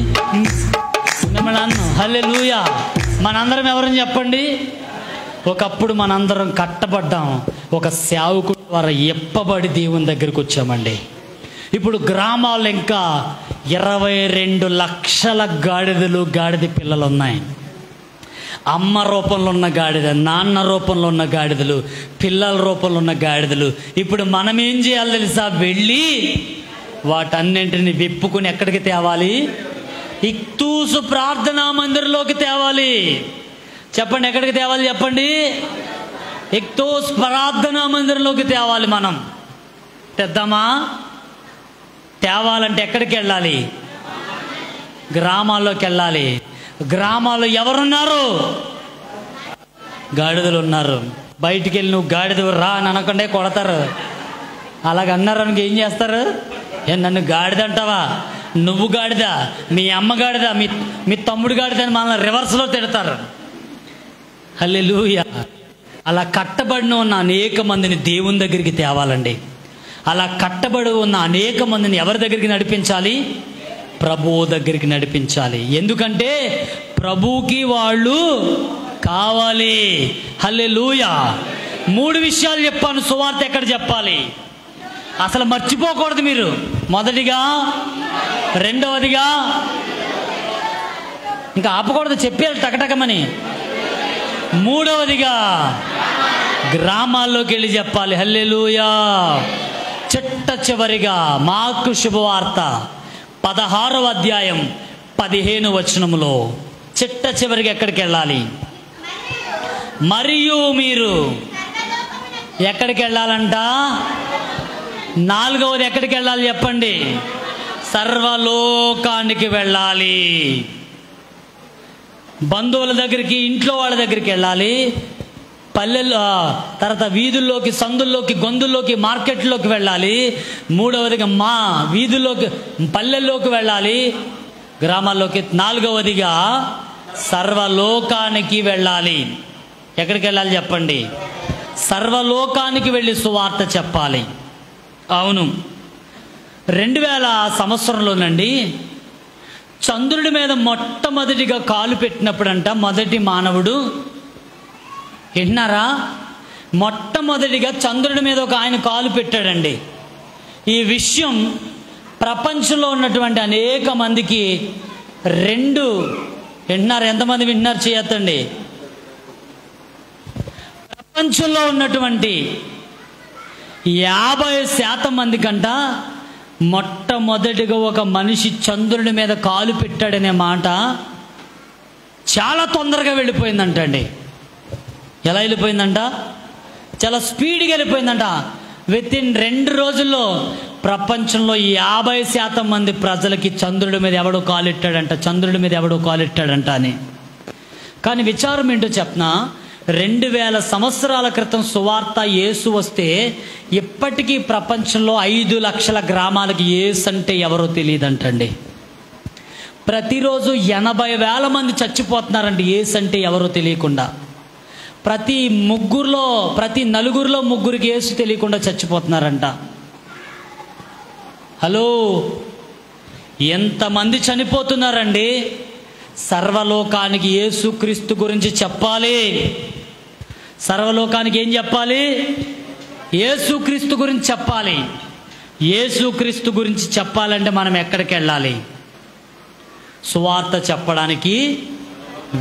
మిమ్మల్ని అన్ను. హల్లెలూయా. మనందరం ఎవరని చెప్పండి? ఒకప్పుడు మనందరం కట్టబడ్డాం, ఒక సేవకుడు ద్వారా ఎప్పబడి దేవుని దగ్గరికి వచ్చామండి. ఇప్పుడు గ్రామాలు ఇంకా 22 లక్షల గాడిదలు, గాడిద పిల్లలు ఉన్నాయి. అమ్మ రూపంలో ఉన్న గాడిద, నాన్న రూపంలో ఉన్న గాడిదలు, పిల్లల రూపంలో ఉన్న గాడిదలు. ఇప్పుడు మనం ఏం చేయాలి తెలుసా? వెళ్ళి వాటన్నింటిని విప్పుకుని ఎక్కడికి తేవాలి? ఇక్తూసు ప్రార్థనా మందిరంలోకి తేవాలి. చెప్పండి, ఎక్కడికి తేవాలి చెప్పండి? ఇక్తూస్ ప్రార్థనా మందిరంలోకి తేవాలి. మనం తెద్దామా? తేవాలంటే ఎక్కడికి వెళ్ళాలి? గ్రామాల్లోకి వెళ్ళాలి. గ్రామాల్లో ఎవరున్నారు? గాడిదలు ఉన్నారు. బయటికి వెళ్ళి నువ్వు గాడిద రా అని అనకుండా కొడతారు. అలాగన్నారని ఏం చేస్తారు? నన్ను గాడిద అంటావా? నువ్వు గాడిద, మీ అమ్మ గాడిద, మీ తమ్ముడు గాడిద అని మనల్ని రివర్స్లో తిడతారు. హల్లెలూయా. అలా కట్టబడిన ఉన్న అనేక మందిని దేవుని దగ్గరికి తేవాలండి. అలా కట్టబడి ఉన్న అనేక మందిని ఎవరి దగ్గరికి నడిపించాలి? ప్రభువు దగ్గరికి నడిపించాలి. ఎందుకంటే ప్రభువుకి వాళ్ళు కావాలి. హల్లెలూయా. 3 విషయాలు చెప్పాను. సువార్త ఎక్కడ చెప్పాలి అసలు మర్చిపోకూడదు మీరు. మొదటిగా, రెండవదిగా, ఇంకా ఆపకూడదు, చెప్పారు టకటకమని. మూడవదిగా గ్రామాల్లోకి వెళ్ళి చెప్పాలి. హల్లెలూయా. చిట్ట చివరిగా మార్కు శుభవార్త 16వ అధ్యాయం 15వ వచనములో చిట్ట చివరికి ఎక్కడికి వెళ్ళాలి? మరియు మీరు ఎక్కడికి వెళ్ళాలంట? 4వది ఎక్కడికి వెళ్ళాలి చెప్పండి? సర్వలోకానికి వెళ్ళాలి. బంధువుల దగ్గరికి, ఇంట్లో వాళ్ళ దగ్గరికి వెళ్ళాలి. పల్లెల్లో, తర్వాత వీధుల్లోకి, సందుల్లోకి, గొంతుల్లోకి, మార్కెట్లోకి వెళ్ళాలి. 3వదిగా వీధుల్లోకి, పల్లెల్లోకి వెళ్ళాలి, గ్రామాల్లోకి. 4వదిగా సర్వలోకానికి వెళ్ళాలి. ఎక్కడికి వెళ్ళాలి చెప్పండి? సర్వలోకానికి వెళ్ళి సువార్త చెప్పాలి. అవును, 2000 సంవత్సరంలోనండి చంద్రుడి మీద మొట్టమొదటిగా కాలు పెట్టినప్పుడంట మొదటి మానవుడు, విన్నారా? మొట్టమొదటిగా చంద్రుడి మీద ఒక ఆయన కాలు పెట్టాడండి. ఈ విషయం ప్రపంచంలో ఉన్నటువంటి అనేక మందికి విన్నారు. ఎంతమంది విన్నారు చేయొద్దండి. ప్రపంచంలో ఉన్నటువంటి 50% మంది కంట మొట్టమొదటిగా ఒక మనిషి చంద్రుడి మీద కాలు పెట్టాడనే మాట చాలా తొందరగా వెళ్ళిపోయిందంటండి. ఎలా వెళ్ళిపోయిందంట? చాలా స్పీడ్గా వెళ్ళిపోయిందంట. వితిన్ 2 రోజుల్లో ప్రపంచంలో 50% మంది ప్రజలకి చంద్రుడి మీద ఎవడో కాలెట్టాడంట, చంద్రుడి మీద ఎవడో కాలెట్టాడంట అని. కానీ విచారం ఏంటో చెప్పనా, 2000 సంవత్సరాల క్రితం సువార్త యేసు వస్తే ఇప్పటికీ ప్రపంచంలో 5 లక్షల గ్రామాలకి యేసు అంటే ఎవరో తెలియదంటండి. ప్రతిరోజు 80,000 మంది చచ్చిపోతున్నారండి యేసు అంటే ఎవరో తెలియకుండా. ప్రతి నలుగురిలో ముగ్గురికి యేసు తెలియకుండా చచ్చిపోతున్నారంట. హలో, ఎంతమంది చనిపోతున్నారండి? సర్వలోకానికి యేసుక్రీస్తు గురించి చెప్పాలి. సర్వలోకానికి ఏం చెప్పాలి? యేసుక్రీస్తు గురించి చెప్పాలి. యేసుక్రీస్తు గురించి చెప్పాలంటే మనం ఎక్కడికి వెళ్ళాలి? సువార్త చెప్పడానికి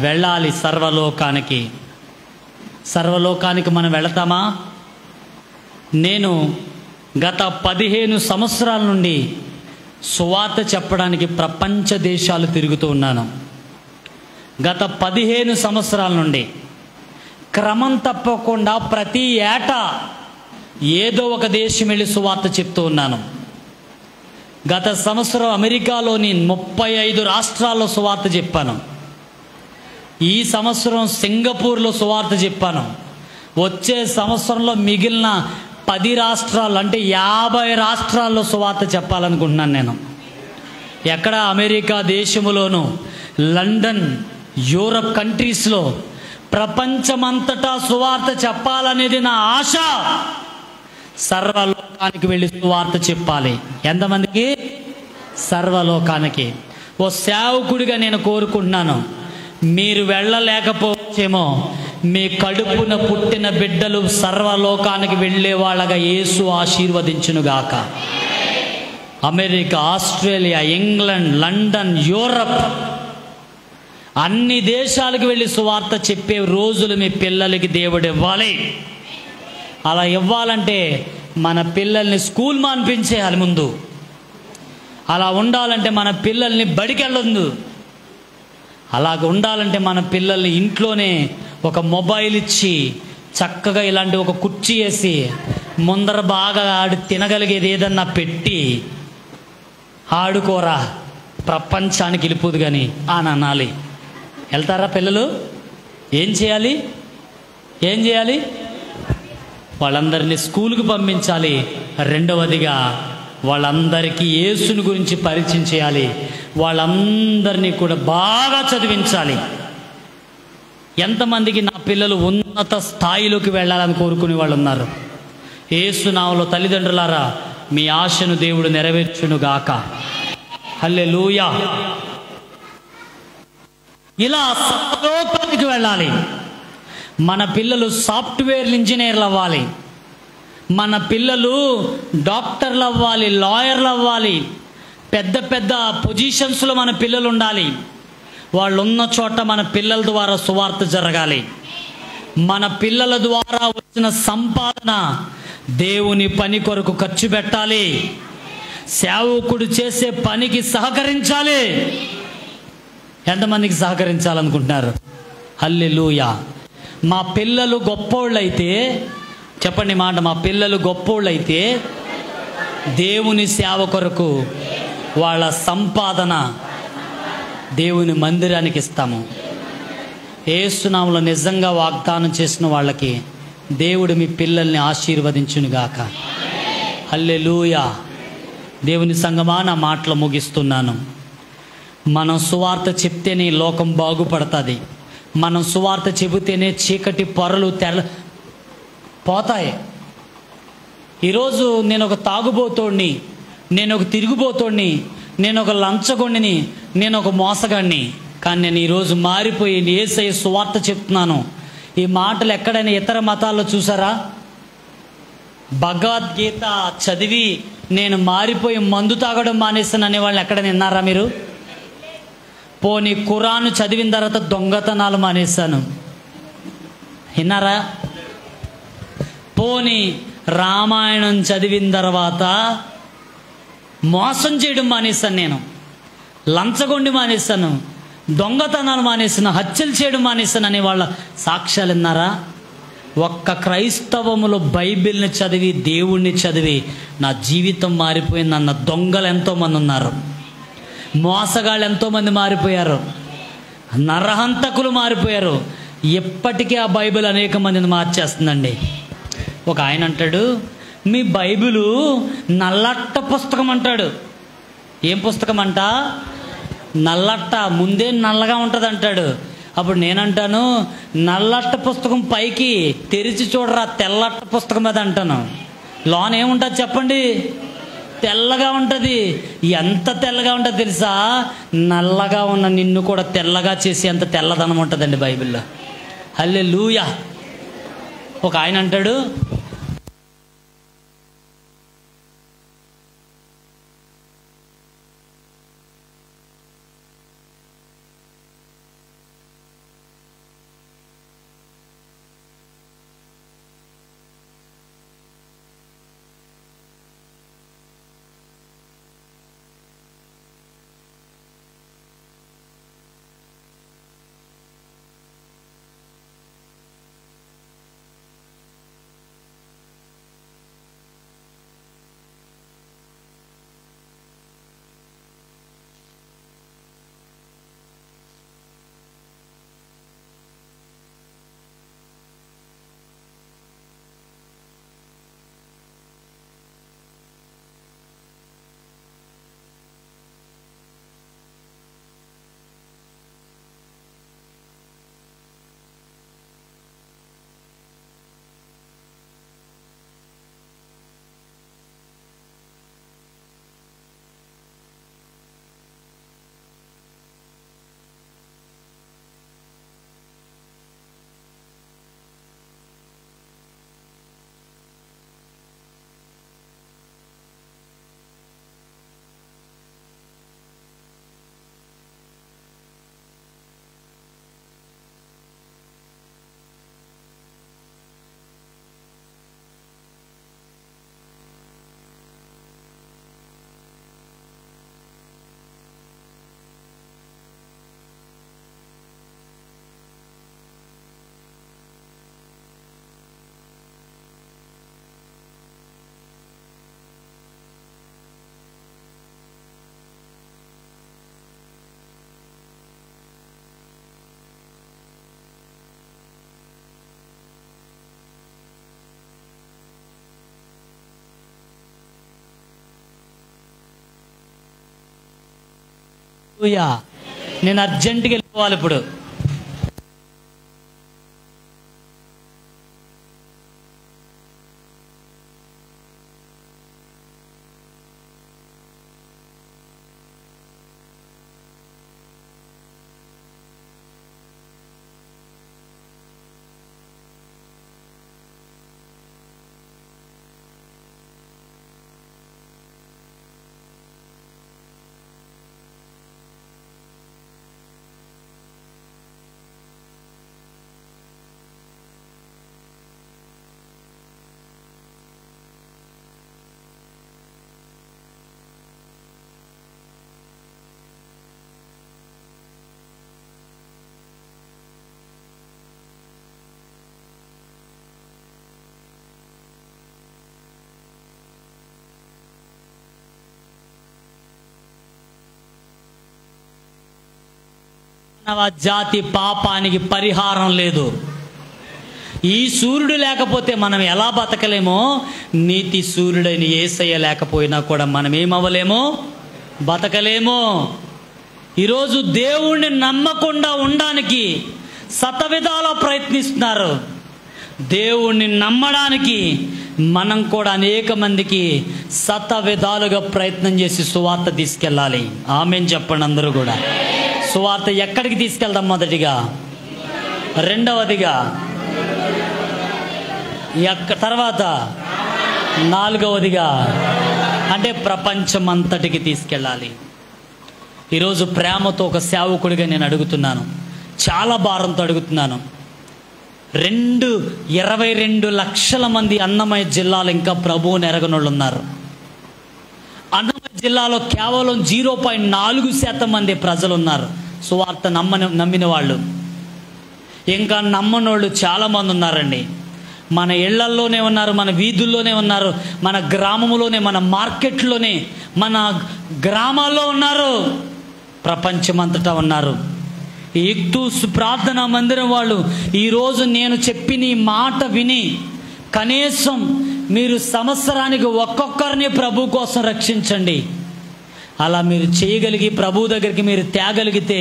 వెళ్ళాలి. సర్వలోకానికి మనం వెళతామా? నేను గత 15 సంవత్సరాల నుండి సువార్త చెప్పడానికి ప్రపంచ దేశాలు తిరుగుతూ ఉన్నాను. గత 15 సంవత్సరాల నుండి క్రమం తప్పకుండా ప్రతి ఏటా ఏదో ఒక దేశం వెళ్ళి సువార్త చెప్తూ ఉన్నాను. గత సంవత్సరం అమెరికాలోని 35 రాష్ట్రాల్లో సువార్త చెప్పాను. ఈ సంవత్సరం సింగపూర్లో సువార్త చెప్పాను. వచ్చే సంవత్సరంలో మిగిలిన 10 రాష్ట్రాలు అంటే 50 రాష్ట్రాల్లో సువార్త చెప్పాలనుకుంటున్నాను నేను. ఎక్కడ? అమెరికా దేశములోను, లండన్, యూరప్ కంట్రీస్లో, ప్రపంచమంతటా సువార్త చెప్పాలనేది నా ఆశ. సర్వలోకానికి వెళ్ళి సువార్త చెప్పాలి. ఎంతమందికి? సర్వలోకానికి. ఓ సేవకుడిగా నేను కోరుకుంటున్నాను, మీరు వెళ్ళలేకపోవచ్చేమో, మీ కడుపున పుట్టిన బిడ్డలు సర్వలోకానికి వెళ్ళే వాళ్ళగా యేసు ఆశీర్వదించునుగాక. America, Australia, England, London, Europe అన్ని దేశాలకు వెళ్ళి సువార్త చెప్పే రోజులు మీ పిల్లలకి దేవుడు ఇవ్వాలి. అలా ఇవ్వాలంటే మన పిల్లల్ని స్కూల్ మాన్పించేయాలి ముందు. అలా ఉండాలంటే మన పిల్లల్ని బడికెళ్ళొద్దు. అలాగ ఉండాలంటే మన పిల్లల్ని ఇంట్లోనే ఒక మొబైల్ ఇచ్చి చక్కగా ఇలాంటి ఒక కుర్చీ వేసి ముందర బాగా తినగలిగేది ఏదన్నా పెట్టి, ఆడుకోరా ప్రపంచానికి వెళ్ళిపోదు కానీ అని అనాలి. వెళ్తారా పిల్లలు? ఏం చేయాలి? వాళ్ళందరినీ స్కూల్కి పంపించాలి. రెండవదిగా వాళ్ళందరికీ యేసుని గురించి పరిచయం చేయాలి. వాళ్ళందరినీ కూడా బాగా చదివించాలి. ఎంతమందికి నా పిల్లలు ఉన్నత స్థాయిలోకి వెళ్ళాలని కోరుకునే వాళ్ళు ఉన్నారు? యేసు నామములో తల్లిదండ్రులారా, మీ ఆశను దేవుడు నెరవేర్చునుగాక. హల్లెలూయా. ఇలా సర్వలోకానికి వెళ్ళాలి. మన పిల్లలు సాఫ్ట్వేర్ ఇంజనీర్లు అవ్వాలి. మన పిల్లలు డాక్టర్లు అవ్వాలి, లాయర్లు అవ్వాలి. పెద్ద పెద్ద పొజిషన్స్లో మన పిల్లలు ఉండాలి. వాళ్ళు ఉన్న చోట మన పిల్లల ద్వారా సువార్త జరగాలి. మన పిల్లల ద్వారా వచ్చిన సంపాదన దేవుని పని కొరకు ఖర్చు పెట్టాలి. సేవకుడు చేసే పనికి సహకరించాలి. ఎంతమందికి సహకరించాలనుకుంటున్నారు? హల్లెలూయా. మా పిల్లలు గొప్పోళ్ళైతే చెప్పండి మాట, మా పిల్లలు గొప్పోళ్ళైతే దేవుని సేవ కొరకు వాళ్ళ సంపాదన దేవుని మందిరానికి ఇస్తాము. యేసు నామములో నిజంగా వాగ్దానం చేసిన వాళ్ళకి దేవుడు మీ పిల్లల్ని ఆశీర్వదించునుగాక. హల్లెలూయా. దేవుని సంగమా, నా మాటలు ముగిస్తున్నాను. మనం సువార్త చెప్తేనే లోకం బాగుపడుతుంది. మనం సువార్త చెబితేనే చీకటి పొరలు పోతాయి. ఈరోజు నేను ఒక తాగుబోతోడిని, నేను ఒక తిరుగుబోతోడిని, నేను ఒక లంచగొండిని, నేను ఒక మోసగాడిని. కానీ నేను ఈరోజు మారిపోయి యేసయ్య సువార్త చెప్తున్నాను. ఈ మాటలు ఎక్కడైనా ఇతర మతాల్లో చూసారా? భగవద్గీత చదివి నేను మారిపోయి మందు తాగడం మానేస్తాను అనే వాళ్ళని ఎక్కడైనా విన్నారా మీరు? పోనీ ఖురాను చదివిన తర్వాత దొంగతనాలు మానేశాను విన్నారా? పోనీ రామాయణం చదివిన తర్వాత మోసం చేయడం మానేశాను, నేను లంచగొండి మానేశాను, దొంగతనాలు మానేశాను, హత్యలు చేయడం మానేశాను అనే వాళ్ళ సాక్ష్యాలు విన్నారా? ఒక్క క్రైస్తవములో బైబిల్ని చదివి దేవుణ్ణి చదివి నా జీవితం మారిపోయింది అన్న దొంగలు ఎంతోమంది ఉన్నారు. మోసగాళ్ళు ఎంతోమంది మారిపోయారు. నరహంతకులు మారిపోయారు. ఎప్పటికీ ఆ బైబిల్ అనేక మందిని మార్చేస్తుందండి. ఒక ఆయన అంటాడు, మీ బైబిలు నల్లట్ట పుస్తకం అంటాడు. ఏం పుస్తకం అంట? నల్లట్ట, ముందే నల్లగా ఉంటుంది అంటాడు. అప్పుడు నేనంటాను, నల్లట్ట పుస్తకం పైకి తెరిచి చూడరా, తెల్లట్ట పుస్తకం అది అంటాను. లోన ఏముంటుంది చెప్పండి? తెల్లగా ఉంటుంది. ఎంత తెల్లగా ఉంటుంది తెలుసా? నల్లగా ఉన్న నిన్ను కూడా తెల్లగా చేసి అంత తెల్లదనం ఉంటుందండి బైబిల్లో. హల్లెలూయా. ఒక ఆయన అంటాడు, హల్లెలూయా. నేను అర్జెంటుగా వెళ్ళిపోవాలి ఇప్పుడు. మానవ జాతి పాపానికి పరిహారం లేదు. ఈ సూర్యుడు లేకపోతే మనం ఎలా బతకలేమో, నీతి సూర్యుడైన యేసయ్య లేకపోయినా కూడా మనం ఏమవ్వలేమో, బతకలేమో. ఈరోజు దేవుణ్ణి నమ్మకుండా ఉండడానికి శతవిధాల ప్రయత్నిస్తున్నారు. దేవుణ్ణి నమ్మడానికి మనం కూడా అనేక మందికి శతవిధాలుగా ప్రయత్నం చేసి సువార్త తీసుకెళ్ళాలి. ఆమేన్ చెప్పండి అందరూ కూడా. సువార్త ఎక్కడికి తీసుకెళ్దాం? మొదటిగా, రెండవదిగా, తర్వాత నాలుగవదిగా, అంటే ప్రపంచం అంతటికి తీసుకెళ్ళాలి. ఈరోజు ప్రేమతో ఒక సేవకుడిగా నేను అడుగుతున్నాను, చాలా భారంతో అడుగుతున్నాను. 22 లక్షల మంది అన్నమయ్య జిల్లాలో ఇంకా ప్రభువుని ఎరగనోళ్ళు ఉన్నారు. అన్నమయ్య జిల్లాలో కేవలం 0.4% మంది ప్రజలు ఉన్నారు సువార్త నమ్మిన వాళ్ళు. ఇంకా నమ్మనోళ్ళు చాలామంది ఉన్నారండి. మన ఇళ్లల్లోనే ఉన్నారు, మన వీధుల్లోనే ఉన్నారు, మన గ్రామంలోనే, మన మార్కెట్లోనే, మన గ్రామాల్లో ఉన్నారు, ప్రపంచమంతటా ఉన్నారు. ఇక్తూస్ ప్రార్థనా మందిరం వాళ్ళు ఈరోజు నేను చెప్పిన ఈ మాట విని కనీసం మీరు సంవత్సరానికి ఒక్కొక్కరిని ప్రభు కోసం రక్షించండి. అలా మీరు చేయగలిగి ప్రభు దగ్గరికి మీరు తేగలిగితే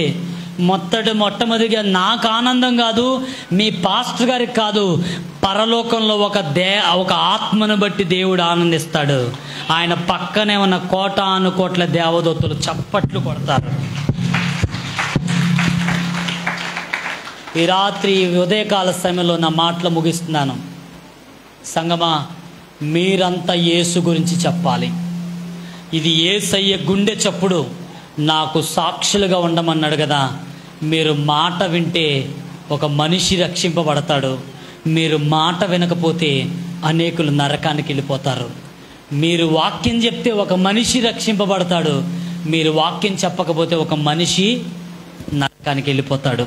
మొట్టమొదటిగా నాకు ఆనందం కాదు, మీ పాస్టర్ గారికి కాదు, పరలోకంలో ఒక ఆత్మను బట్టి దేవుడు ఆనందిస్తాడు. ఆయన పక్కనే ఉన్న కోటానుకోట్ల దేవదూతలు చప్పట్లు కొడతారు. ఈ రాత్రి ఉదయకాల సమయంలో నా మాటలు ముగిస్తున్నాను. సంగమా, మీరంతా యేసు గురించి చెప్పాలి. ఇది యేసయ్య గుండె చప్పుడు. నాకు సాక్షులుగా ఉండమన్నాడు కదా. మీరు మాట వింటే ఒక మనిషి రక్షింపబడతాడు. మీరు మాట వినకపోతే అనేకులు నరకానికి వెళ్ళిపోతారు. మీరు వాక్యం చెప్తే ఒక మనిషి రక్షింపబడతాడు. మీరు వాక్యం చెప్పకపోతే ఒక మనిషి నరకానికి వెళ్ళిపోతాడు.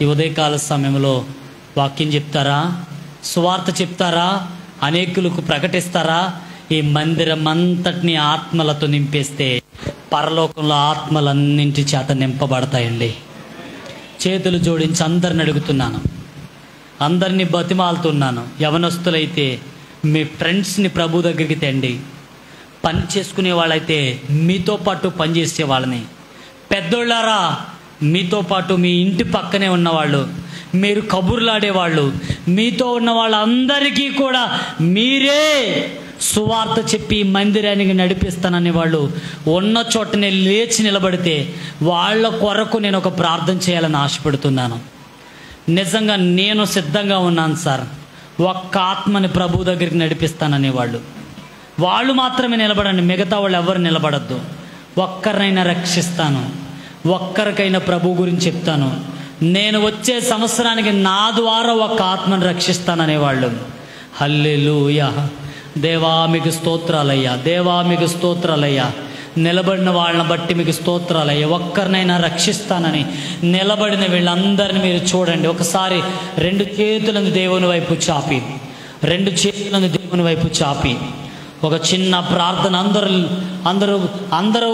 ఈ ఉదయకాల సమయంలో వాక్యం చెప్తారా, సువార్త చెప్తారా, అనేకులకు ప్రకటిస్తారా? ఈ మందిరం అంతటిని ఆత్మలతో నింపేస్తే పరలోకంలో ఆత్మలన్నింటి చేత నింపబడతాయండి. చేతులు జోడించి అందరిని అడుగుతున్నాను, అందరినీ బతిమాలుతున్నాను. యవనస్తులైతే మీ ఫ్రెండ్స్ని ప్రభు దగ్గరికి తెండి. పని చేసుకునే వాళ్ళైతే మీతో పాటు పనిచేసే వాళ్ళని, పెద్దోళ్ళారా మీతో పాటు మీ ఇంటి పక్కనే ఉన్నవాళ్ళు, మీరు కబుర్లాడేవాళ్ళు, మీతో ఉన్న వాళ్ళందరికీ కూడా మీరే సువార్త చెప్పి మందిరానికి నడిపిస్తానని వాళ్ళు ఉన్న చోటనే లేచి నిలబడితే వాళ్ళ కొరకు నేను ఒక ప్రార్థన చేయాలని ఆశపడుతున్నాను. నిజంగా నేను సిద్ధంగా ఉన్నాను సార్. ఒక్క ఆత్మని ప్రభు దగ్గరికి నడిపిస్తాననే వాళ్ళు మాత్రమే నిలబడండి, మిగతా వాళ్ళు ఎవరు నిలబడద్దు. ఒక్కరినైనా రక్షిస్తాను, ఒక్కరికైనా ప్రభు గురించి చెప్తాను. నేను వచ్చే సంవత్సరానికి నా ద్వారా ఒక ఆత్మను రక్షిస్తాననేవాళ్ళు. హల్లెలూయా. దేవా మీకు స్తోత్రాలయ్యా, దేవా మీకు స్తోత్రాలయ్యా. నిలబడిన వాళ్ళని బట్టి మీకు స్తోత్రాలయ్యా. ఒక్కరినైనా రక్షిస్తానని నిలబడిన వీళ్ళందరినీ మీరు చూడండి. ఒకసారి 2 చేతులను దేవుని వైపు చాపి, 2 చేతులను దేవుని వైపు చాపి ఒక చిన్న ప్రార్థన. అందరూ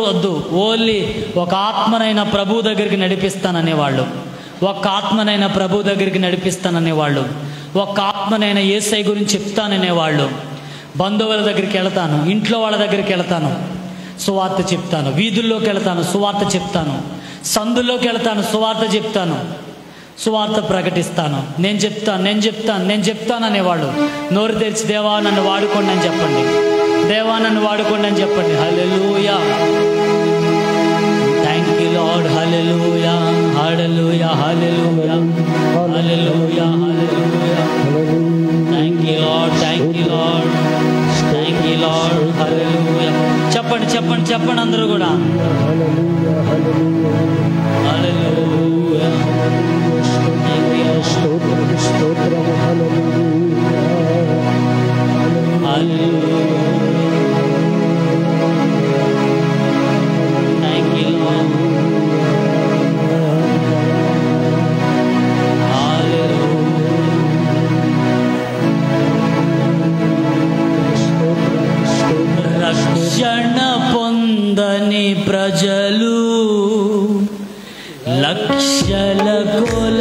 వద్దు. ఓన్లీ ఒక ఆత్మనైనా ప్రభు దగ్గరికి నడిపిస్తాననేవాళ్ళు, ఒక ఆత్మనైనా ప్రభు దగ్గరికి నడిపిస్తాననేవాళ్ళు, ఒక ఆత్మనైనా యేసయ్య గురించి చెప్తాననేవాళ్ళు. బంధువుల దగ్గరికి వెళతాను, ఇంట్లో వాళ్ళ దగ్గరికి వెళతాను, సువార్త చెప్తాను. వీధుల్లోకి వెళ్తాను, సువార్త చెప్తాను. సందుల్లోకి వెళ్తాను, సువార్త చెప్తాను, సువార్త ప్రకటిస్తాను. నేను చెప్తాను అనేవాళ్ళు నోరు తెరిచి దేవా నన్ను వాడుకోండి అని చెప్పండి. దేవా నన్ను వాడుకోండి అని చెప్పండి. Hallelujah, thank you Lord. Hallelujah, hallelujah, hallelujah, hallelujah, hallelujah. Thank you Lord, thank you Lord, thank you Lord. Hallelujah. చెప్పండి చెప్పండి చెప్పండి అందరూ కూడా. హల్లెలూయా, థ్యాంక్ యూ స్తోత్రం స్తోత్రం. హల్లెలూయా, థ్యాంక్ యూ లార్డ్. రక్షణ పొందని ప్రజలు లక్షల కొల